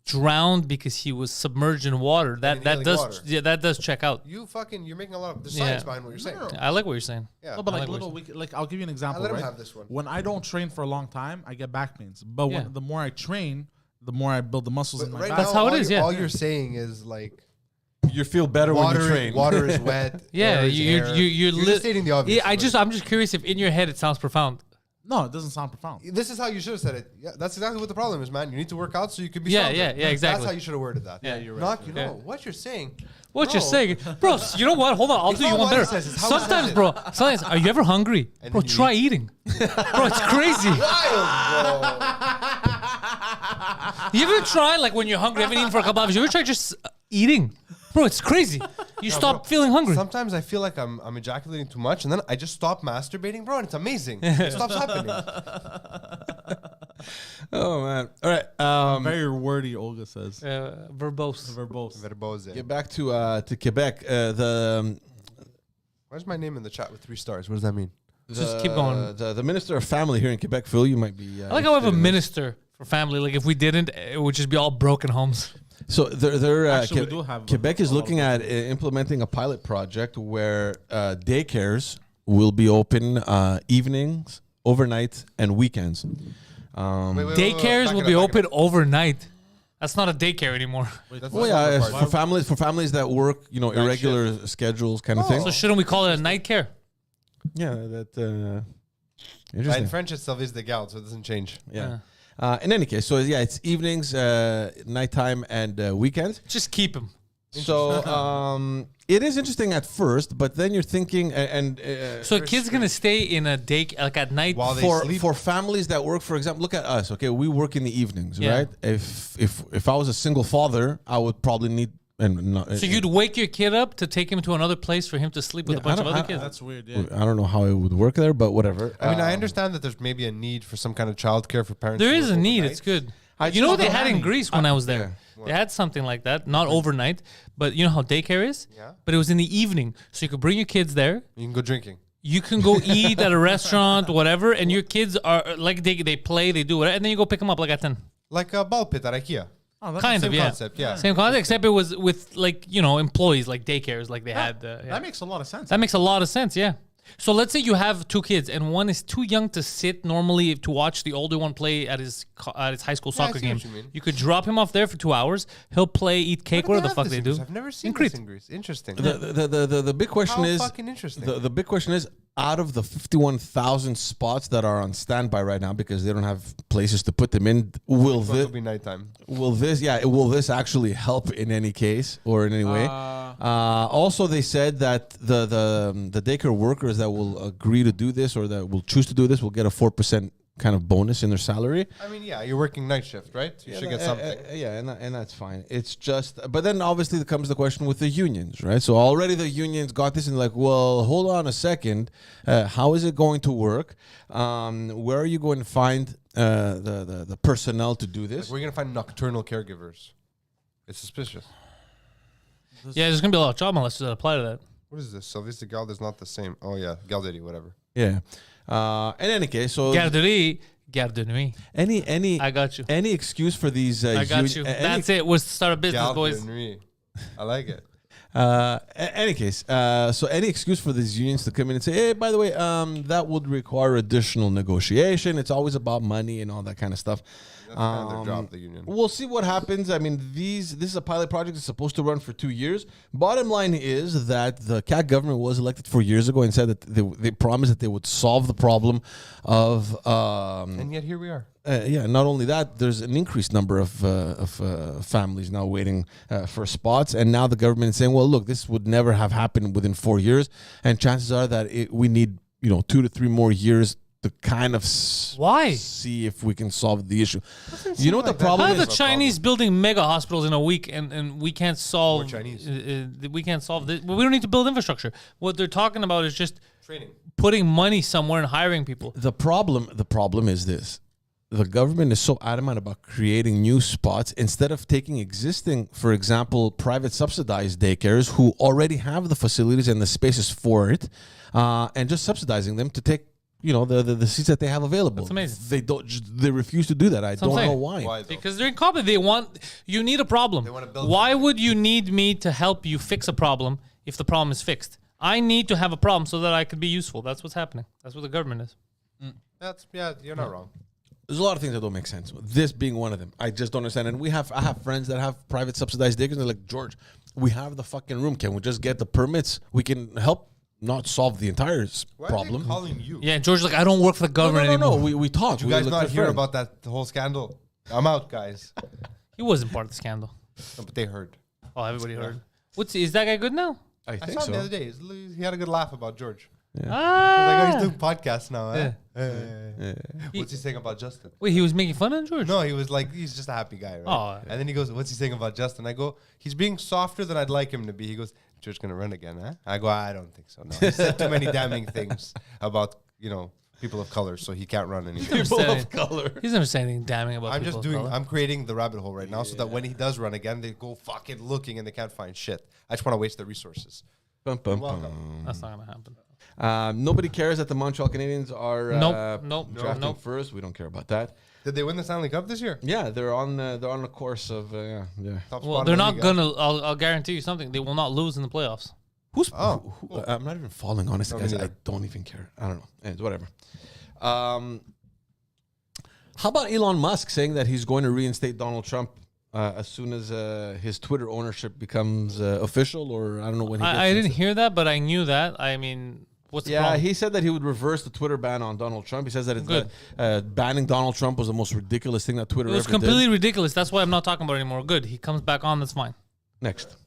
drowned because he was submerged in water. That inhaling does water. that does check out. You're making a lot of there's Yeah. science behind what you're saying. I like what you're saying. Yeah. No, but I like like what little, you're like I'll give you an example. let him right? have this one. When I don't train for a long time, I get back pains. But Yeah. the more I train, the more I build the muscles But in my right back. That's now, how it all is, you- yeah. All you're saying is like you feel better when you train. water is wet. Yeah, air is you're air. you're just stating the obvious. Yeah, I'm just curious if in your head it sounds profound. No, it doesn't sound profound. This is how you should have said it. Yeah, that's exactly what the problem is, man. You need to work out so you can be Yeah, stronger. yeah, exactly. That's how you should have worded that. Yeah, you're right. Not, Okay. what you're saying. What you're Bro. saying, bro? You know what? Hold on, I'll It's do you not one what he better. says, it's how he Sometimes, says it. bro. Sometimes, are you ever hungry, And bro? then you Try eating, bro. It's crazy. Wild, bro. You ever try like when you're hungry, haven't eaten for a couple hours? You ever try just eating, bro? It's crazy. You stop feeling hungry. Sometimes I feel like I'm ejaculating too much, and then I just stop masturbating, bro, and it's amazing. It stops happening. Oh man! All right. Very wordy, Olga says. Verbose. Verbose. Verbose. Get back to Quebec. Where's my name in the chat with 3 stars? What does that mean? Just keep going. The minister of family here in Quebec, Phil, you might be. I like how we have a interested in this. minister for family. Like if we didn't, it would just be all broken homes. So they're Actually, we do have Quebec is a lot looking of at implementing a pilot project where daycares will be open evenings, overnight, and weekends. Daycares back will it be up, back it open overnight. That's not a daycare anymore. That's Well, the yeah, soccer it's part. for families that work, irregular schedules, kind of thing. So shouldn't we call it a night care? Yeah, that In interesting. French, it's service de garde, so it doesn't change. Yeah. In any case, so yeah, it's evenings, nighttime, and weekends. Just keep him. So it is interesting at first, but then you're thinking, So a kid's gonna stay in a day like at night. While they for sleep. for families that work, for example, look at us. Okay, we work in the evenings, Yeah. right? If I was a single father, I would probably need So you'd wake your kid up to take him to another place for him to sleep with Yeah, a bunch I of don't- other I- kids. That's weird. Yeah. I don't know how it would work there, but whatever. I mean, I understand that there's maybe a need for some kind of childcare for parents. There who is work a need. overnight. It's good. I You know what just they had in nanny. Greece when I was there? They had something like that, not overnight, but you know how daycare is? Yeah. But it was in the evening. So you could bring your kids there. You can go drinking. You can go eat at a restaurant, whatever, and your kids are like they play, they do whatever, and then you go pick them up like at 10. Like a ball pit at IKEA. Oh, that's Kind Same of, yeah. concept, yeah. Same concept, except it was with like, employees, like daycares, like they had. Yeah. That makes a lot of sense. That makes a lot of sense, yeah. So let's say you have 2 kids and one is too young to sit normally to watch the older one play at his high school Yeah, I soccer see game. what you mean. You could drop him off there for 2 hours. He'll play, eat cake, Where whatever do the fuck have they this in do. Greece? I've never seen In Crete. this in Greece. Interesting. The big question How is fucking interesting. The big question is, out of the 51,000 spots that are on standby right now because they don't have places to put them in, will It'll be nighttime. this actually help in any case or in any way? Also, they said that the daycare workers that will agree to do this or that will choose to do this will get a 4% kind of bonus in their salary. I mean, yeah, you're working night shift, right? So you should get something. And that's fine. It's just, but then obviously there comes the question with the unions, right? So already the unions got this and like, well, hold on a second. How is it going to work? Where are you going to find the personnel to do this? Like, we're going to find nocturnal caregivers. It's suspicious. Yeah, there's gonna be a lot of job molesters that apply to that. What is this? Service de garde is not the same. Oh, yeah. Garderie, whatever. Yeah. In any case, so Garderie, garde de nuit. any I got you. any excuse for these I got you. That's it. We'll start a business, boys. Garderie. I like it. Any case, so any excuse for these unions to come in and say, hey, by the way, that would require additional negotiation. It's always about money and all that kind of stuff. That's kind of their job, the union. We'll see what happens. I mean, this is a pilot project that's supposed to run for 2 years. Bottom line is that the CAC government was elected 4 years ago and said that they promised that they would solve the problem of... and yet here we are. Not only that, there's an increased number of families now waiting for spots. And now the government is saying, well, look, this would never have happened within 4 years. And chances are that we need 2 to 3 more years to kind of Why? see if we can solve the issue. You know what the problem How are is? the Chinese building mega hospitals in a week and we can't solve... We're Chinese. We can't solve this. Well, we don't need to build infrastructure. What they're talking about is just Training. putting money somewhere and hiring people. The problem is this. The government is so adamant about creating new spots instead of taking existing, for example, private subsidized daycares who already have the facilities and the spaces for it, and just subsidizing them to take the seats that they have available. That's amazing. They refuse to do that. I don't I'm saying. know why. Why, though? Because they're incompetent. You need a problem. They wanna build Why something. would you need me to help you fix a problem if the problem is fixed? I need to have a problem so that I could be useful. That's what's happening. That's what the government is. You're not wrong. There's a lot of things that don't make sense. This being one of them. I just don't understand. And I have friends that have private subsidized daycares. And they're like, George, we have the fucking room. Can we just get the permits? We can help not solve the entire problem. Are they calling you? Yeah, George's like, I don't work for the government No. anymore. We talked. Did you guys not hear about that whole scandal? I'm out, guys. He wasn't part of the scandal. No, but they heard. Oh, everybody heard. Is that guy good now? I I think saw him the so. other day. He had a good laugh about George. He's like, oh, Ah. he's doing podcasts now. Eh? Yeah. What's he saying about Justin? Wait, he was making fun of George? No, he was like, he's just a happy guy, right? Oh. And then he goes, what's he saying about Justin? I go, he's being softer than I'd like him to be. He goes, George gonna run again, huh? I go, I don't think so. No, he said too many damning things about people of color, so he can't run anymore. People of color. He's never said anything damning about I'm people just of color. I'm creating the rabbit hole right now so that when he does run again, they go fucking looking and they can't find shit. I just want to waste their resources. Bum, bum, Welcome. bum. That's not going to happen. Nobody cares that the Montreal Canadiens are drafting Nope. first. We don't care about that. Did they win the Stanley Cup this year? Yeah, they're on the course of yeah. Top Well, spot they're in the not league, going to, I'll guarantee you something. They will not lose in the playoffs. Who's Oh, who, I'm not even following, honestly, No, me guys. I neither. don't even care. I don't know. Anyways, whatever. How about Elon Musk saying that he's going to reinstate Donald Trump as soon as his Twitter ownership becomes official, or I don't know when he gets I didn't instate- hear that, but I knew that. I mean, what's the Yeah, problem? he said that he would reverse the Twitter ban on Donald Trump. He says that it's Good. banning Donald Trump was the most ridiculous thing that Twitter It was ever completely did. ridiculous. That's why I'm not talking about it anymore. Good. He comes back on. That's fine. Next.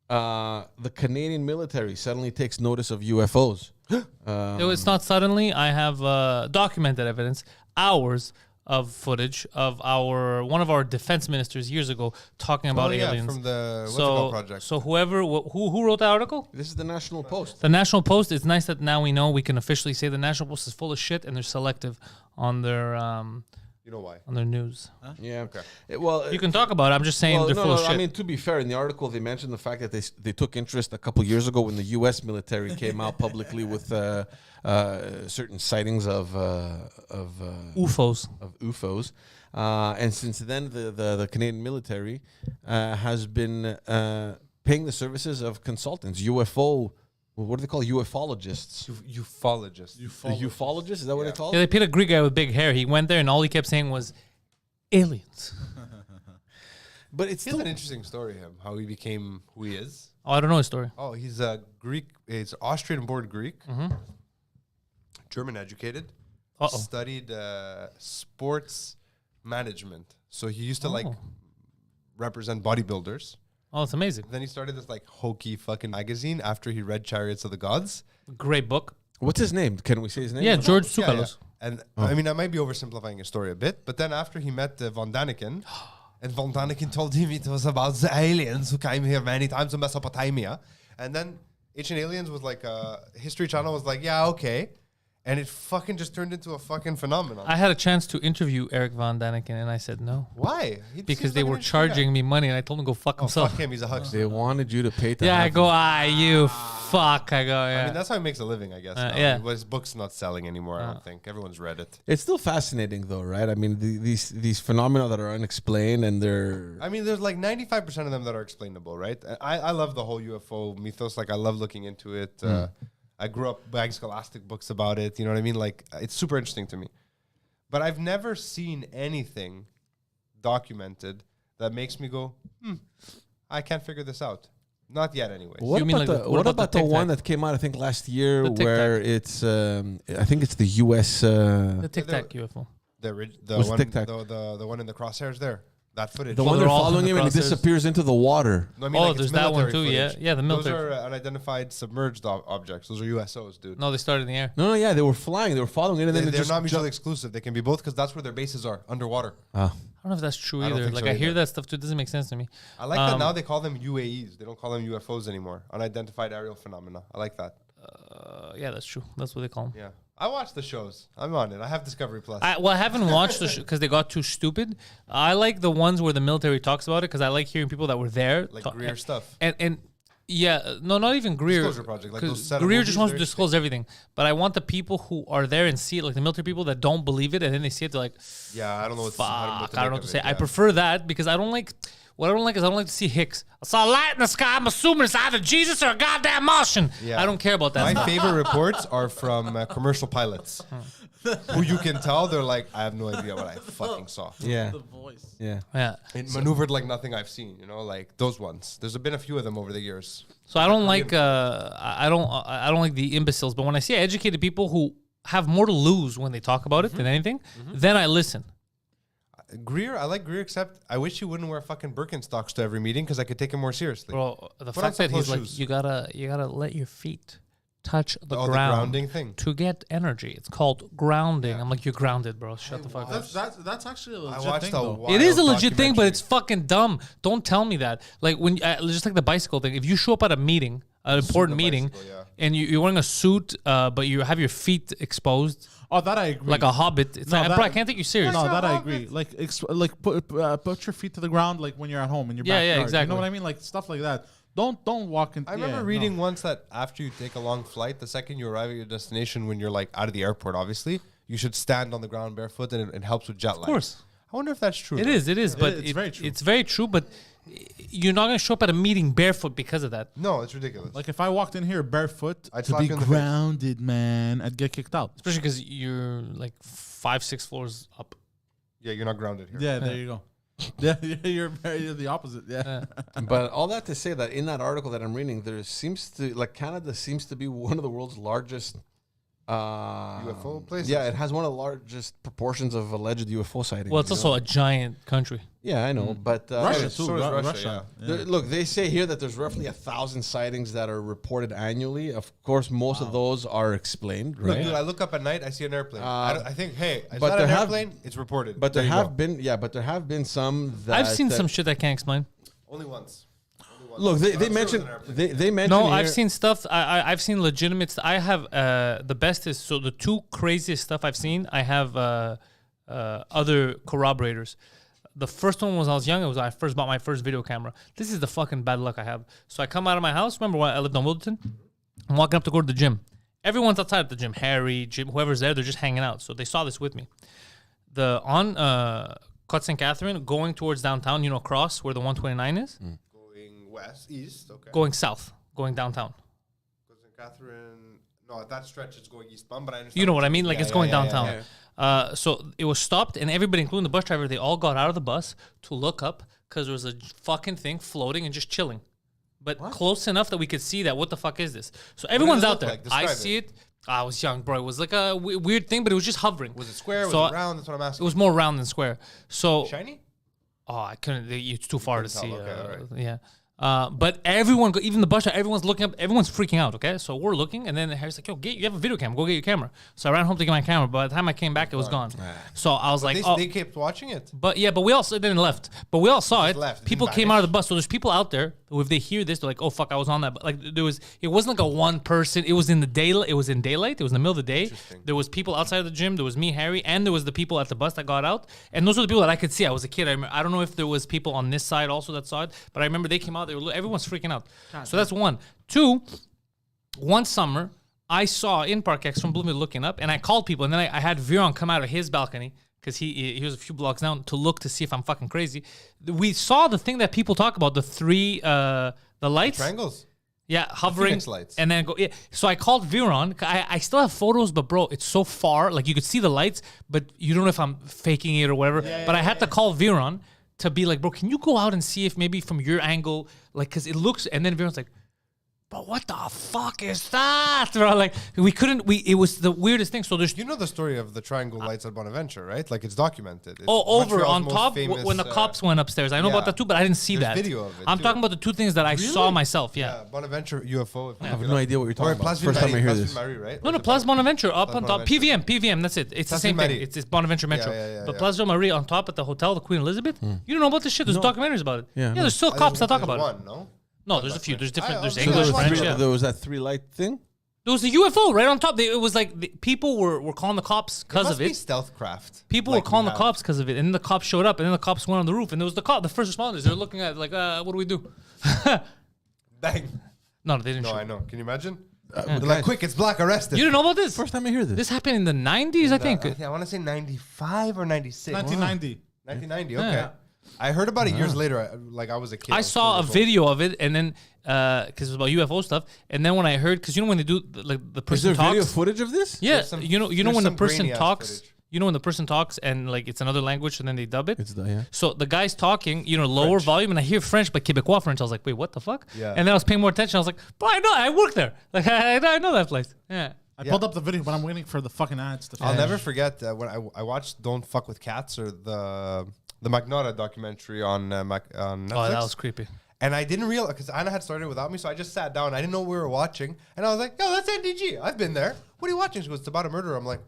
The Canadian military suddenly takes notice of UFOs. It's not suddenly. I have documented evidence, hours of footage of one of our defense ministers years ago talking about aliens. from the what's it called project. So who wrote that article? This is the National Post. The National Post. It's nice that now we know we can officially say the National Post is full of shit and they're selective on their You know why? on their news. Yeah. Okay. Well, You can talk about it. I'm just saying well, they're full of shit. I mean, to be fair, in the article they mentioned the fact that they took interest a couple years ago when the U.S. military came out publicly with certain sightings of UFOs. UFOs, and since then the Canadian military has been paying the services of consultants, UFO. What do they call ufologists? Ufologist. Ufologists? Is that what they call Yeah, it? they paid a Greek guy with big hair. He went there and all he kept saying was aliens. But it's He has still an interesting story, him, how he became who he is. Oh, I don't know his story. Oh, he's a Greek. He's Austrian-born Greek. Mm-hmm. German educated. Uh-oh. Studied sports management. So he used to like Oh. represent bodybuilders. Oh, it's amazing. Then he started this like hokey fucking magazine after he read Chariots of the Gods. Great book. What's his name? Can we say his name? Yeah, George Yeah, Tsoukalos. yeah. And I mean, I might be oversimplifying his story a bit, but then after he met Von Daniken, and Von Daniken told him it was about the aliens who came here many times to Mesopotamia, and then Ancient Aliens was like, History Channel was like, yeah, okay. And it fucking just turned into a fucking phenomenon. I had a chance to interview Eric Von Daniken, and I said no. Why? He Because seems they like an were interesting guy. charging me money, and I told him to go fuck Oh, himself. fuck him. He's a huckster. They wanted you to pay to Yeah, I have go, him. you fuck. I go, yeah. I mean, that's how he makes a living, I guess. now. yeah. His book's not selling anymore, I don't think. Everyone's read it. It's still fascinating though, right? I mean, these phenomena that are unexplained and they're I mean, there's like 95% of them that are explainable, right? I love the whole UFO mythos. Like, I love looking into it. I grew up buying scholastic books about it. You know what I mean? Like, it's super interesting to me. But I've never seen anything documented that makes me go, I can't figure this out. Not yet, anyways. What You mean about like the, what about about the the Tic one Tac? that came out I think last year The Tic where Tac. it's I think it's the US The Tic Tac UFO. The What's one, Tic Tac? the one in the crosshairs there. That footage. the So one they're they're all following in him the and he crosshairs? disappears into the water. No, I mean, Oh, like, it's there's that one military too, yeah. footage. Yeah, the military. Those are unidentified submerged objects. Those are USOs, dude. No, they started in the air. No, yeah, they were flying, they were following it, and then They're it just not mutually jumped. exclusive. They can be both because that's where their bases are, underwater. I don't know if that's true I don't either. think Like, so I hear either. that stuff too. It doesn't make sense to me. I like that now they call them UAEs. They don't call them UFOs anymore. Unidentified aerial phenomena. I like that. Yeah, that's true. That's what they call them. Yeah. I watch the shows. I'm on it. I have Discovery Plus. I haven't watched the because they got too stupid. I like the ones where the military talks about it because I like hearing people that were there. Like Greer stuff. And yeah, no, not even Greer. Disclosure Project, like those 'cause set of Greer movies, just wants to they're disclose everything. But I want the people who are there and see it, like the military people that don't believe it, and then they see it, they're like, Yeah, I don't know fuck, I don't know what to say. Yeah. I prefer that because I don't like. What I don't like is I don't like to see Hicks. I saw a light in the sky. I'm assuming it's either Jesus or a goddamn Martian. Yeah. I don't care about that. My stuff. favorite reports are from commercial pilots who you can tell they're like, I have no idea what I fucking saw. Yeah. The voice. Yeah. Yeah. It maneuvered like nothing I've seen, you know, like those ones. There's been a few of them over the years. So I don't like I don't like the imbeciles. But when I see educated people who have more to lose when they talk about it than anything, then I listen. Greer, I like Greer, except I wish he wouldn't wear fucking Birkenstocks to every meeting because I could take him more seriously. Bro, the Put on fact some that he's closed like, shoes. you gotta let your feet touch the Oh, the ground grounding thing. to get energy. It's called grounding. I'm like, you're grounded, bro. Shut the fuck up. That's actually a I legit watched thing, a though. wild It is a legit thing, but documentary. it's fucking dumb. Don't tell me that. Like when, just like the bicycle thing. If you show up at a meeting, an important the meeting, bicycle, yeah. and you're wearing a suit, but you have your feet exposed, Oh, that I agree. like a hobbit, it's No, like, that- bro, I can't take you serious. No, that I Hobbit. agree. Like put your feet to the ground, like when you're at home in your Yeah, yeah, backyard. You exactly. know what I mean? Like stuff like that. Don't walk in. I remember reading once that after you take a long flight, the second you arrive at your destination, when you're like out of the airport, obviously, you should stand on the ground barefoot, and it helps with jet lag. Of course. I wonder if that's true. It though. is, but it's very true. It's very true, but you're not gonna show up at a meeting barefoot because of that. No, it's ridiculous. Like if I walked in here barefoot I'd to slap be you in the face. grounded, man, I'd get kicked out. Especially because you're like 5-6 floors up. Yeah, you're not grounded here. Yeah, there you go. Yeah, you're the opposite. Yeah. But all that to say that in that article that I'm reading, there seems to Canada seems to be one of the world's largest UFO places? Yeah, it has one of the largest proportions of alleged UFO sightings. Well, it's you also know? a giant country. Yeah, I know, but Russia too. so is Russia, Russia. Look, they say here that there's roughly 1,000 sightings that are reported annually. Of course, most of those are explained, Look, right? dude, I look up at night, I see an airplane. I think, hey, it's but not there an have- airplane, it's reported. But there you have go. been, but there have been some that I've seen some shit I can't explain. Only once. Look, I'm sure they it was mentioned an airplane. they mentioned. No, here, I've seen stuff. I've seen legitimate. I have the best is so the two craziest stuff I've seen. I have other corroborators. The first one was I was young. It was I first bought my first video camera. This is the fucking bad luck I have. So I come out of my house. Remember when I lived on Wilderton? I'm walking up to go to the gym. Everyone's outside at the gym. Harry, Jim, whoever's there, they're just hanging out. So they saw this with me. On Côte St. Catherine, going towards downtown. You know, across where the 129 is. Going west, east, okay. Going south, going downtown. St. Catherine. No, at that stretch it's going eastbound, but I understand. You know what I mean? Like Yeah, it's yeah, going yeah, downtown. yeah. So it was stopped, and everybody, including the bus driver, they all got out of the bus to look up because there was a fucking thing floating and just chilling, but close enough that we could see that. What the fuck is this? So everyone's it out look there. like? I Describe see it. I was young, bro. It was like a weird thing, but it was just hovering. Was it square? So Was it round? That's what I'm It asking. was more round than square. So shiny? I couldn't. It's too far to couldn't see. tell, okay, alright. Yeah. But everyone, even the bus driver, everyone's looking up, everyone's freaking out, okay? So we're looking, and then Harry's like, yo, you have a video camera, go get your camera. So I ran home to get my camera, but by the time I came back, it was gone. So I was like, They kept watching it. but we all didn't left. But we all saw it. left. It People didn't came out of the bus. So there's people out there who, if they hear this, they're like, "Oh fuck, I was on that." Like it wasn't like a one person. It was in the daylight. It was in daylight. It was in the middle of the day. There was people outside of the gym. There was me, Harry, and there was the people at the bus that got out. And those were the people that I could see. I was a kid. I don't know if there was people on this side also that saw it, but I remember they came out. Everyone's freaking out. So that's one. Two. One summer, I saw in Park X from Bloomfield looking up, and I called people, and then I had Viron come out of his balcony because he was a few blocks down to look to see if I'm fucking crazy. We saw the thing that people talk about, the three the lights. Triangles. Yeah, hovering. Phoenix lights. And then go. Yeah. So I called Viron. I still have photos, but bro, it's so far. Like you could see the lights, but you don't know if I'm faking it or whatever. But I had to call Viron to be like, bro, can you go out and see if maybe from your angle, like, because it looks. And then Viron's like, but what the fuck is that? Bro, like it was the weirdest thing. So there's You know the story of the triangle lights at Bonaventure, right? Like it's documented. It's over Montreal's on most top famous, when the cops went upstairs. I know about yeah. that too, but I didn't see There's that. video of it, I'm too. talking about the two things that I saw myself. Yeah. Bonaventure UFO. If you I have look no it up. idea what you're talking Or about. Place First time I Ville hear Marie, this. Place Ville Marie, right? No, Or no, is it Place Bonaventure up Place on top. Bonaventure. PVM. That's it. It's the Place same Marie. thing. It's Bonaventure Metro. yeah, But yeah. Place Jean Marie on top at the hotel, the Queen Elizabeth. You don't know about this shit. There's documentaries about it. Yeah, no. There's still cops that talk about it. one, no? No, there's a few. There's different. There's So English, there's French. three- Yeah. There was that 3 light thing. There was a UFO right on top. It was like people were calling the cops because of Be it. stealth craft. People were calling the cops because of it, and then the cops showed up, and then the cops went on the roof, and there was the first responders. They're looking at it like, what do we do? Bang. No, they didn't. No, shoot. I know. Can you imagine? Yeah. They're like, quick, it's black, arrested. You didn't know about this? First time I hear this. This happened in the 90s, I think. I want to say 95 or 96. 1990. 1990, okay. Yeah. I heard about it years later. I was a kid. I saw a video of it, and then because it was about UFO stuff, and then when I heard, because you know when they do like the Is person there talks, video footage of this? yeah, There's some- you know there's when the some person grainy-ass talks, footage. you know when the person talks and like it's another language, and then they dub it. It's the, yeah. So the guy's talking, lower volume, and I hear French, but Quebecois French. I was like, wait, what the fuck? Yeah. And then I was paying more attention. I was like, bro, I know, I work there. Like I know that place. Yeah. I pulled up the video, but I'm waiting for the fucking ads to I'll finish. never forget when I watched Don't Fuck with Cats or the Magnota documentary on Netflix. Oh, that was creepy. And I didn't realize, because Anna had started without me, so I just sat down. I didn't know we were watching. And I was like, yo, that's NDG. I've been there. What are you watching? She goes, it's about a murder. I'm like,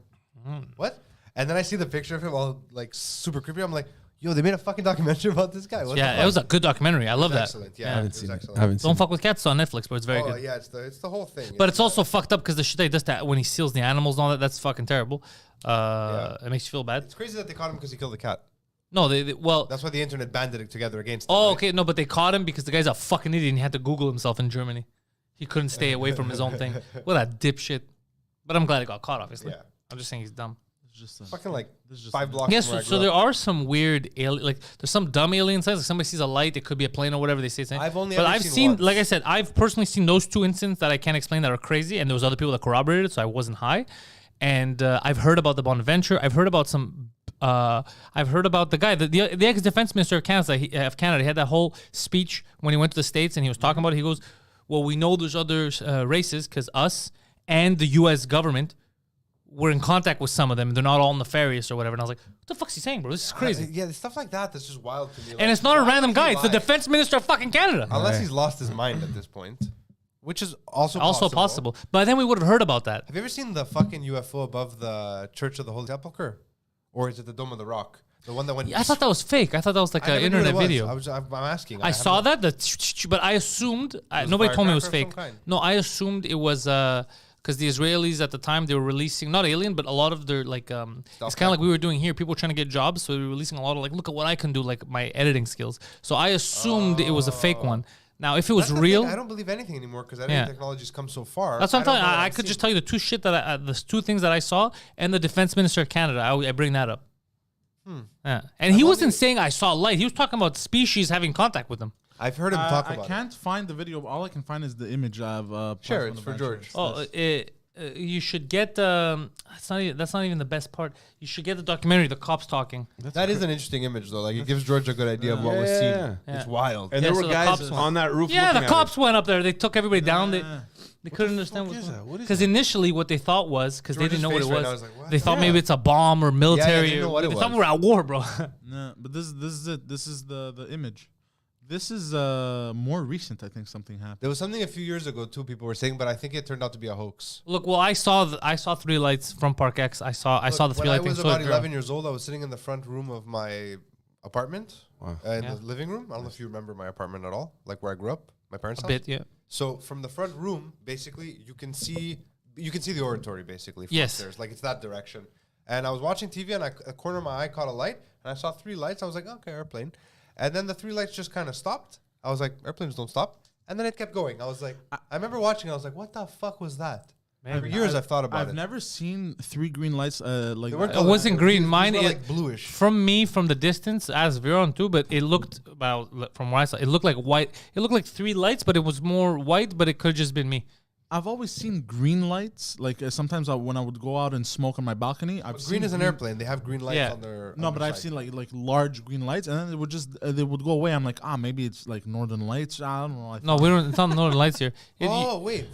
what? And then I see the picture of him all like super creepy. I'm like, yo, they made a fucking documentary about this guy. What the Yeah, fuck? it was a good documentary. I love that. Excellent. Yeah, I it haven't was seen it. excellent. I haven't seen Don't it. fuck with cats on Netflix, but it's very Oh good. yeah, it's the whole thing. But it's also fucked up because the shit that he does that when he steals the animals and all that, that's fucking terrible. It makes you feel bad. It's crazy that they caught him because he killed the cat. No, well, That's why the internet banded it together against him. oh, right? okay, no, but they caught him because the guy's a fucking idiot and he had to Google himself in Germany. He couldn't stay away from his own thing. What a dipshit. But I'm glad he got caught, obviously. Yeah. I'm just saying he's dumb. It's just Fucking like This is just 5 blocks. Yeah, from where I so grew there up. are some weird alien, like there's some dumb alien signs. Like somebody sees a light, it could be a plane or whatever they say. I've only but ever I've seen seen, once. like I said, I've personally seen those 2 incidents that I can't explain that are crazy, and there was other people that corroborated it, so I wasn't high. And I've heard about the Bonaventure. I've heard about some. I've heard about the guy, the ex-defense minister of Canada. He had that whole speech when he went to the States, and he was talking about it. He goes, "Well, we know there's other races because us and the U.S. government were in contact with some of them. They're not all nefarious or whatever." And I was like, "What the fuck's he saying, bro? This is crazy." Yeah, stuff like that. That's just wild to me. And it's not a why random would he guy. It's the lie? defense minister of fucking Canada. Unless he's lost his mind at this point, which is also Possible. But then we would have heard about that. Have you ever seen the fucking UFO above the Church of the Holy Sepulchre, or is it the Dome of the Rock? The one that went. I thought that was fake. I thought that was like I an never knew what internet it was. video. I'm asking. I saw that, but I assumed was nobody a told me it was firecracker of fake. some kind. No, I assumed it was because the Israelis at the time they were releasing not alien, but a lot of their like it's kind of like we were doing here. People were trying to get jobs, so they were releasing a lot of like, look at what I can do, like my editing skills. So I assumed it was a fake one. Now, if it was That's the real, thing, I don't believe anything anymore because editing Yeah. technology's come so far. that's what I'm telling you. don't know what I I'm could just seeing. tell you the 2 shit that the 2 things that I saw, and the defense minister of Canada. I bring that up. Yeah, and he wasn't saying I saw light. He was talking about species having contact with them. I've heard him talk I about it. can't find the video. All I can find is the image of. Sure, Place it's for Bonaventure. George. Oh, you should get. That's not even the best part. You should get the documentary, the cops talking. That is an interesting image though. Like it gives George a good idea of what was seen. Yeah. It's Yeah. wild. And Yeah, there so were the guys cops went- on that roof. Yeah, looking the at cops went up there. They took everybody down. They couldn't the understand fuck is that? What is because that? initially what they thought was because they George's didn't know what it face right was. now is like, what? They thought Yeah. maybe it's a bomb or military. didn't know or, what they it thought was. we were at war, bro. No, but this is it. This is the image. This is more recent. I think something happened. There was something a few years ago too. People were saying, but I think it turned out to be a hoax. Look, well, I saw 3 lights from Park X. I saw the 3 light When I thing. was about 11 years old, I was sitting in the front room of my apartment, in the living room. I don't know if you remember my apartment at all, like where I grew up, my parents' house. Bit, yeah. So from the front room, basically, you can see the oratory basically from Yes. upstairs, like it's that direction. And I was watching TV, and a corner of my eye caught a light, and I saw 3 lights. I was like, okay, airplane. And then the 3 lights just kind of stopped. I was like, airplanes don't stop. And then it kept going. I was like, I remember watching. I was like, what the fuck was that? For years, I've thought about it. I've never seen 3 green lights like They weren't that. It wasn't green. These Mine were, is like bluish. From the distance as Viron too, but it looked from where I saw it looked like white. It looked like 3 lights, but it was more white. But it could have just been me. I've always seen green lights. Like sometimes when I would go out and smoke on my balcony, I've seen Green is an airplane. They have green lights Yeah. on their. No, on but their I've side. seen like large green lights, and then it would just they would go away. I'm like, maybe it's like Northern Lights. I don't know. No, we don't. It's not Northern Lights here. Oh wait,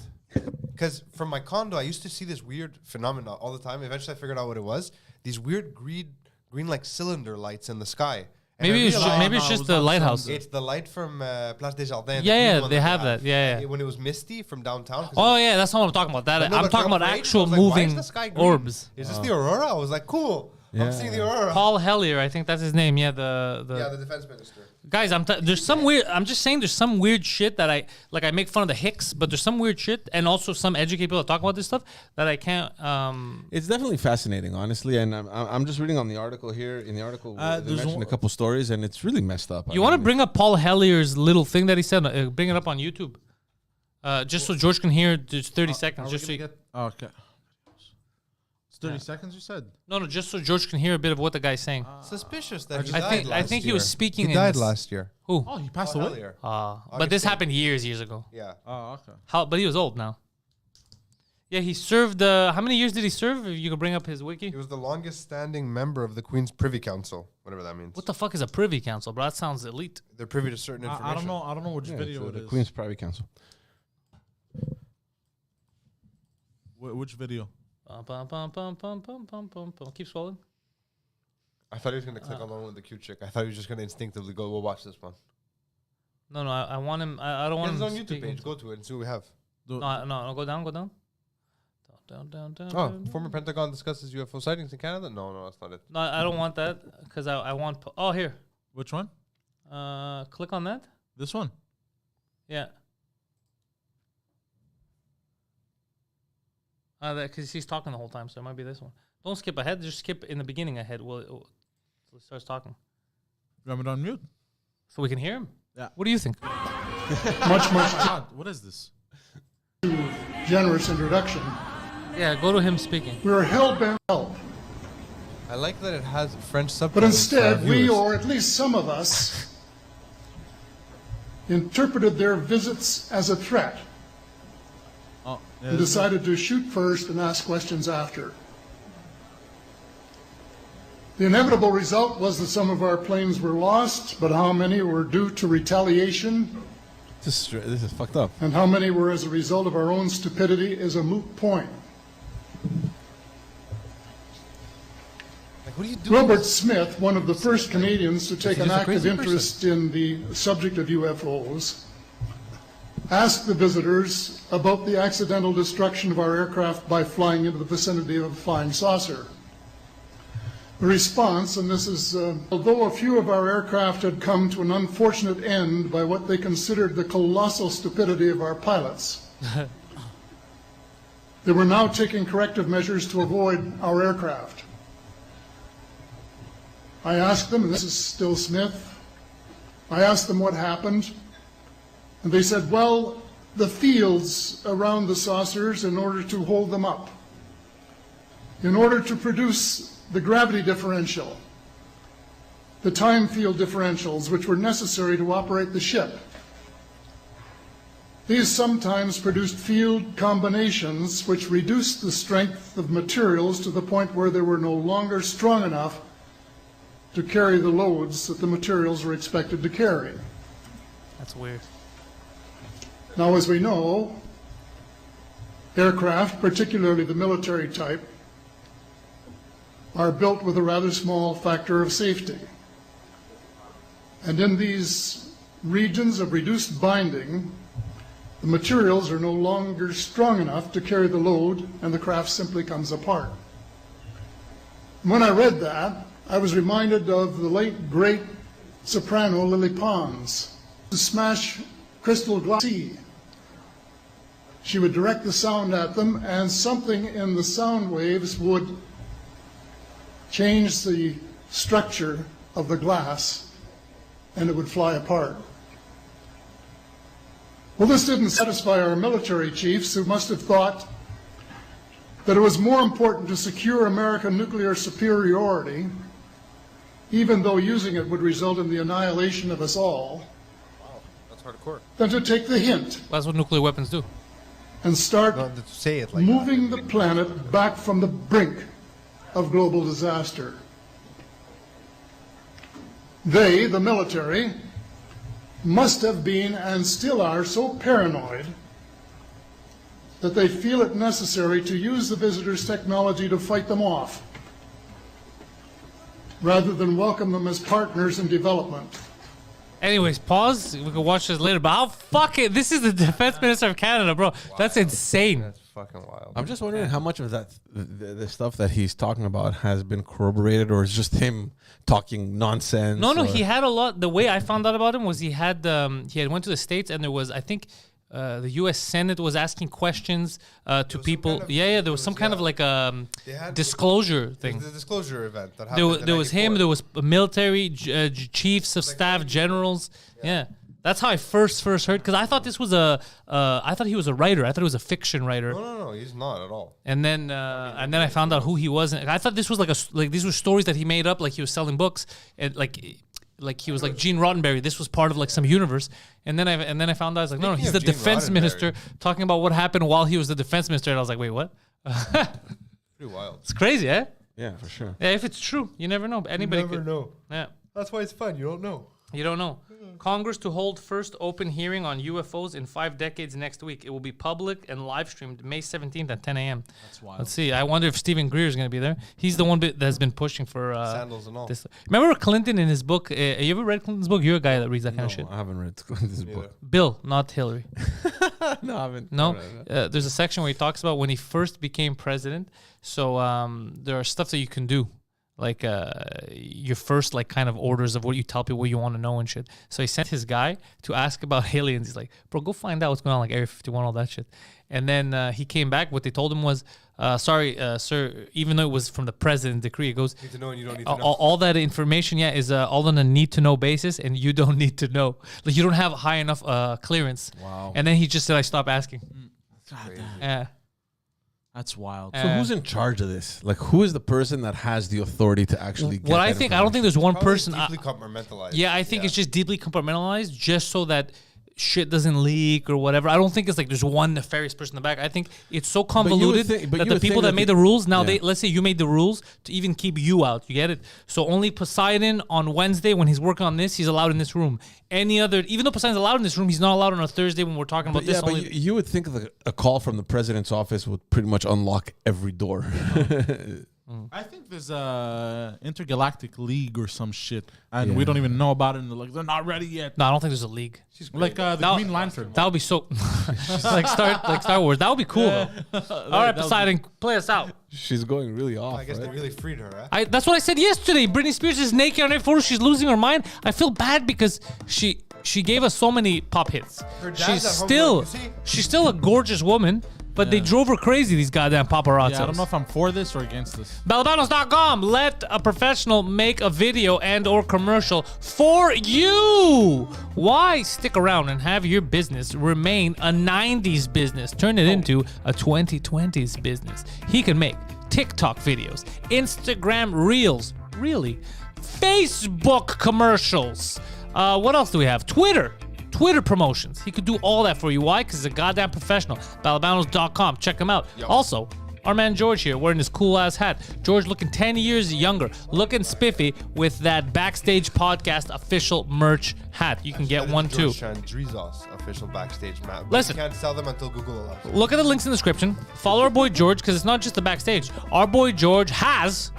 because from my condo, I used to see this weird phenomenon all the time. Eventually, I figured out what it was. These weird green like cylinder lights in the sky. And I maybe it's realized maybe it's no, it just was the not lighthouse. it's the light from Place des Jardins. the Yeah, green yeah, one they have have. that. Yeah, yeah. When it was misty from downtown. 'cause Oh yeah, that's not what I'm talking about. That No, I'm but talking from about afar, actual I was like, why is moving the sky green? orbs. Is this the aurora? I was like, cool. I'm seeing the aurora. Paul Hellier, I think that's his name. Yeah, the Defense Minister. guys. There's some weird. I'm just saying, there's some weird shit that I make fun of the Hicks, but there's some weird shit, and also some educated people that talk about this stuff that I can't. It's definitely fascinating, honestly, and I'm just reading on the article here. In the article, they there's mentioned a couple stories, and it's really messed up. You want to bring up Paul Hellier's little thing that he said? Bring it up on YouTube, just so George can hear. Just 30 seconds, just so you get. Okay. It's 30 seconds. You said. No, just so George can hear a bit of what the guy's saying. Suspicious that he I died think last he year. was speaking. He in died this- last year. Who? Oh, he passed Paul away. Hellier. But this happened years ago. Yeah. Oh, okay. But he was old now. Yeah, he served. How many years did he serve? If you could bring up his wiki. He was the longest standing member of the Queen's Privy Council, whatever that means. What the fuck is a privy council, bro? That sounds elite. They're privy to certain information. I don't know which video it the is. Queen's Privy Council. Which video? Keep scrolling. I thought he was going to click on the one with the cute chick. I thought he was just going to instinctively go, we'll watch this one. No, I want him. I don't He want has him. his own YouTube speaking. page. Go to it and see what we have. No, go down. Down. Oh, former Pentagon discusses UFO sightings in Canada? No, that's not it. No, I don't want that because I want. Oh, here. Which one? Click on that. This one. Yeah. Because he's talking the whole time, so it might be this one. Don't skip ahead. Just skip in the beginning ahead. So he starts talking, You want me to unmute? so we can hear him. Yeah. What do you think? Much God, what is this? generous introduction. Yeah, go to him speaking. We were hell-bent help, I like that it has French subtitles. but instead for our we, viewers. or at least some of us, interpreted their visits as a threat Oh, yeah, and this is- decided to shoot first and ask questions after. The inevitable result was that some of our planes were lost, but how many were due to retaliation This is fucked up. and how many were as a result of our own stupidity is a moot point. Like, what are you doing? Robert Smith, one of the first Canadians to take He's an just a active crazy interest in the subject of UFOs, asked the visitors about the accidental destruction of our aircraft by flying into the vicinity of a flying saucer. The response, and this is, although a few of our aircraft had come to an unfortunate end by what they considered the colossal stupidity of our pilots, they were now taking corrective measures to avoid our aircraft. I asked them, and this is still Smith, I asked them what happened, and they said, well, the fields around the saucers in order to hold them up, in order to produce the gravity differential, the time field differentials which were necessary to operate the ship. These sometimes produced field combinations which reduced the strength of materials to the point where they were no longer strong enough to carry the loads that the materials were expected to carry. That's weird. Now, as we know, aircraft, particularly the military type, are built with a rather small factor of safety. And in these regions of reduced binding, the materials are no longer strong enough to carry the load and the craft simply comes apart. When I read that, I was reminded of the late great soprano Lily Pons, to smash crystal glass. She would direct the sound at them, and something in the sound waves would change the structure of the glass, and it would fly apart. Well, this didn't satisfy our military chiefs, who must have thought that it was more important to secure American nuclear superiority, even though using it would result in the annihilation of us all, That's hardcore. than to take the hint That's what nuclear weapons do. and start Not to say it like moving the planet back from the brink of global disaster. They, the military, must have been and still are so paranoid that they feel it necessary to use the visitors' technology to fight them off, rather than welcome them as partners in development. Anyways, pause. We can watch this later. But how fucking... This is the defense minister of Canada, bro. That's insane. That's fucking wild. I'm just wondering how much of that the stuff that he's talking about has been corroborated, or is just him talking nonsense. No, or- he had a lot. The way I found out about him was he had went to the States, and there was, I think, the U.S. Senate was asking questions to people. kind of- There was some kind of like They had- disclosure thing. The disclosure event that There, happened. was, there was him. There was military chiefs of staff, generals. Yeah. That's how I first heard, because I thought this was I thought he was a writer. I thought he was a fiction writer. No, he's not at all. And then I found out who he was. And I thought this was like these were stories that he made up, like he was selling books, and like he was like Gene Roddenberry. This was part of like some universe. And then I found out I was like, no, he's Speaking the of Gene defense Roddenberry. minister talking about what happened while he was the defense minister. And I was like, wait, what? Pretty wild. It's crazy, eh? Yeah, for sure. Yeah, if it's true, you never know. Anybody could know. Yeah. That's why it's fun. You don't know. You don't know. Congress to hold first open hearing on UFOs in 5 decades next week. It will be public and live streamed May 17th at 10 a.m. That's wild. Let's see. I wonder if Stephen Greer is going to be there. He's the one that's been pushing for Sandals and all. this. Remember Clinton in his book? You ever read Clinton's book? You're a guy that reads that kind of shit. I haven't read this book. Bill, not Hillary. No, I haven't. No, there's a section where he talks about when he first became president. So there are stuff that you can do, like your first like kind of orders of what you tell people what you want to know and shit. So he sent his guy to ask about aliens. He's like, bro, go find out what's going on, like Area 51, all that shit. And then he came back. What they told him was, sorry, sir, even though it was from the president's decree, it goes, Need to know and you don't need to know. all that information, is all on a need-to-know basis, and you don't need to know. Like, you don't have high enough clearance. Wow. And then he just said, I stopped asking. God damn. Yeah. That's wild. So who's in charge of this? Like, who is the person that has the authority to actually get What that I think, I don't think there's one Probably person. deeply compartmentalized. Yeah, I think it's just deeply compartmentalized, just so that shit doesn't leak or whatever. I don't think it's like there's one nefarious person in the back. I think it's so convoluted think- but that you the would people think that that made the- the rules now, Yeah. let's say you made the rules to even keep you out. You get it? So only Poseidon on Wednesday when he's working on this, he's allowed in this room. Any other, even though Poseidon's allowed in this room, he's not allowed on a Thursday when we're talking about this. Yeah, but Only, you would think that a call from the president's office would pretty much unlock every door. I think there's a intergalactic league or some shit, and we don't even know about it. And they're like, they're not ready yet. no, I don't think there's a league. Like the That- Green Lantern. That would be so like Star Wars. That would be cool though. All right, Poseidon, play us out. She's going really off. I guess right? they really freed her, huh? That's what I said yesterday. Britney Spears is naked on every photo. She's losing her mind. I feel bad because she gave us so many pop hits. Her dad's She's at home still going, "You see?" she's still a gorgeous woman, but they drove her crazy. These goddamn paparazzi. Yeah, I don't know if I'm for this or against this. Balabanos.com. Let a professional make a video and or commercial for you. Why stick around and have your business remain a 90s business? Turn it into a 2020s business. He can make TikTok videos, Instagram Reels, really, Facebook commercials. What else do we have? Twitter promotions. He could do all that for you. Why? Because he's a goddamn professional. Balabanos.com. Check him out. Also, our man George here wearing his cool ass hat. George looking 10 years younger, looking spiffy with that Backstage Podcast official merch hat. You can get one too. Drizos official backstage map. But Listen. you can't sell them until Google allows. Look at the links in the description. Follow our boy George because it's not just the Backstage. Our boy George has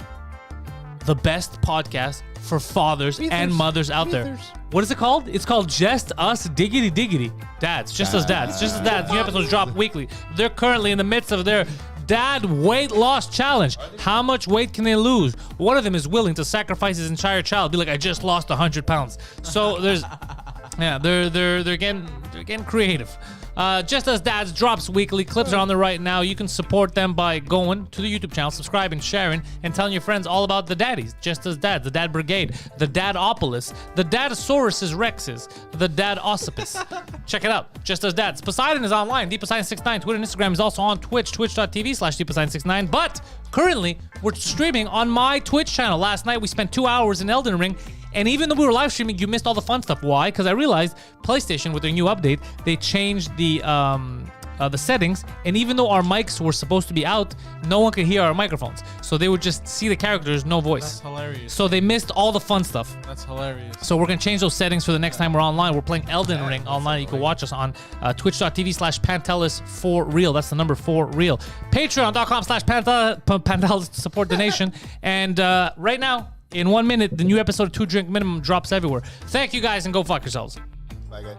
the best podcast for fathers and mothers out there. What is it called? It's called Just Us Diggity Diggity Dads. Just Us Dads. Just Us Dads. New episodes drop weekly. They're currently in the midst of their dad weight loss challenge. How much weight can they lose? One of them is willing to sacrifice his entire child. Be like, I just lost 100 pounds. So there's, yeah, they're getting creative. Just As Dads drops weekly. Clips are on there right now. You can support them by going to the YouTube channel, subscribing, sharing, and telling your friends all about the daddies. Just As Dads, the Dad Brigade, the Dadopolis, the Dadosauruses Rexes, the Dadocipus. Check it out. Just As Dads. Poseidon is online. DeepPoseidon69. Twitter and Instagram is also on Twitch. Twitch.tv/DeepPoseidon69. But currently, we're streaming on my Twitch channel. Last night, we spent 2 hours in Elden Ring. And even though we were live streaming, you missed all the fun stuff. Why? Because I realized PlayStation, with their new update, they changed the settings. And even though our mics were supposed to be out, no one could hear our microphones. So they would just see the characters, no voice. That's hilarious. So they missed all the fun stuff. That's hilarious. So we're going to change those settings for the next time we're online. We're playing Elden Ring online. You can watch us on twitch.tv/Pantelis for real. That's the number 4 real. Patreon.com/Pantelis to support the nation. And right now, in 1 minute, the new episode of 2 Drink Minimum drops everywhere. Thank you guys and go fuck yourselves. Bye, guys.